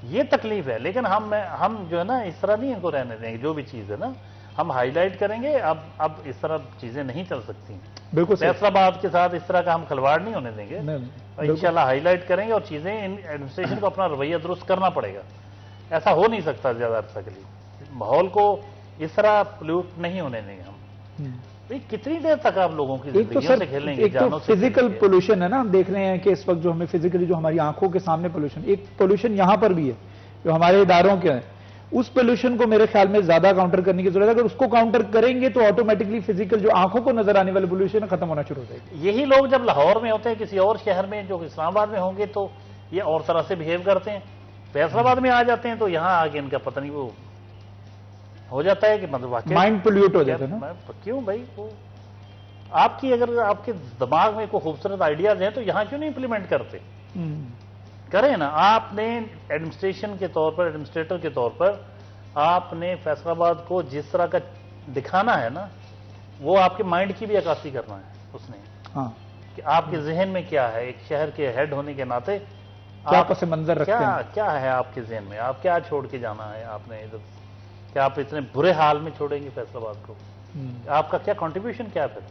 S4: یہ تکلیف ہے. لیکن ہم جو ہے نا اس طرح نہیں ان کو رہنے دیں گے. جو بھی چیز ہے نا ہم ہائی لائٹ کریں گے. اب اس طرح چیزیں نہیں چل سکتی.
S1: بالکل
S4: فیصل آباد کے ساتھ اس طرح کا ہم کھلواڑ نہیں ہونے دیں گے. انشاءاللہ ہائی لائٹ کریں گے اور چیزیں ایڈمنسٹریشن کو اپنا رویہ درست کرنا پڑے گا. ایسا ہو نہیں سکتا زیادہ عرصہ کے لیے. ماحول کو اس طرح پلیوٹ نہیں ہونے دیں گے ہم. کتنی دیر تک آپ لوگوں کی زندگیوں سے کھیلیں گے؟
S1: ایک تو فزیکل پولوشن ہے نا, ہم دیکھ رہے ہیں کہ اس وقت جو ہمیں فزیکلی جو ہماری آنکھوں کے سامنے پولوشن, ایک پولوشن یہاں پر بھی ہے جو ہمارے اداروں کے ہیں. اس پولوشن کو میرے خیال میں زیادہ کاؤنٹر کرنے کی ضرورت ہے. اگر اس کو کاؤنٹر کریں گے تو آٹومیٹکلی فزیکل جو آنکھوں کو نظر آنے والے پولوشن ختم ہونا شروع ہو جائے گی.
S4: یہی لوگ جب لاہور میں ہوتے ہیں, کسی اور شہر میں جو اسلام آباد میں ہوں گے, تو یہ اور طرح سے بہیو کرتے ہیں. فیصل آباد میں آ جاتے ہیں تو یہاں آ کے ان کا پتہ نہیں وہ ہو جاتا ہے کہ مطلب واقعی
S1: مائنڈ پولیوٹ ہو جاتا ہے نا.
S4: کیوں بھائی؟ وہ آپ کی اگر آپ کے دماغ میں کوئی خوبصورت آئیڈیاز ہیں تو یہاں کیوں نہیں امپلیمنٹ کرتے؟ کریں نا. آپ نے ایڈمنسٹریشن کے طور پر, ایڈمنسٹریٹر کے طور پر آپ نے فیصل آباد کو جس طرح کا دکھانا ہے نا, وہ آپ کے مائنڈ کی بھی عکاسی کرنا ہے اس نے, کہ آپ کے ذہن میں کیا ہے. ایک شہر کے ہیڈ ہونے کے ناطے
S1: کیا پس منظر رکھتے ہیں,
S4: کیا ہے آپ کے ذہن میں, آپ کیا چھوڑ کے جانا ہے آپ نے ادھر, کہ آپ اتنے برے حال میں چھوڑیں گے فیصل آباد کو؟ آپ کا کیا کنٹریبیوشن کیا پھر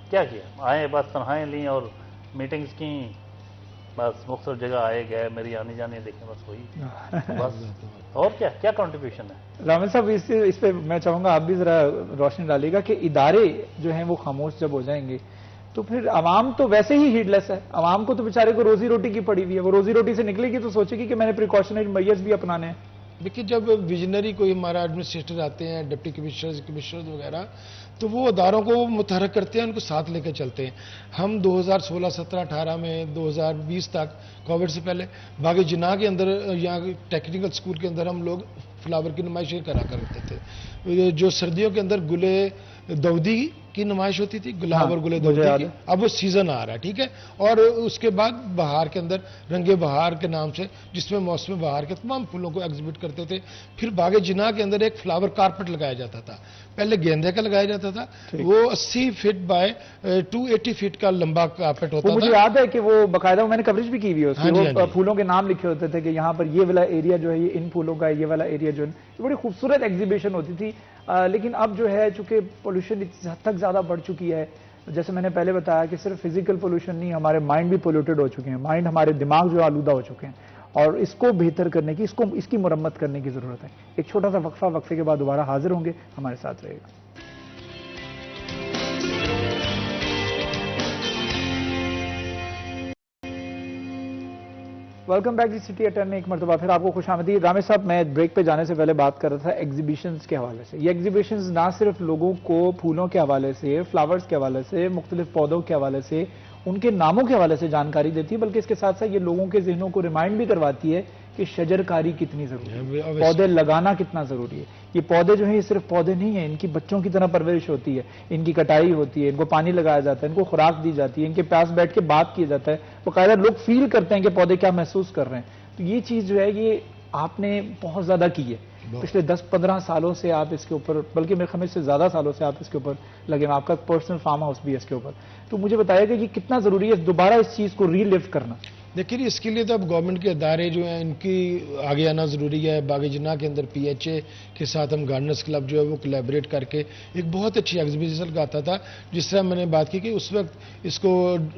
S4: کیا آئے بس تنہائیں لیں اور میٹنگز کی, بس مختلف جگہ آئے گئے، میری آنے جانے دیکھیں، بس وہی بس. اور کیا کنٹریبیوشن ہے؟
S1: رامل صاحب اس پہ میں چاہوں گا آپ بھی ذرا روشنی ڈالیے گا کہ ادارے جو ہیں وہ خاموش جب ہو جائیں گے تو پھر عوام تو ویسے ہی ہیڈ لیس ہے. عوام کو تو بیچارے کو روزی روٹی کی پڑی ہوئی ہے، وہ روزی روٹی سے نکلے گی تو سوچے گی کہ میں نے پریکاشنری میئرز بھی اپنانے ہیں.
S5: دیکھیے جب ویژنری کوئی ہمارا ایڈمنسٹریٹر آتے ہیں، ڈپٹی کمشنر وغیرہ، تو وہ اداروں کو متحرک کرتے ہیں، ان کو ساتھ لے کے چلتے ہیں. ہم 2016 17 18 میں 2020 تک کووڈ سے پہلے باغ جناح کے اندر یہاں ٹیکنیکل سکول کے اندر ہم لوگ فلاور کی نمائشیں کرا کرتے تھے. جو سردیوں کے اندر گلے دودی کی نمائش ہوتی تھی، گلاب اور گلے دودی کی، اب وہ سیزن آ رہا ہے، ٹھیک ہے. اور اس کے بعد بہار کے اندر رنگ بہار کے نام سے، جس میں موسم بہار کے تمام پھولوں کو ایگزیبٹ کرتے تھے. پھر باغ جناح کے اندر ایک فلاور کارپٹ لگایا جاتا تھا. پہلے گیندے کا لگایا جاتا تھا، وہ 80 فٹ بائی 280 فٹ کا لمبا کارپٹ ہوتا تھا.
S1: مجھے یاد ہے کہ وہ باقاعدہ میں نے کوریج بھی کی ہوئی ہے اس کی، وہ پھولوں کے نام لکھے ہوتے تھے کہ یہاں پر یہ والا ایریا جو ہے یہ ان پھولوں کا ہے، یہ والا ایریا جو ہے. بڑی خوبصورت ایگزیبیشن ہوتی تھی. لیکن اب جو ہے چونکہ پولوشن اس حد تک زیادہ بڑھ چکی ہے، جیسے میں نے پہلے بتایا کہ صرف فزیکل پولوشن نہیں، ہمارے مائنڈ بھی پولوٹڈ ہو چکے ہیں، مائنڈ ہمارے دماغ جو آلودہ ہو چکے ہیں، اور اس کو بہتر کرنے کی، اس کی مرمت کرنے کی ضرورت ہے. ایک چھوٹا سا وقفے کے بعد دوبارہ حاضر ہوں گے، ہمارے ساتھ رہے گا. ویلکم بیک دی سٹی اٹر میں ایک مرتبہ پھر آپ کو خوش آمدید. رامے صاحب، میں بریک پہ جانے سے پہلے بات کر رہا تھا ایگزیبیشنز کے حوالے سے. یہ ایگزیبیشنز نہ صرف لوگوں کو پھولوں کے حوالے سے، فلاورز کے حوالے سے، مختلف پودوں کے حوالے سے، ان کے ناموں کے حوالے سے جانکاری دیتی ہے، بلکہ اس کے ساتھ ساتھ یہ لوگوں کے ذہنوں کو ریمائنڈ بھی کرواتی ہے کہ شجر کاری کتنی ضروری ہے، پودے لگانا کتنا ضروری ہے. یہ پودے جو ہیں یہ صرف پودے نہیں ہیں، ان کی بچوں کی طرح پرورش ہوتی ہے، ان کی کٹائی ہوتی ہے، ان کو پانی لگایا جاتا ہے، ان کو خوراک دی جاتی ہے، ان کے پاس بیٹھ کے بات کیا جاتا ہے، باقاعدہ لوگ فیل کرتے ہیں کہ پودے کیا محسوس کر رہے ہیں. تو یہ چیز جو ہے یہ آپ نے بہت زیادہ کی ہے پچھلے 10-15 سالوں سے. آپ اس کے اوپر، بلکہ میرے خیال سے زیادہ سالوں سے آپ اس کے اوپر لگے ہیں. آپ کا پرسنل فارم ہاؤس بھی ہے اس کے اوپر. تو مجھے بتایا کہ یہ کتنا ضروری ہے دوبارہ اس چیز کو ری لیو کرنا.
S5: دیکھیے اس کے لیے تو اب گورنمنٹ کے ادارے جو ہیں ان کی آگے آنا ضروری ہے. باغ جناح کے اندر پی ایچ اے کے ساتھ ہم گارڈنرز کلب جو ہے وہ کولیبریٹ کر کے ایک بہت اچھی ایگزیبیشن لگاتا تھا. جس طرح میں نے بات کی کہ اس وقت اس کو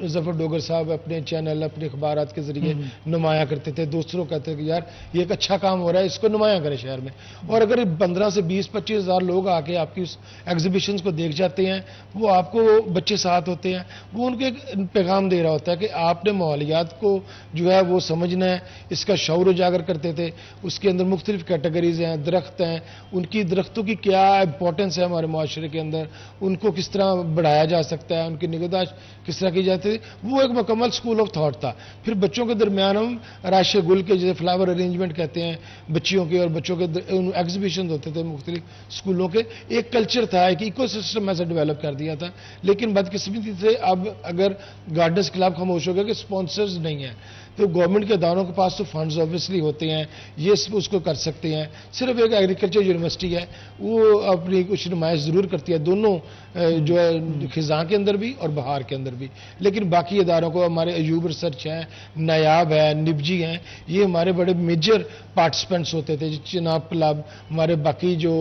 S5: ظفر ڈوگر صاحب اپنے چینل، اپنے اخبارات کے ذریعے نمایاں کرتے تھے. دوسروں کہتے تھے کہ یار یہ ایک اچھا کام ہو رہا ہے، اس کو نمایاں کریں شہر میں. اور اگر 15 سے 20-25 ہزار لوگ آ کے آپ کی اس ایگزیبیشنز کو دیکھ جاتے ہیں، وہ آپ کو بچے ساتھ ہوتے ہیں، وہ ان کو ایک پیغام دے رہا ہوتا ہے کہ آپ نے ماحولیات کو جو ہے وہ سمجھنا ہے. اس کا شعور اجاگر کرتے تھے. اس کے اندر مختلف کیٹیگریز ہیں، درخت ہیں، ان کی درختوں کی کیا امپورٹنس ہے ہمارے معاشرے کے اندر، ان کو کس طرح بڑھایا جا سکتا ہے، ان کی نگہداشت کس طرح کی جاتی ہے. وہ ایک مکمل سکول آف تھاٹ تھا. پھر بچوں کے درمیان ہم راشے گل کے جیسے فلاور ارینجمنٹ کہتے ہیں بچیوں کے، اور بچوں کے ایگزیبیشن ہوتے تھے مختلف اسکولوں کے. ایک کلچر تھا، ایک ایکو سسٹم ایسا ڈیولپ کر دیا تھا. لیکن بدقسمتی سے اب اگر گارڈنرز کلب خاموش ہو گیا کہ سپانسرز نہیں ہیں، تو گورنمنٹ کے اداروں کے پاس تو فنڈز آبویسلی ہوتے ہیں، یہ اس کو کر سکتے ہیں. صرف ایک ایگریکلچر یونیورسٹی ہے، وہ اپنی کچھ نمائش ضرور کرتی ہے دونوں جو ہے خزاں کے اندر بھی اور بہار کے اندر بھی. لیکن باقی اداروں کو، ہمارے ایوب ریسرچ ہیں، نایاب ہے، نبجی ہیں، یہ ہمارے بڑے میجر پارٹیسپینٹس ہوتے تھے. چناب کلب، ہمارے باقی جو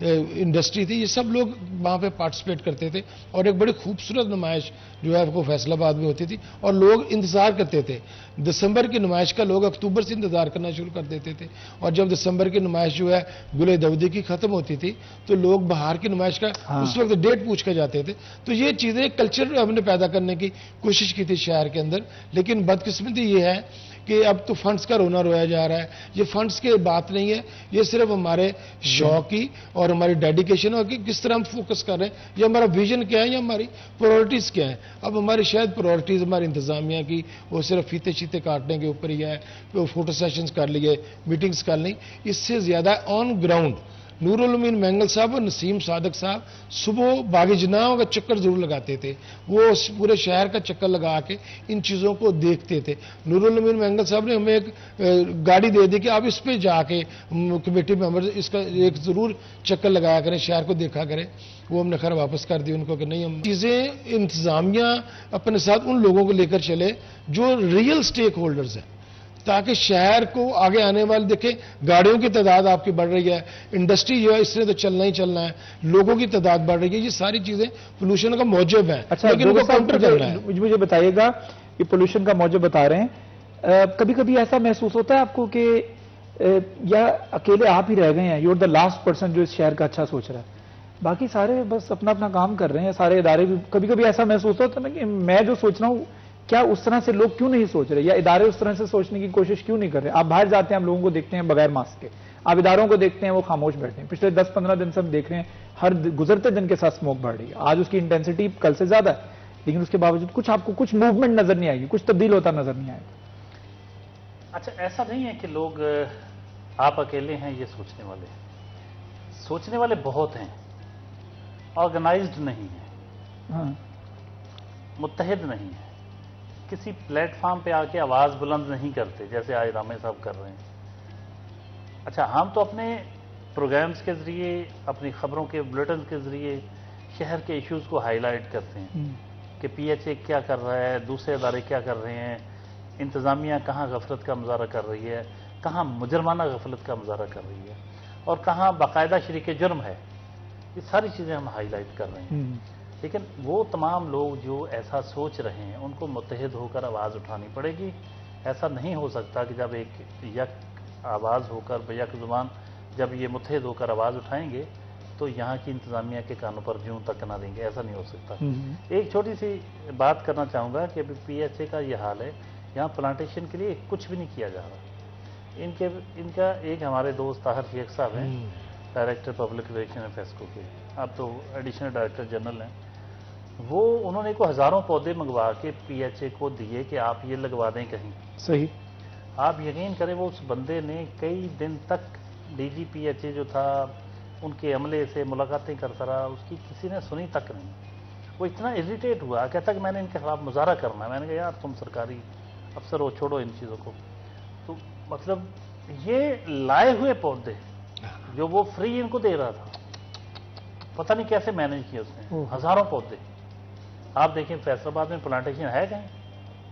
S5: انڈسٹری تھی، یہ سب لوگ وہاں پہ پارٹیسپیٹ کرتے تھے. اور ایک بڑی خوبصورت نمائش جو ہے وہ فیصل آباد میں ہوتی تھی، اور لوگ انتظار کرتے تھے. دسمبر کی نمائش کا لوگ اکتوبر سے انتظار کرنا شروع کر دیتے تھے. اور جب دسمبر کی نمائش جو ہے گلے دودی کی ختم ہوتی تھی تو لوگ بہار کی نمائش کا اس وقت ڈیٹ پوچھ کے جاتے تھے. تو یہ چیزیں کلچر ہم نے پیدا کرنے کی کوشش کی تھی شہر کے اندر. لیکن بدقسمتی یہ ہے کہ اب تو فنڈز کا رونا رویا جا رہا ہے. یہ فنڈز کی بات نہیں ہے، یہ صرف ہمارے شوق کی اور ہماری ڈیڈیکیشن ہے کہ کس طرح ہم فوکس کر رہے ہیں، یہ ہمارا ویژن کیا ہے، یا ہماری پرائورٹیز کیا ہیں. اب ہماری شاید پرائورٹیز ہماری انتظامیہ کی وہ صرف فیتے شیتے کاٹنے کے اوپر ہی ہے، فوٹو سیشنز کر لیے، میٹنگز کر لی. اس سے زیادہ آن گراؤنڈ نور الامین مینگل صاحب اور نسیم صادق صاحب صبح باغ جناح کا چکر ضرور لگاتے تھے. وہ پورے شہر کا چکر لگا کے ان چیزوں کو دیکھتے تھے. نور الامین مینگل صاحب نے ہمیں ایک گاڑی دے دی کہ آپ اس پہ جا کے کمیٹی ممبر اس کا ایک ضرور چکر لگایا کریں، شہر کو دیکھا کریں. وہ ہم نے خیر واپس کر دی ان کو کہ نہیں، ہم چیزیں انتظامیہ اپنے ساتھ ان لوگوں کو لے کر چلے جو ریئل سٹیک ہولڈرز ہیں، تاکہ شہر کو آگے آنے والے دیکھیں. گاڑیوں کی تعداد آپ کی بڑھ رہی ہے، انڈسٹری جو ہے اس نے تو چلنا ہی چلنا ہے، لوگوں کی تعداد بڑھ رہی ہے. یہ ساری چیزیں پولوشن کا موجب ہیں.
S1: اچھا،
S5: لیکن ان کو کاؤنٹر کرنا ہے.
S1: مجھے بتائیے گا، یہ پولوشن کا موجب بتا رہے ہیں، کبھی کبھی ایسا محسوس ہوتا ہے آپ کو کہ یا اکیلے آپ ہی رہ گئے ہیں, you are the last person جو اس شہر کا اچھا سوچ رہا ہے, باقی سارے بس اپنا اپنا کام کر رہے ہیں, سارے ادارے بھی. کبھی کبھی ایسا محسوس ہوتا ہے نا کہ میں جو سوچ رہا ہوں کیا اس طرح سے لوگ کیوں نہیں سوچ رہے, یا ادارے اس طرح سے سوچنے کی کوشش کیوں نہیں کر رہے. آپ باہر جاتے ہیں, ہم لوگوں کو دیکھتے ہیں بغیر ماسک کے, آپ اداروں کو دیکھتے ہیں وہ خاموش بیٹھے ہیں. پچھلے 10-15 دن سے ہم دیکھ رہے ہیں ہر گزرتے دن کے ساتھ اسموک بڑھ رہی ہے. آج اس کی انٹینسٹی کل سے زیادہ ہے, لیکن اس کے باوجود کچھ آپ کو کچھ موومنٹ نظر نہیں آئے گی, کچھ تبدیل ہوتا نظر نہیں آئے گا.
S4: اچھا, ایسا نہیں ہے کہ لوگ آپ اکیلے ہیں یہ سوچنے والے بہت ہیں, آرگنائزڈ نہیں ہیں,
S1: ہاں,
S4: متحد نہیں ہیں, کسی پلیٹ فارم پہ آ کے آواز بلند نہیں کرتے جیسے آج رامے صاحب کر رہے ہیں. اچھا, ہم تو اپنے پروگرامز کے ذریعے, اپنی خبروں کے بلیٹن کے ذریعے شہر کے ایشوز کو ہائی لائٹ کرتے ہیں کہ پی ایچ اے کیا کر رہا ہے, دوسرے ادارے کیا کر رہے ہیں, انتظامیہ کہاں غفلت کا مظاہرہ کر رہی ہے, کہاں مجرمانہ غفلت کا مظاہرہ کر رہی ہے, اور کہاں باقاعدہ شریک جرم ہے. یہ ساری چیزیں ہم ہائی لائٹ کر رہے ہیں. لیکن وہ تمام لوگ جو ایسا سوچ رہے ہیں ان کو متحد ہو کر آواز اٹھانی پڑے گی. ایسا نہیں ہو سکتا کہ جب ایک یک آواز ہو کر یک زبان جب یہ متحد ہو کر آواز اٹھائیں گے تو یہاں کی انتظامیہ کے کانوں پر جوں تک نہ دیں گے. ایسا نہیں ہو سکتا. ایک چھوٹی سی بات کرنا چاہوں گا کہ پی ایچ اے کا یہ حال ہے, یہاں پلانٹیشن کے لیے کچھ بھی نہیں کیا جا رہا. ان کا ایک ہمارے دوست طاہر شیخ صاحب ہیں, ڈائریکٹر پبلک ریلیشن فیسکو کے, اب تو ایڈیشنل ڈائریکٹر جنرل ہیں. انہوں نے کو ہزاروں پودے منگوا کے پی ایچ اے کو دیے کہ آپ یہ لگوا دیں کہیں.
S1: صحیح.
S4: آپ یقین کریں وہ اس بندے نے کئی دن تک D G P H A جو تھا ان کے عملے سے ملاقاتیں کرتا رہا, اس کی کسی نے سنی تک نہیں. وہ اتنا اریٹیٹ ہوا, کہتا کہ میں نے ان کے خلاف مظاہرہ کرنا ہے. میں نے کہا یار تم سرکاری افسر ہو, چھوڑو ان چیزوں کو. تو مطلب یہ لائے ہوئے پودے جو وہ فری ان کو دے رہا تھا, پتہ نہیں کیسے مینج کیا اس نے. ہزاروں پودے آپ دیکھیں فیصل آباد میں پلانٹیشن ہے کہیں,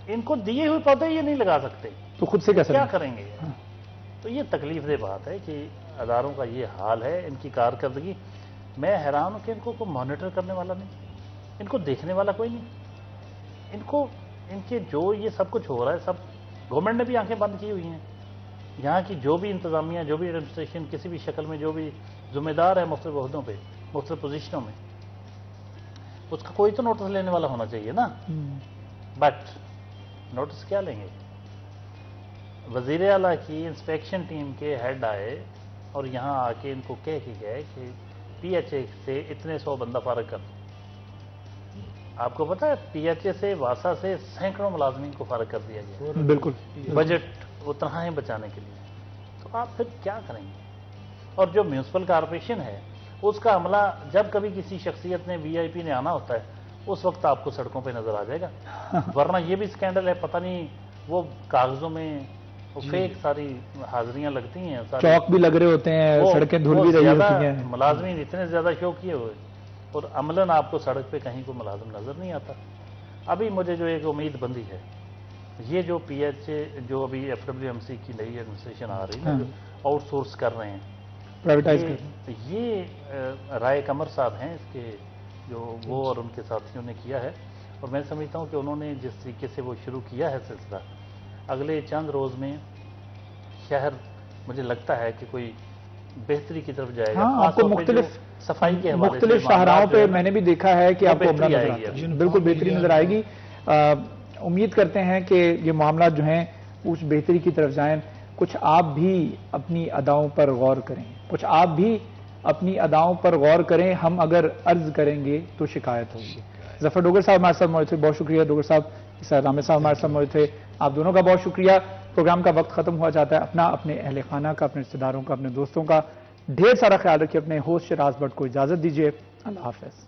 S4: ان کو دیے ہوئے پودے یہ نہیں لگا سکتے,
S1: تو خود سے
S4: کیا کریں گے. تو یہ تکلیف دہ بات ہے کہ اداروں کا یہ حال ہے, ان کی کارکردگی. میں حیران ہوں کہ ان کو کوئی مانیٹر کرنے والا نہیں, ان کو دیکھنے والا کوئی نہیں. ان کے جو یہ سب کچھ ہو رہا ہے سب گورنمنٹ نے بھی آنکھیں بند کی ہوئی ہیں. یہاں کی جو بھی انتظامیہ, جو بھی ایڈمنسٹریشن کسی بھی شکل میں جو بھی ذمہ دار ہے مختلف عہدوں پہ, مختلف پوزیشنوں میں, اس کا کوئی تو نوٹس لینے والا ہونا چاہیے نا. بٹ نوٹس کیا لیں گے. وزیر اعلیٰ کی انسپیکشن ٹیم کے ہیڈ آئے اور یہاں آ کے ان کو کہہ کے گئے کہ پی ایچ اے سے اتنے 100 بندہ فارغ کر دو. آپ کو پتا ہے پی ایچ اے سے واسا سے سینکڑوں ملازمین کو فارغ کر دیا گیا.
S1: بالکل.
S4: بجٹ وہ تنہائیں بچانے کے لیے. تو آپ پھر کیا کریں گے. اور جو میونسپل کارپوریشن ہے اس کا عملہ جب کبھی کسی شخصیت نے وی آئی پی نے آنا ہوتا ہے اس وقت آپ کو سڑکوں پہ نظر آ جائے گا. ورنہ یہ بھی سکینڈل ہے, پتہ نہیں وہ کاغذوں میں فیک ساری حاضریاں لگتی ہیں,
S1: چوک بھی لگ رہے ہوتے ہیں, سڑکیں دھل بھی رہی ہوتی ہیں,
S4: ملازمین اتنے زیادہ شو کیے ہوئے, اور عملاً آپ کو سڑک پہ کہیں کو ملازم نظر نہیں آتا. ابھی مجھے جو ایک امید بندی ہے, یہ جو پی ایچ اے جو ابھی ایف ڈبلیو ایم سی کی نئی ایڈمنسٹریشن آ رہی ہے, آؤٹ سورس کر رہے ہیں, پرائیویٹائز کر رہے ہیں, یہ رائے قمر صاحب ہیں اس کے, جو وہ اور ان کے ساتھیوں نے کیا ہے. اور میں سمجھتا ہوں کہ انہوں نے جس طریقے سے وہ شروع کیا ہے سلسلہ, اگلے چند روز میں شہر مجھے لگتا ہے کہ کوئی بہتری کی طرف جائے گا.
S1: آپ کو مختلف
S4: صفائی کے حوالے سے
S1: مختلف شاہراہوں پہ میں نے بھی دیکھا ہے کہ آپ کو بالکل بہتری نظر آئے گی. امید کرتے ہیں کہ یہ معاملات جو ہیں اس بہتری کی طرف جائیں. کچھ آپ بھی اپنی اداؤں پر غور کریں, کچھ آپ بھی اپنی اداؤں پر غور کریں. ہم اگر عرض کریں گے تو شکایت ہوگی. ظفر ڈوگر صاحب ہمارے ساتھ موجود تھے, بہت شکریہ. ڈوگر صاحب, رامے صاحب ہمارے ساتھ موجود تھے, آپ دونوں کا بہت شکریہ. پروگرام کا وقت ختم ہوا جاتا ہے. اپنے اہل خانہ کا, اپنے رشتہ داروں کا, اپنے دوستوں کا ڈھیر سارا خیال رکھیے. اپنے ہوسٹ شراز بٹ کو اجازت دیجیے. اللہ حافظ.